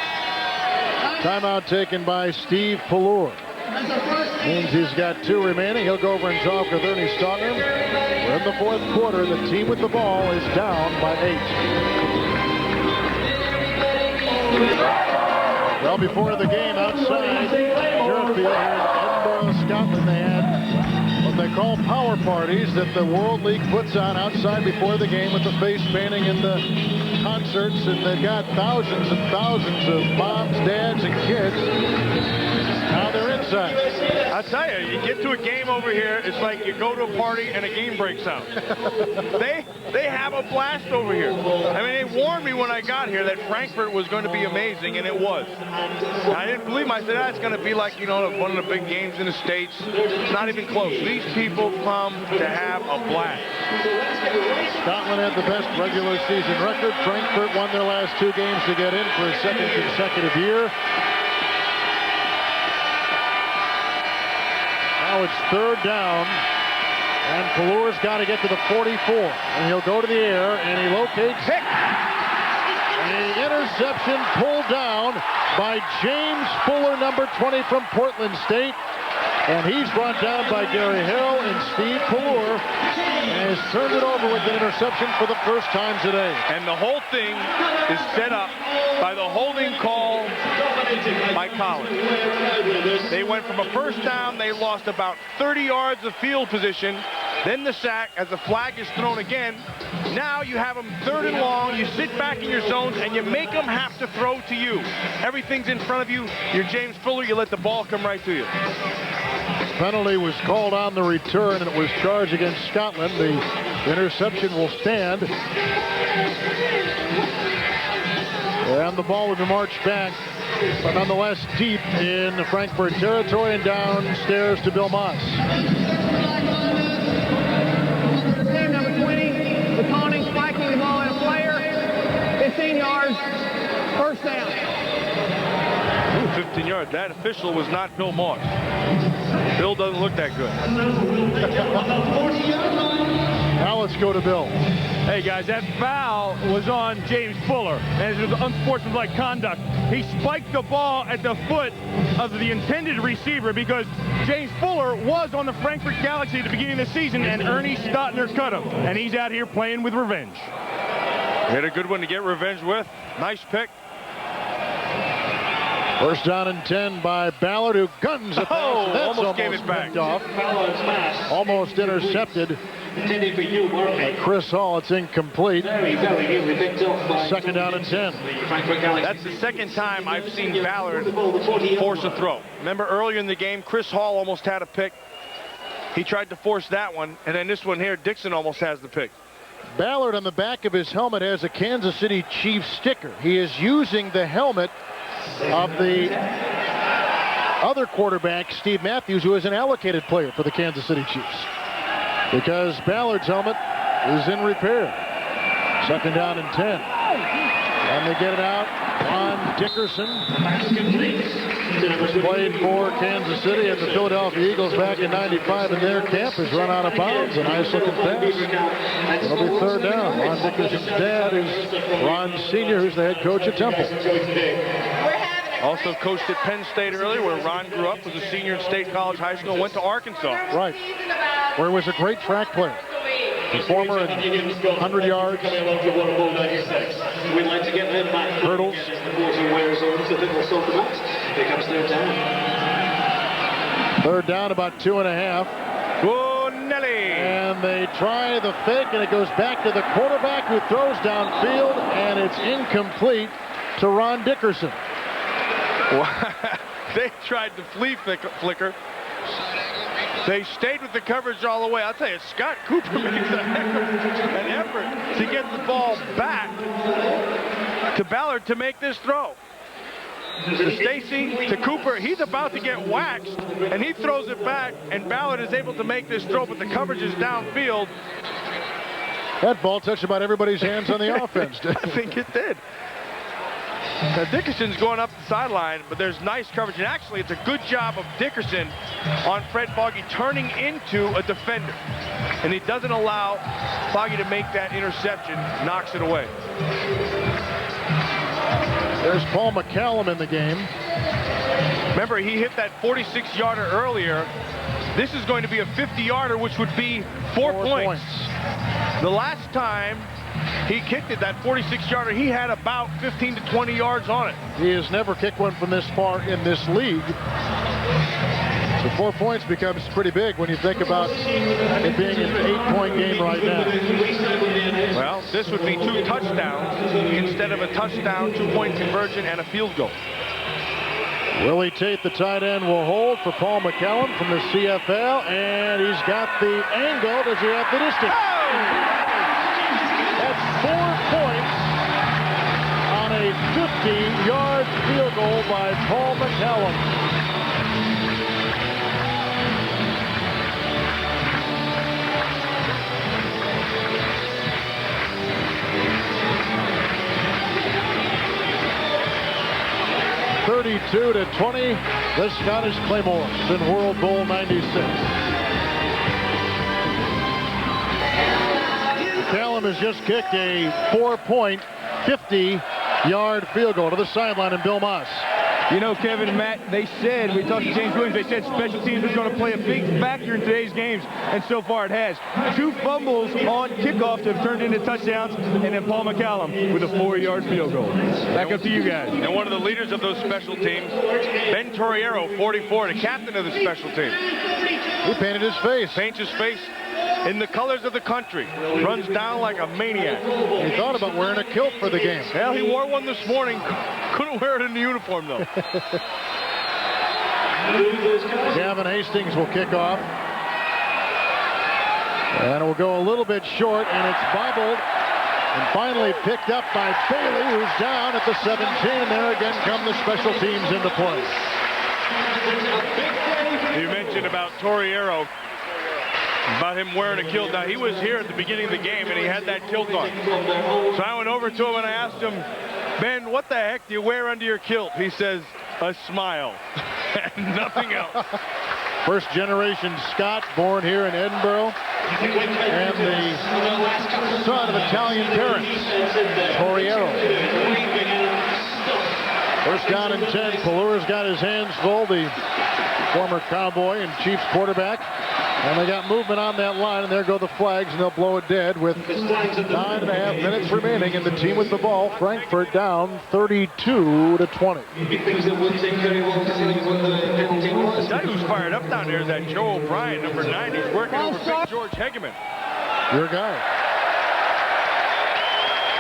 timeout taken by Steve Pelor. Means he's got 2 remaining. He'll go over and talk with Ernie Stogner. We're in the 4th quarter. The team with the ball is down by 8. Well, before the game outside Muirfield here in Edinburgh, Scotland, they had what they call power parties that the World League puts on outside before the game with the face painting and the concerts, and they've got thousands and thousands of moms, dads, and kids. Now they're inside. I'll tell you, you get to a game over here, it's like you go to a party and a game breaks out. They have a blast over here. I mean, they warned me when I got here that Frankfurt was going to be amazing, and it was. I didn't believe them. I said, it's going to be like, one of the big games in the States. It's not even close. These people come to have a blast. Scotland had the best regular season record. Frankfurt won their last 2 games to get in for a 2nd consecutive year. Now it's 3rd down, and Pelor's got to get to the 44, and he'll go to the air, and he locates Hick. An interception pulled down by James Fuller, number 20 from Portland State, and he's brought down by Gary Hill, and Steve Pelor has turned it over with an interception for the first time today. And the whole thing is set up by the holding call by Collins. They went from a first down, they lost about 30 yards of field position, then the sack as the flag is thrown again. Now you have them 3rd and long. You sit back in your zones, and you make them have to throw to you. Everything's in front of you. You're James Fuller. You let the ball come right to you. Penalty was called on the return, and it was charged against Scotland. The interception will stand. And the ball will be marched back, but nonetheless deep in the Frankfurt territory and downstairs to Bill Moss. Team number 20, the taunting, spiking the ball at a player. 15 yards, first down. 15 yards. That official was not Bill Moss. Bill doesn't look that good. Now let's go to Bill. Hey guys, that foul was on James Fuller, and it was unsportsmanlike conduct. He spiked the ball at the foot of the intended receiver because James Fuller was on the Frankfurt Galaxy at the beginning of the season, and Ernie Stotner cut him, and he's out here playing with revenge. Hit a good one to get revenge with. Nice pick. First down and 10 by Ballard, who guns it. Almost gave it back. Off. Almost intercepted. Intended for you, Murphy. Chris Hall, it's incomplete. Very nearly picked up by 2nd down and 10. That's the second time I've seen Ballard force a throw. Remember earlier in the game, Chris Hall almost had a pick. He tried to force that one, and then this one here, Dixon almost has the pick. Ballard on the back of his helmet has a Kansas City Chiefs sticker. He is using the helmet of the other quarterback, Steve Matthews, who is an allocated player for the Kansas City Chiefs, because Ballard's helmet is in repair. 2nd down and 10. And they get it out on Dickerson. Played for Kansas City and the Philadelphia Eagles back in '95, and their camp has run out of bounds. A nice looking pass. It'll be 3rd down. Ron Dickerson's dad is Ron Sr., who's the head coach at Temple. Also coached at Penn State earlier, where Ron grew up, was a senior in State College High School, went to Arkansas. Right, where he was a great track player. Performer at 100 yards. We'd like to get them back. Hurdles. Here comes 3rd down. 3rd down, about 2.5. Oh, Nelly. And they try the fake, and it goes back to the quarterback, who throws downfield, and it's incomplete to Ron Dickerson. They tried to flea flicker. They stayed with the coverage all the way. I'll tell you, Scott Cooper makes an effort to get the ball back to Ballard to make this throw. To Stacy, to Cooper, he's about to get waxed, and he throws it back, and Ballard is able to make this throw, but the coverage is downfield. That ball touched about everybody's hands on the offense. I think it did. Now Dickerson's going up the sideline, but there's nice coverage, and actually it's a good job of Dickerson on Fred Foggy turning into a defender, and he doesn't allow Foggy to make that interception, knocks it away. There's Paul McCallum in the game. Remember, he hit that 46-yarder earlier. This is going to be a 50-yarder, which would be 4 points. The last time he kicked it, that 46-yarder, he had about 15 to 20 yards on it. He has never kicked one from this far in this league. So 4 points becomes pretty big when you think about it being an 8-point game right now. Well, this would be 2 touchdowns instead of a touchdown, 2-point conversion, and a field goal. Willie Tate, the tight end, will hold for Paul McCallum from the CFL, and he's got the angle. Does he have the distance? That's 4 points on a 50-yard field goal by Paul McCallum. (32-20), the Scottish Claymores in World Bowl '96. McCallum has just kicked a 4-point, 50-yard field goal to the sideline in Bill Moss. You know, Kevin and Matt, they said, we talked to James Williams, they said special teams was going to play a big factor in today's games, and so far it has. 2 fumbles on kickoff have turned into touchdowns, and then Paul McCallum with a 4-yard field goal. Back up to you guys. And one of the leaders of those special teams, Ben Torriero, 44, the captain of the special team. He painted his face. Paints his face. in the colors of the country. Runs down like a maniac. He thought about wearing a kilt for the game. Well, he wore one this morning. Couldn't wear it in the uniform, though. Gavin Hastings will kick off. And it will go a little bit short, and it's bobbled. And finally picked up by Bailey, who's down at the 17. And there again come the special teams into play. You mentioned about Torriero, about him wearing a kilt. Now, he was here at the beginning of the game, and he had that kilt on. So I went over to him, and I asked him, Ben, what the heck do you wear under your kilt? He says, a smile. And nothing else. First generation Scot, born here in Edinburgh, and the son of Italian parents, Torriero. First down and 10. Pelur's got his hands full, the former Cowboy and Chiefs quarterback. And they got movement on that line, and there go the flags, and they'll blow it dead with 9.5 minutes remaining, and the team with the ball. Frankfurt down 32-20. The guy who's fired up down there is that Joe O'Brien, number 9. He's working over Big George Hegeman. Your guy.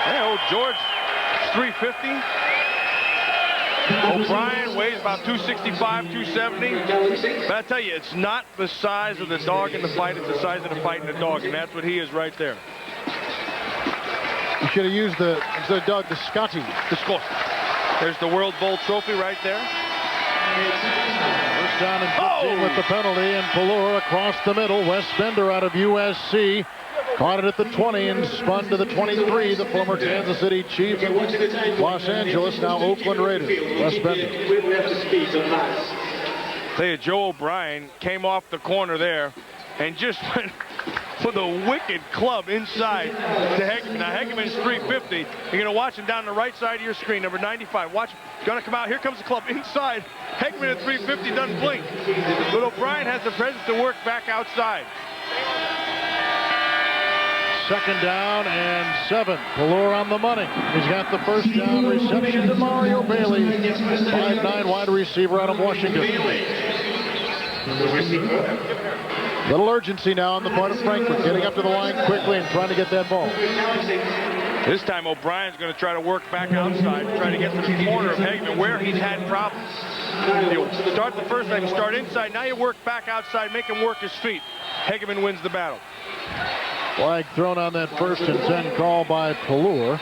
Hey, old George, 350. O'Brien weighs about 265, 270. But I tell you, it's not the size of the dog in the fight, it's the size of the fight in the dog, and that's what he is right there. You should have used instead of dog, the Scotty. The Scott. There's the World Bowl trophy right there. First down and 15 with the penalty, and Pelur across the middle. Wes Bender out of USC. Caught it at the 20 and spun to the 23. The former Kansas City Chief, Los Angeles, now Oakland Raiders. Wes Bender. Tell you, Joe O'Brien came off the corner there and just went for the wicked club inside to Hegeman. Now, Hegeman's 350. You're going to watch him down the right side of your screen, number 95. Watch, going to come out. Here comes the club inside. Hegeman at 350 doesn't blink. But O'Brien has the presence to work back outside. Second down and 7. Pelur on the money. He's got the first down reception to Mario Bailey. 5'9" wide receiver out of Washington. Little urgency now on the part of Frankfurt, getting up to the line quickly and trying to get that ball. This time O'Brien's going to try to work back outside, try to get to the corner of Hegeman where he's had problems. You start the first time, you start inside, now you work back outside, make him work his feet. Hegeman wins the battle. Flag thrown on that first and 10 call by Pelur.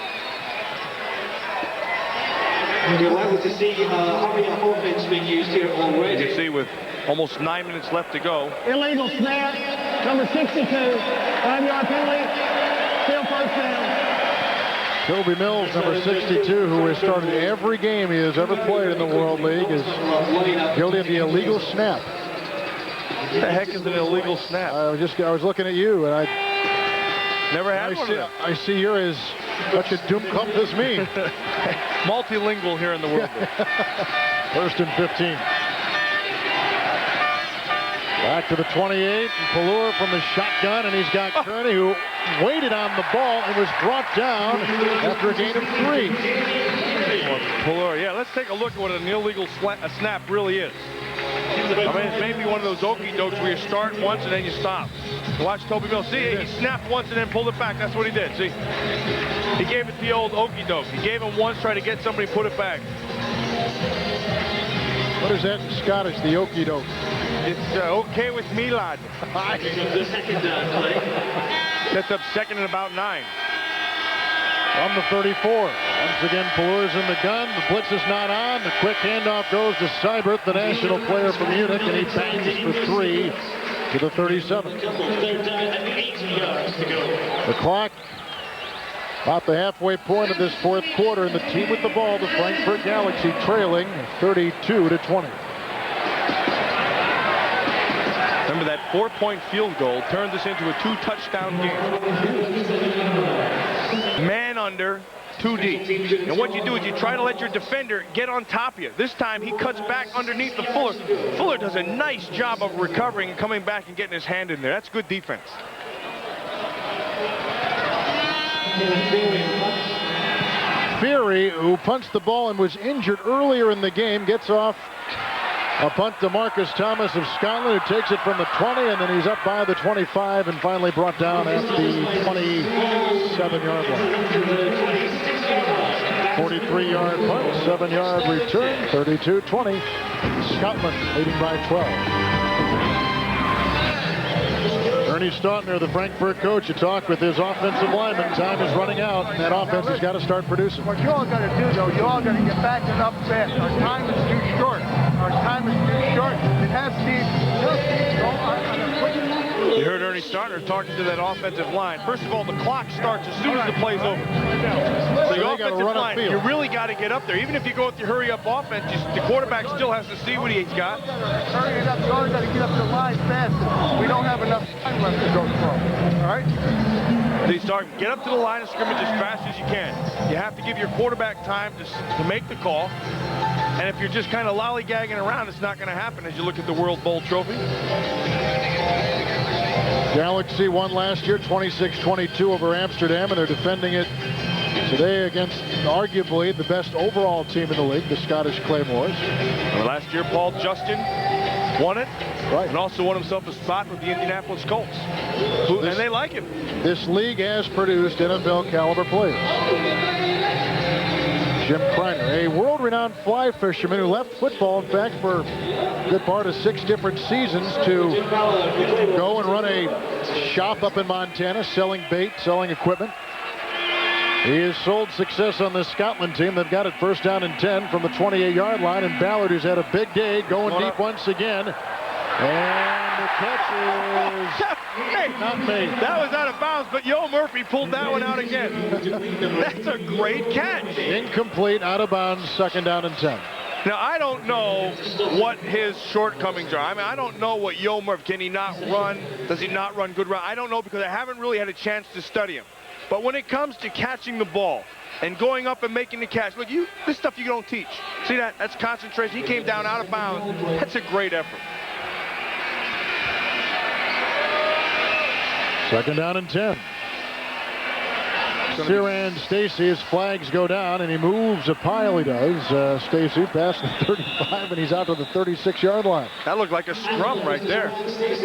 You're liable to see hurry up offense being used here already. You can see with almost 9 minutes left to go. Illegal snap, number 62, 5-yard penalty, still first down. Toby Mills, number 62, who has started every game he has ever played in the World League, is guilty of the illegal snap. What the heck is an illegal snap? I was looking at you, and Never had one of them. I see you're as much a Dummkopf as me. Multilingual here in the world. First and 15. Back to the 28, and Pelur from the shotgun, and he's got Kearney, who waited on the ball and was brought down after a gain of 3. Pelur, yeah, let's take a look at what an illegal snap really is. I mean, it's maybe one of those okey-dokes where you start once and then you stop. Watch Toby Mills. See, he snapped once and then pulled it back. That's what he did. See, he gave it the old okey-doke. He gave him once, tried to get somebody to put it back. What is that in Scottish, the okey-doke? It's okay with me, lad. Sets up second and about 9. From the 34. Once again, Pelur's in the gun. The blitz is not on. The quick handoff goes to Seibert, the national player from Munich, and he bangs for 3 to the 37. The clock about the halfway point of this fourth quarter, and the team with the ball, the Frankfurt Galaxy, trailing 32-20. Remember, that 4-point field goal turned this into a 2-touchdown game. Man under, 2 deep. And what you do is you try to let your defender get on top of you. This time he cuts back underneath the Fuller. Fuller does a nice job of recovering and coming back and getting his hand in there. That's good defense. Fury, who punched the ball and was injured earlier in the game, gets off A punt to Marcus Thomas of Scotland, who takes it from the 20, and then he's up by the 25 and finally brought down at the 27-yard line. 43-yard punt, 7-yard return, 32-20. Scotland leading by 12. Ernie Stautner, the Frankfurt coach, you talked with his offensive lineman. Time is running out, and that offense has got to start producing. What you all got to do, though, you all got to get back enough fast. Our time is too short. Our time is too short. It has to go on a quick. You heard Ernie Stautner talking to that offensive line. First of all, the clock starts as soon as the play's over. So the offensive line, you really got to get up there. Even if you go with your hurry-up offense, the quarterback still has to see what he's got. Hurry it up. You always got to get up the line fast. We don't have enough time left to go through. All right? They start, get up to the line of scrimmage as fast as you can. You have to give your quarterback time to make the call. And if you're just kind of lollygagging around, it's not going to happen as you look at the World Bowl trophy. Galaxy won last year 26-22 over Amsterdam, and they're defending it today against arguably the best overall team in the league, the Scottish Claymores. Well, last year, Paul Justin won it, and also won himself a spot with the Indianapolis Colts. And they like him. This league has produced NFL caliber players. Jim Kreiner, a world-renowned fly fisherman who left football, in fact, for a good part of 6 different seasons to go and run a shop up in Montana, selling bait, selling equipment. He has sold success on the Scotland team. They've got it first down and 10 from the 28-yard line, and Ballard, who's had a big day, going deep once again. And the catch is not made. That was out of bounds, but Yo Murphy pulled that one out again. That's a great catch. Incomplete, out of bounds, second down and 10. Now, I don't know what his shortcomings are. I mean, I don't know what Yo Murphy, can he not run? Does he not run good run? I don't know, because I haven't really had a chance to study him. But when it comes to catching the ball and going up and making the catch, look, this stuff you don't teach. See that? That's concentration. He came down out of bounds. That's a great effort. Second down and 10. Ciaran Stacy, his flags go down, and he moves a pile, he does. Stacy past the 35, and he's out to the 36-yard line. That looked like a scrum right there.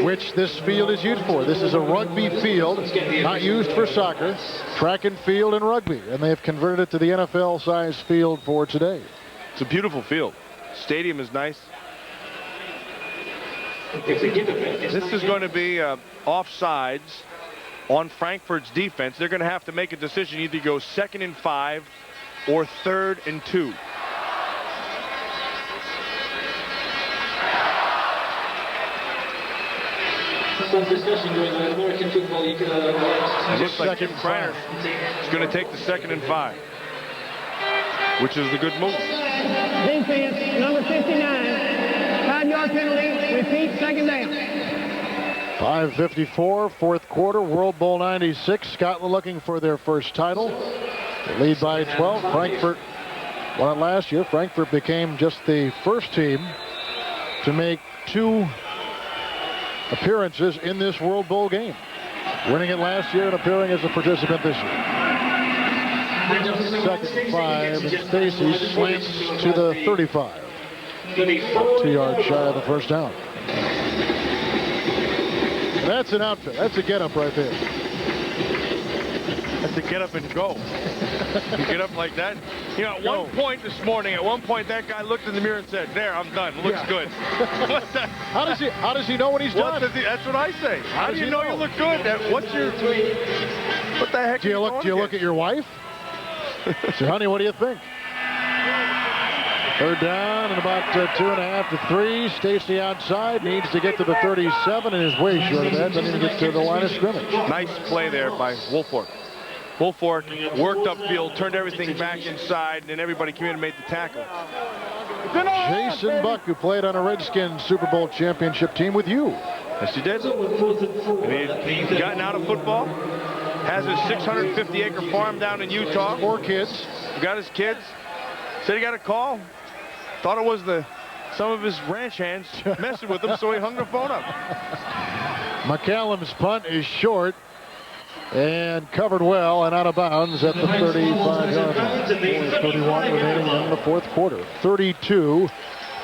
Which this field is used for. This is a rugby field, not used for soccer. Track and field and rugby, and they have converted it to the NFL-sized field for today. It's a beautiful field. Stadium is nice. This is going to be offsides on Frankfurt's defense. They're going to have to make a decision, either go 2nd and 5 or 3rd and 2. Some discussion going on American football. You can it looks like Jim Kreiner is going to take the 2nd and 5, which is the good move. Defense, number 59. 5-yard penalty. Repeat, second down. 5:54, fourth quarter, World Bowl 96. Scotland looking for their first title. They lead by 12. Frankfurt won it last year. Frankfurt became just the first team to make 2 appearances in this World Bowl game. Winning it last year and appearing as a participant this year. 2nd and 5, and Stacy slants to the 35. 2 yards shy of the first down. That's an outfit. That's a get-up right there. That's a get up and go. You get up like that. You know, at one point this morning, that guy looked in the mirror and said, "There, I'm done. Looks good." What the? How does he know when he's done? That's what I say. How do you know you look good? What the heck? Do you look at your wife? Say, honey, what do you think? Third down and about 2.5 to 3. Stacy outside, needs to get to the 37 and is way short of that. Doesn't even get to the line of scrimmage. Nice play there by Woolfolk. Woolfolk worked upfield, turned everything back inside, and then everybody came in and made the tackle. Jason Buck, who played on a Redskins Super Bowl championship team with you. Yes, he did. And he's gotten out of football. Has his 650-acre farm down in Utah. 4 kids. Got his kids. Said he got a call. Thought it was some of his ranch hands messing with him, so he hung the phone up. McCallum's punt is short and covered well and out of bounds at the 35-yard line. 31 remaining in the fourth quarter. 32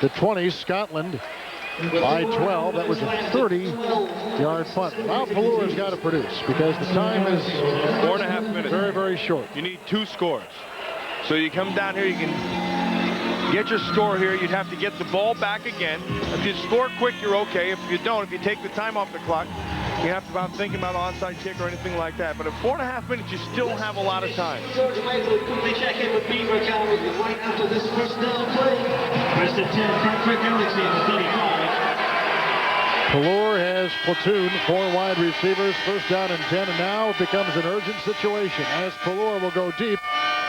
to 20. Scotland by 12. That was a 30-yard punt. Now Pelur's got to produce because the time is 4.5 minutes. Very, very short. You need 2 scores. So you come down here, you can get your score here. You'd have to get the ball back again. If you score quick, you're okay. If you don't, if you take the time off the clock, you have to about think about onside kick or anything like that. But at 4.5 minutes, you still have a lot of time. George Michael would quickly check in with Beaver County right after this first down play. First and 10, Frankfurt Galaxy at the 35. Pelur has platooned 4 wide receivers, first down and 10, and now it becomes an urgent situation as Pelur will go deep,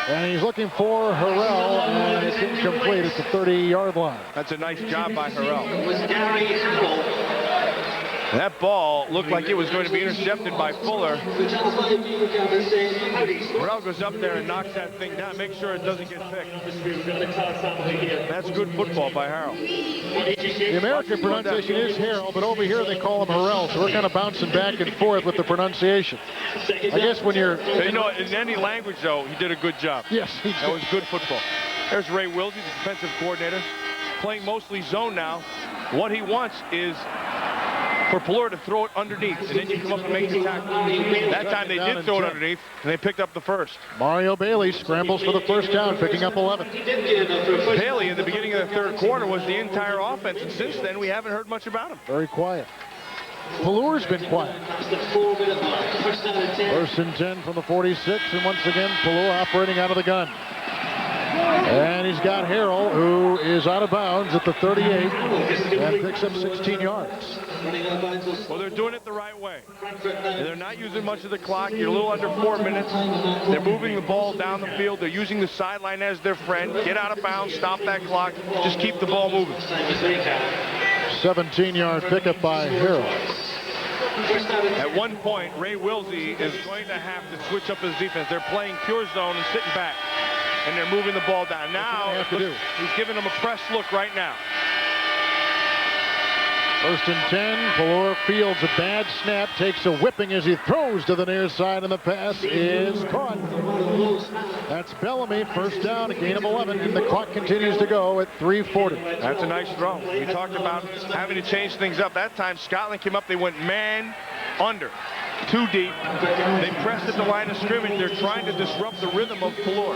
and he's looking for Harrell, and it's incomplete at the 30-yard line. That's a nice job by Harrell. It was Gary Harrell. That ball looked like it was going to be intercepted by Fuller. Harrell goes up there and knocks that thing down, make sure it doesn't get picked. That's good football by Harrell. The American pronunciation is Harrell, but over here they call him Harrell, so we're kind of bouncing back and forth with the pronunciation. I guess when you're... You know, in any language, though, he did a good job. Yes, he did. That was good football. There's Ray Wilsey, the defensive coordinator, playing mostly zone now. What he wants is for Pelur to throw it underneath, and then you come up and make the tackle. That time they did throw it underneath, and they picked up the first. Mario Bailey scrambles for the first down, picking up 11. Bailey, in the beginning of the third quarter, was the entire offense, and since then, we haven't heard much about him. Very quiet. Pelur's been quiet. First and 10 from the 46, and once again, Pelur operating out of the gun. And he's got Harrell, who is out of bounds at the 38 and picks up 16 yards. Well, they're doing it the right way. They're not using much of the clock. You're a little under 4 minutes. They're moving the ball down the field. They're using the sideline as their friend. Get out of bounds, stop that clock. Just keep the ball moving. 17-yard pickup by Harrell. At one point, Ray Wilsey is going to have to switch up his defense. They're playing pure zone and sitting back, and they're moving the ball down. Now, he's giving them a press look right now. First and 10, Pelur fields a bad snap, takes a whipping as he throws to the near side, and the pass is caught. That's Bellamy, first down, a gain of 11, and the clock continues to go at 3:40. That's a nice throw. We talked about having to change things up. That time, Scotland came up, they went man under. Too deep. They pressed at the line of scrimmage. They're trying to disrupt the rhythm of Pelur.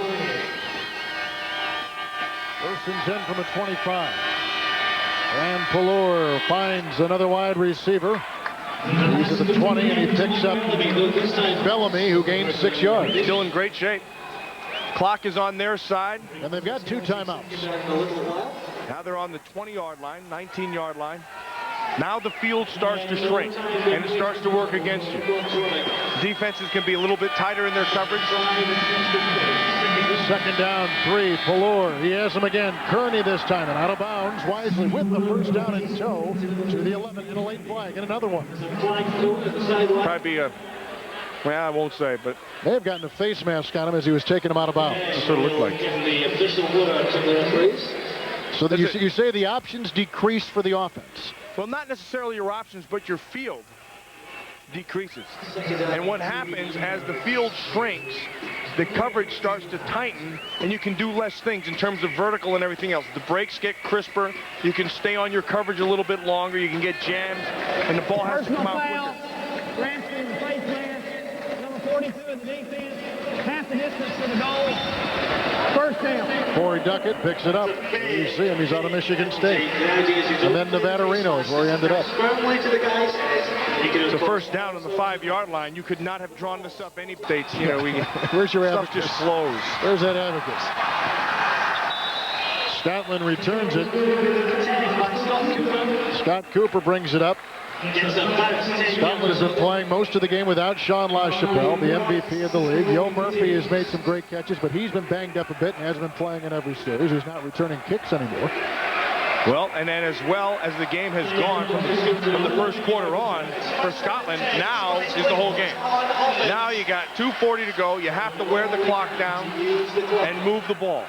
First and 10 from the 25. And Pelur finds another wide receiver. He's at the 20, and he picks up Bellamy, who gains 6 yards. Still in great shape. Clock is on their side. And they've got 2 timeouts. Now they're on the 20-yard line, 19-yard line. Now the field starts to shrink, and it starts to work against you. Defenses can be a little bit tighter in their coverage. Second down, 3, Pelur. He has him again. Kearney this time, and out of bounds. Wisely with the first down in tow to the 11 and a late flag, and another one. Probably be a, well, I won't say, but they have gotten a face mask on him as he was taking him out of bounds. It sort of looked like. So that you say the options decreased for the offense. Well, not necessarily your options, but your field decreases. And what happens as the field shrinks, the coverage starts to tighten, and you can do less things in terms of vertical and everything else. The breaks get crisper. You can stay on your coverage a little bit longer. You can get jammed, and the ball has to come out quicker. Ramsey, the place man, number 42 in the defense, half the distance to the goal. First down. Corey Duckett picks it up. You see him, he's out of Michigan State. And then Nevada Reno is where he ended up. It's a first down on the 5-yard line. You could not have drawn this up any states. You know, where's your stuff abacus? Just flows. Where's that abacus? Scotland returns it. Scott Cooper brings it up. Scotland has been playing most of the game without Sean LaChapelle, the MVP of the league. Yo Murphy has made some great catches, but he's been banged up a bit and hasn't been playing in every series. He's not returning kicks anymore. Well, and then as well as the game has gone from the first quarter on for Scotland, now is the whole game. Now you got 2:40 to go. You have to wear the clock down and move the ball.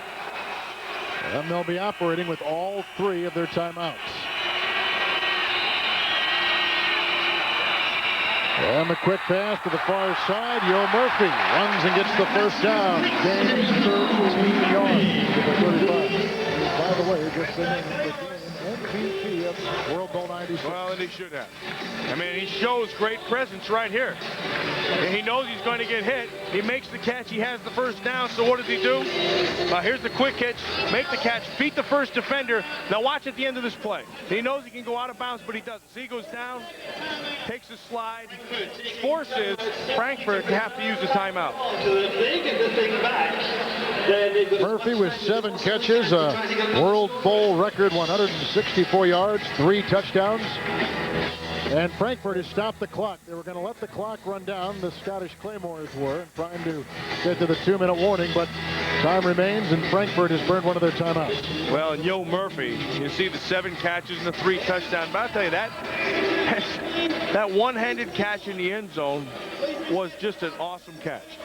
And they'll be operating with all 3 of their timeouts. And the quick pass to the far side. Yo Murphy runs and gets the first down. Gains 13 yards to the 35. By the way, just saying, MVP of World Bowl 96. Well, and he should have. I mean, he shows great presence right here. And he knows he's going to get hit. He makes the catch. He has the first down. So what does he do? Here's the quick hitch. Make the catch. Beat the first defender. Now watch at the end of this play. He knows he can go out of bounds, but he doesn't. See, he goes down, takes a slide, forces Frankfurt to have to use the timeout. Murphy with 7 catches, a World Bowl record 164 yards, 3 touchdowns. And Frankfurt has stopped the clock. They were going to let the clock run down, the Scottish Claymores were, trying to get to the 2-minute warning, but time remains, and Frankfurt has burned one of their timeouts. Well, and Yo Murphy, you see the 7 catches and the 3 touchdowns. But I'll tell you, that one-handed catch in the end zone was just an awesome catch.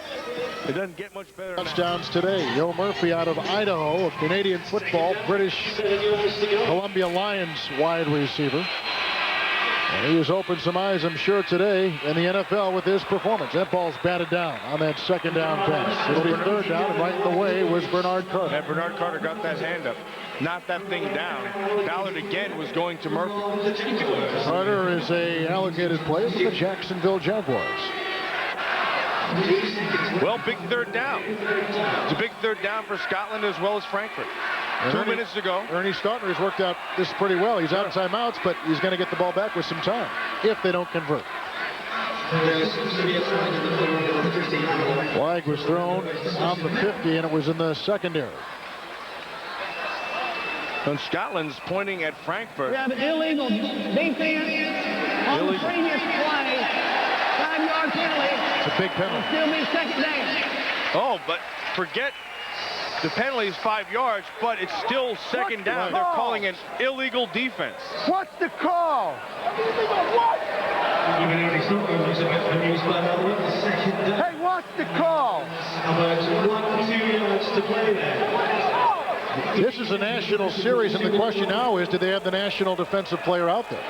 It doesn't get much better than Touchdowns today. Yo Murphy out of Idaho, of Canadian football, British Columbia Lions wide receiver. And he has opened some eyes, I'm sure, today in the NFL with his performance. That ball's batted down on that second down pass. It'll be 3rd down, and right in the way was Bernard Carter. And Bernard Carter got that hand up. Knocked that thing down. Ballard again was going to Murphy. Carter is a allocated player for the Jacksonville Jaguars. Well, big 3rd down. It's a big 3rd down for Scotland as well as Frankfurt. 2 minutes to go. Ernie Stautner has worked out this pretty well. He's out of timeouts, but he's going to get the ball back with some time if they don't convert. Flag was thrown on the 50, and it was in the secondary. And Scotland's pointing at Frankfurt. We have an illegal defense on the previous play. 5-yard penalty. It's a big penalty. Still be 2nd down. Oh, but forget the penalty is 5 yards, but it's still 2nd down. They're calling an illegal defense. What's the call? What? Hey, what's the call? 2 yards to play there. This is a national series, and the question now is, do they have the national defensive player out there?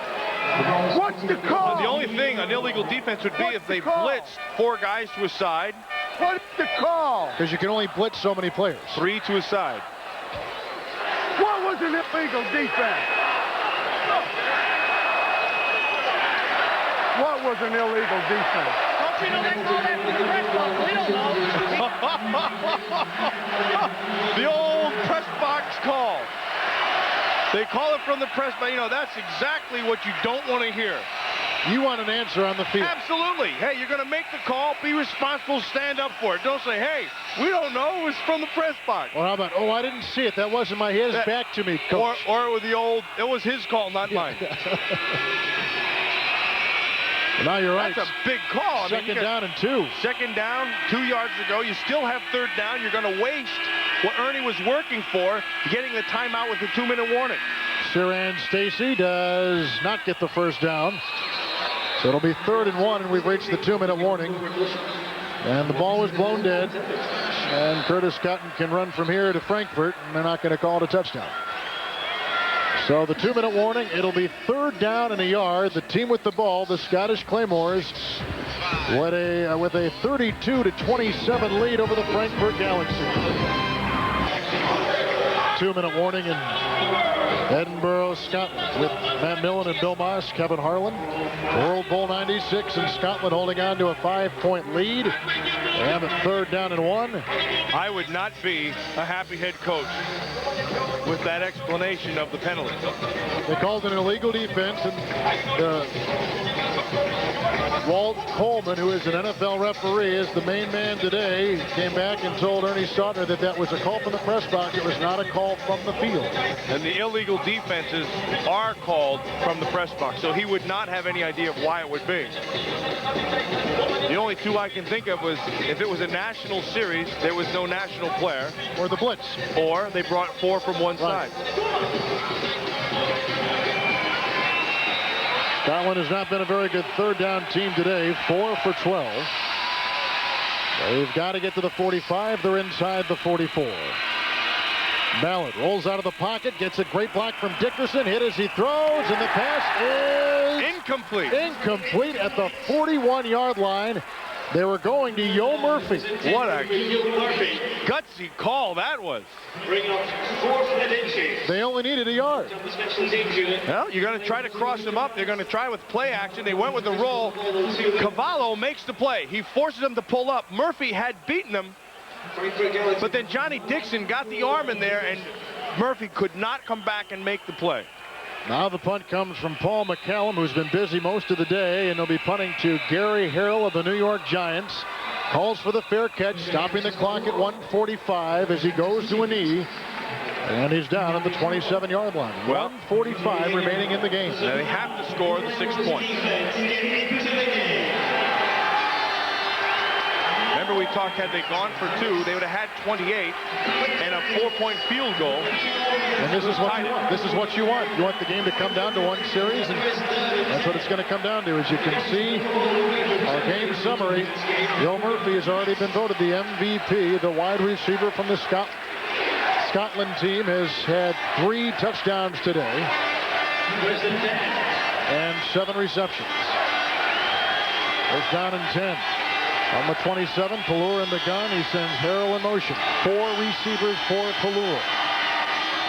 What's the call? The only thing an illegal defense would be if they blitzed 4 guys to a side. What's the call? Because you can only blitz so many players. 3 to a side. What was an illegal defense? What was an illegal defense? Don't you know they call that for the press box? We don't know. The old press box call. They call it from the press box. You know, that's exactly what you don't want to hear. You want an answer on the field. Absolutely. Hey, you're going to make the call. Be responsible. Stand up for it. Don't say, hey, we don't know. It was from the press box. Or how about, oh, I didn't see it. That wasn't my head. Back to me, coach. Or with the old, it was his call, not mine. Now you're right. That's a big call. Second down and 2. 2nd down, 2 yards to go. You still have 3rd down. You're going to waste what Ernie was working for, getting the timeout with the 2-minute warning. Siran Stacy does not get the first down. So it'll be 3rd and 1, and we've reached the 2-minute warning. And the ball was blown dead. And Curtis Cotton can run from here to Frankfurt, and they're not going to call it a touchdown. So the 2-minute warning, it'll be 3rd down and a yard. The team with the ball, the Scottish Claymores, with a 32-27 lead over the Frankfurt Galaxy. 2-minute warning in Edinburgh, Scotland, with Matt Millen and Bill Moss, Kevin Harlan. World Bowl 96, and Scotland holding on to a 5-point lead. They have a 3rd down and 1. I would not be a happy head coach with that explanation of the penalty. They called it an illegal defense, and Walt Coleman, who is an NFL referee, is the main man today. He came back and told Ernie Stautner that that was a call from the press box. It was not a call from the field. And the illegal defenses are called from the press box, so he would not have any idea of why it would be. The only 2 I can think of was if it was a national series, there was no national player. Or the blitz. Or they brought 4 from one side. Scotland has not been a very good 3rd down team today. 4 for 12. They've got to get to the 45. They're inside the 44. Ballard rolls out of the pocket, gets a great block from Dickerson, hit as he throws, and the pass is incomplete. Incomplete at the 41-yard line. They were going to Yo Murphy. What a gutsy call that was. They only needed a yard. Well, you're going to try to cross him up. They're going to try with play action. They went with the roll. Cavallo makes the play. He forces him to pull up. Murphy had beaten him, but then Johnny Dixon got the arm in there, and Murphy could not come back and make the play. Now the punt comes from Paul McCallum, who's been busy most of the day, and he'll be punting to Gary Harrell of the New York Giants. Calls for the fair catch, stopping the clock at 1:45 as he goes to a knee. And he's down at the 27-yard line. Well, 1:45 remaining in the game. Now they have to score the 6 points. Remember, we talked, had they gone for 2, they would have had 28 and a 4-point field goal. And this is what you want. This is what you want. You want the game to come down to one series, and that's what it's going to come down to. As you can see, our game summary, Yo Murphy has already been voted the MVP. The wide receiver from the Scotland team has had 3 touchdowns today and 7 receptions. First down and 10. On the 27, Pallure in the gun. He sends Harrell in motion. 4 receivers for Pallure.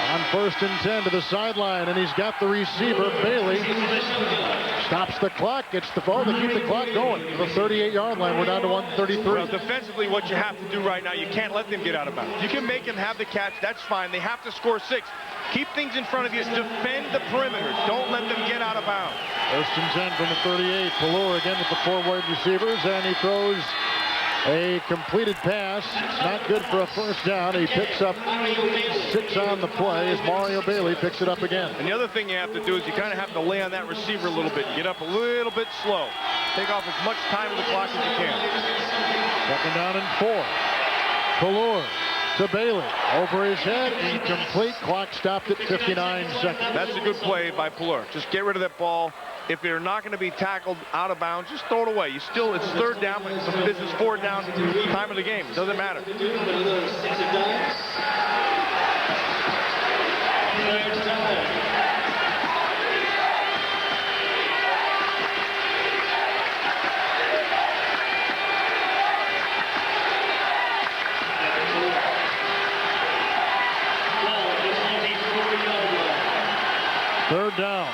On 1st and 10 to the sideline, and he's got the receiver, Bailey. Stops the clock, gets the ball to keep the clock going. To the 38-yard line, we're down to 133. Well, defensively, what you have to do right now, you can't let them get out of bounds. You can make them have the catch, that's fine. They have to score 6. Keep things in front of you. Defend the perimeter. Don't let them get out of bounds. 1st and 10 from the 38. Pallure again with the 4 wide receivers, and he throws a completed pass. It's not good for a first down. He picks up 6 on the play as Mario Bailey picks it up again. And the other thing you have to do is you kind of have to lay on that receiver a little bit. Get up a little bit slow. Take off as much time of the clock as you can. 2nd down and 4. Pallure to Bailey. Over his head. Incomplete. Clock stopped at 59 seconds. That's a good play by Pallure. Just get rid of that ball. If you're not going to be tackled out of bounds, just throw it away. It's 3rd down, but this is 4th down time of the game. It doesn't matter. Third down.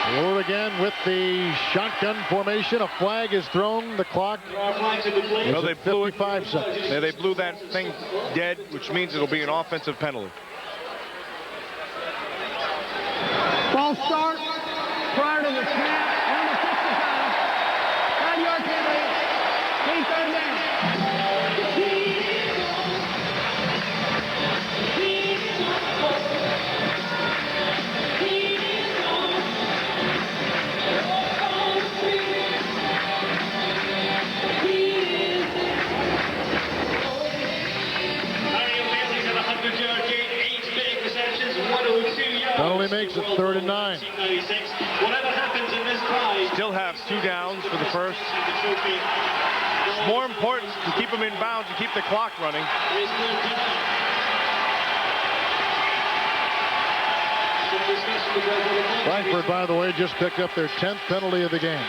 Pallure again with the shotgun formation. A flag is thrown. The clock is at 55 seconds. Yeah, they blew that thing dead, which means it'll be an offensive penalty. False start prior to the snap. On the 65. 5-yard penalty. Please 3rd down. Penalty makes it 3rd and 9. Whatever happens in this tie, Still have 2 downs for the first. It's more important to keep them in bounds and keep the clock running. Frankfurt, by the way, just picked up their 10th penalty of the game.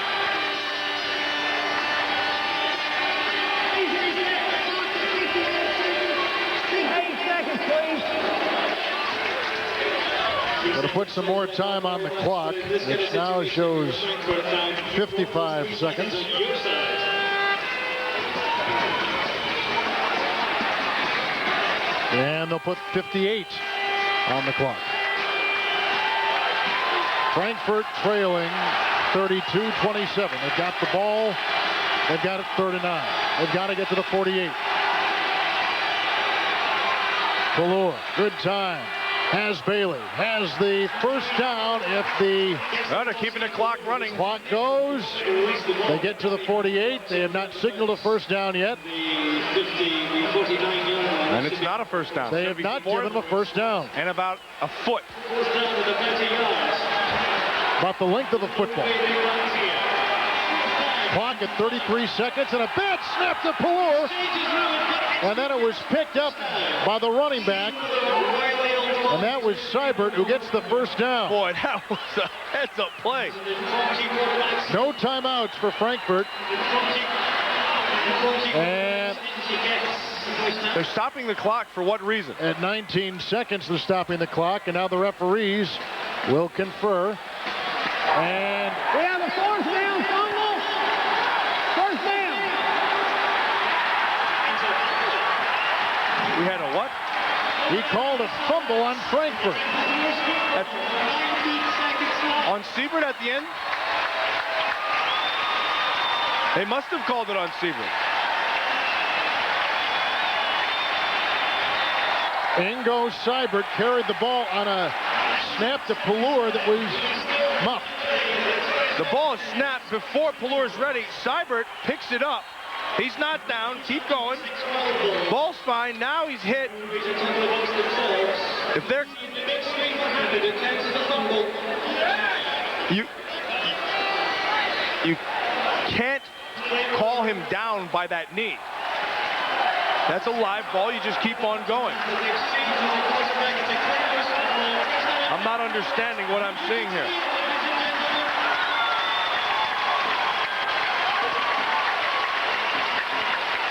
Going to put some more time on the clock, which now shows 55 seconds. And they'll put 58 on the clock. Frankfurt trailing 32-27. They've got the ball. They've got it 3rd and 9. They've got to get to the 48. Pallure, good time. Has Bailey, has the first down if the they're keeping the clock running. Clock goes. They get to the 48. They have not signaled a first down yet. And it's not a first down. They have not given them a first down. And about a foot. About the length of the football. Clock at 33 seconds and a bad snap to Pallure. And then it was picked up by the running back. And that was Seibert who gets the first down. Boy, that was a heads-up play. No timeouts for Frankfurt. And they're stopping the clock for what reason? at 19 seconds, they're stopping the clock, and now the referees will confer. And We have a fourth down fumble. First down. We had a what? he called a fumble on Frankfurt. On Siebert at the end? They must have called it on Siebert. Ingo Seibert carried the ball on a snap to Pallur that was muffed. The ball is snapped before Pallur's ready. Seibert picks it up. He's not down. Keep going. Ball's fine. Now he's hit. If they're... You can't call him down by that knee. That's a live ball. You just keep on going. I'm not understanding what I'm seeing here.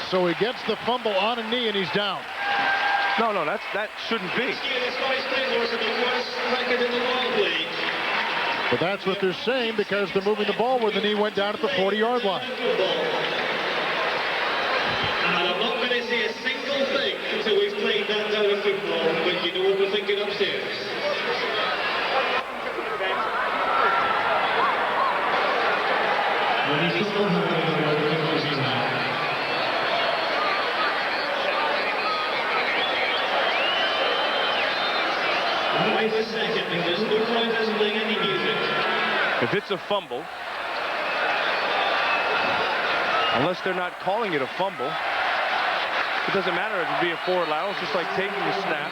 So he gets the fumble on a knee and he's down. No, that shouldn't be. But that's what they're saying because they're moving the ball where the knee went down at the 40-yard line. And I'm not going to say a single thing until we've played that down of football, but you know what we're thinking upstairs. Wait a second, there's no point in playing any music. If it's a fumble, unless they're not calling it a fumble, it doesn't matter if it be a forward lateral. It's just like taking the snap.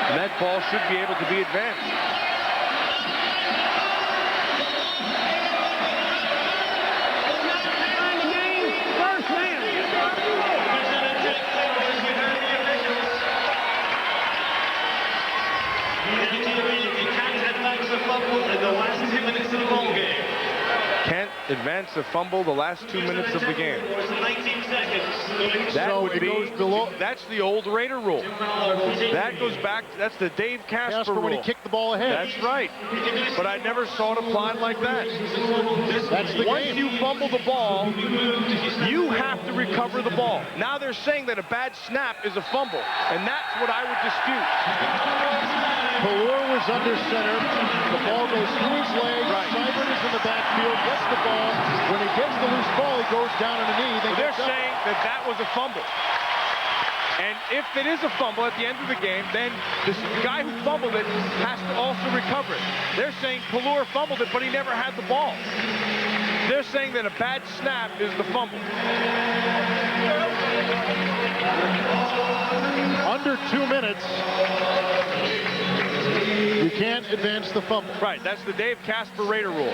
And that ball should be able to be advanced. Can't advance the fumble the last 2 minutes of the game. That would be below. That's the old Raider rule. That goes back. That's the Dave Casper rule. When he kicked the ball ahead. That's right. But I never saw it applied like that. That's the Once game. you fumble the ball, you have to recover the ball. Now they're saying that a bad snap is a fumble, and that's what I would dispute. Pallur was under center. The ball goes through his legs. Right. Seibert is in the backfield, gets the ball. When he gets the loose ball, he goes down on a knee. They're saying that that was a fumble. And if it is a fumble at the end of the game, then the guy who fumbled it has to also recover it. They're saying Pallur fumbled it, but he never had the ball. They're saying that a bad snap is the fumble. Under 2 minutes, you can't advance the fumble. Right, that's the Dave Casper Raider rule.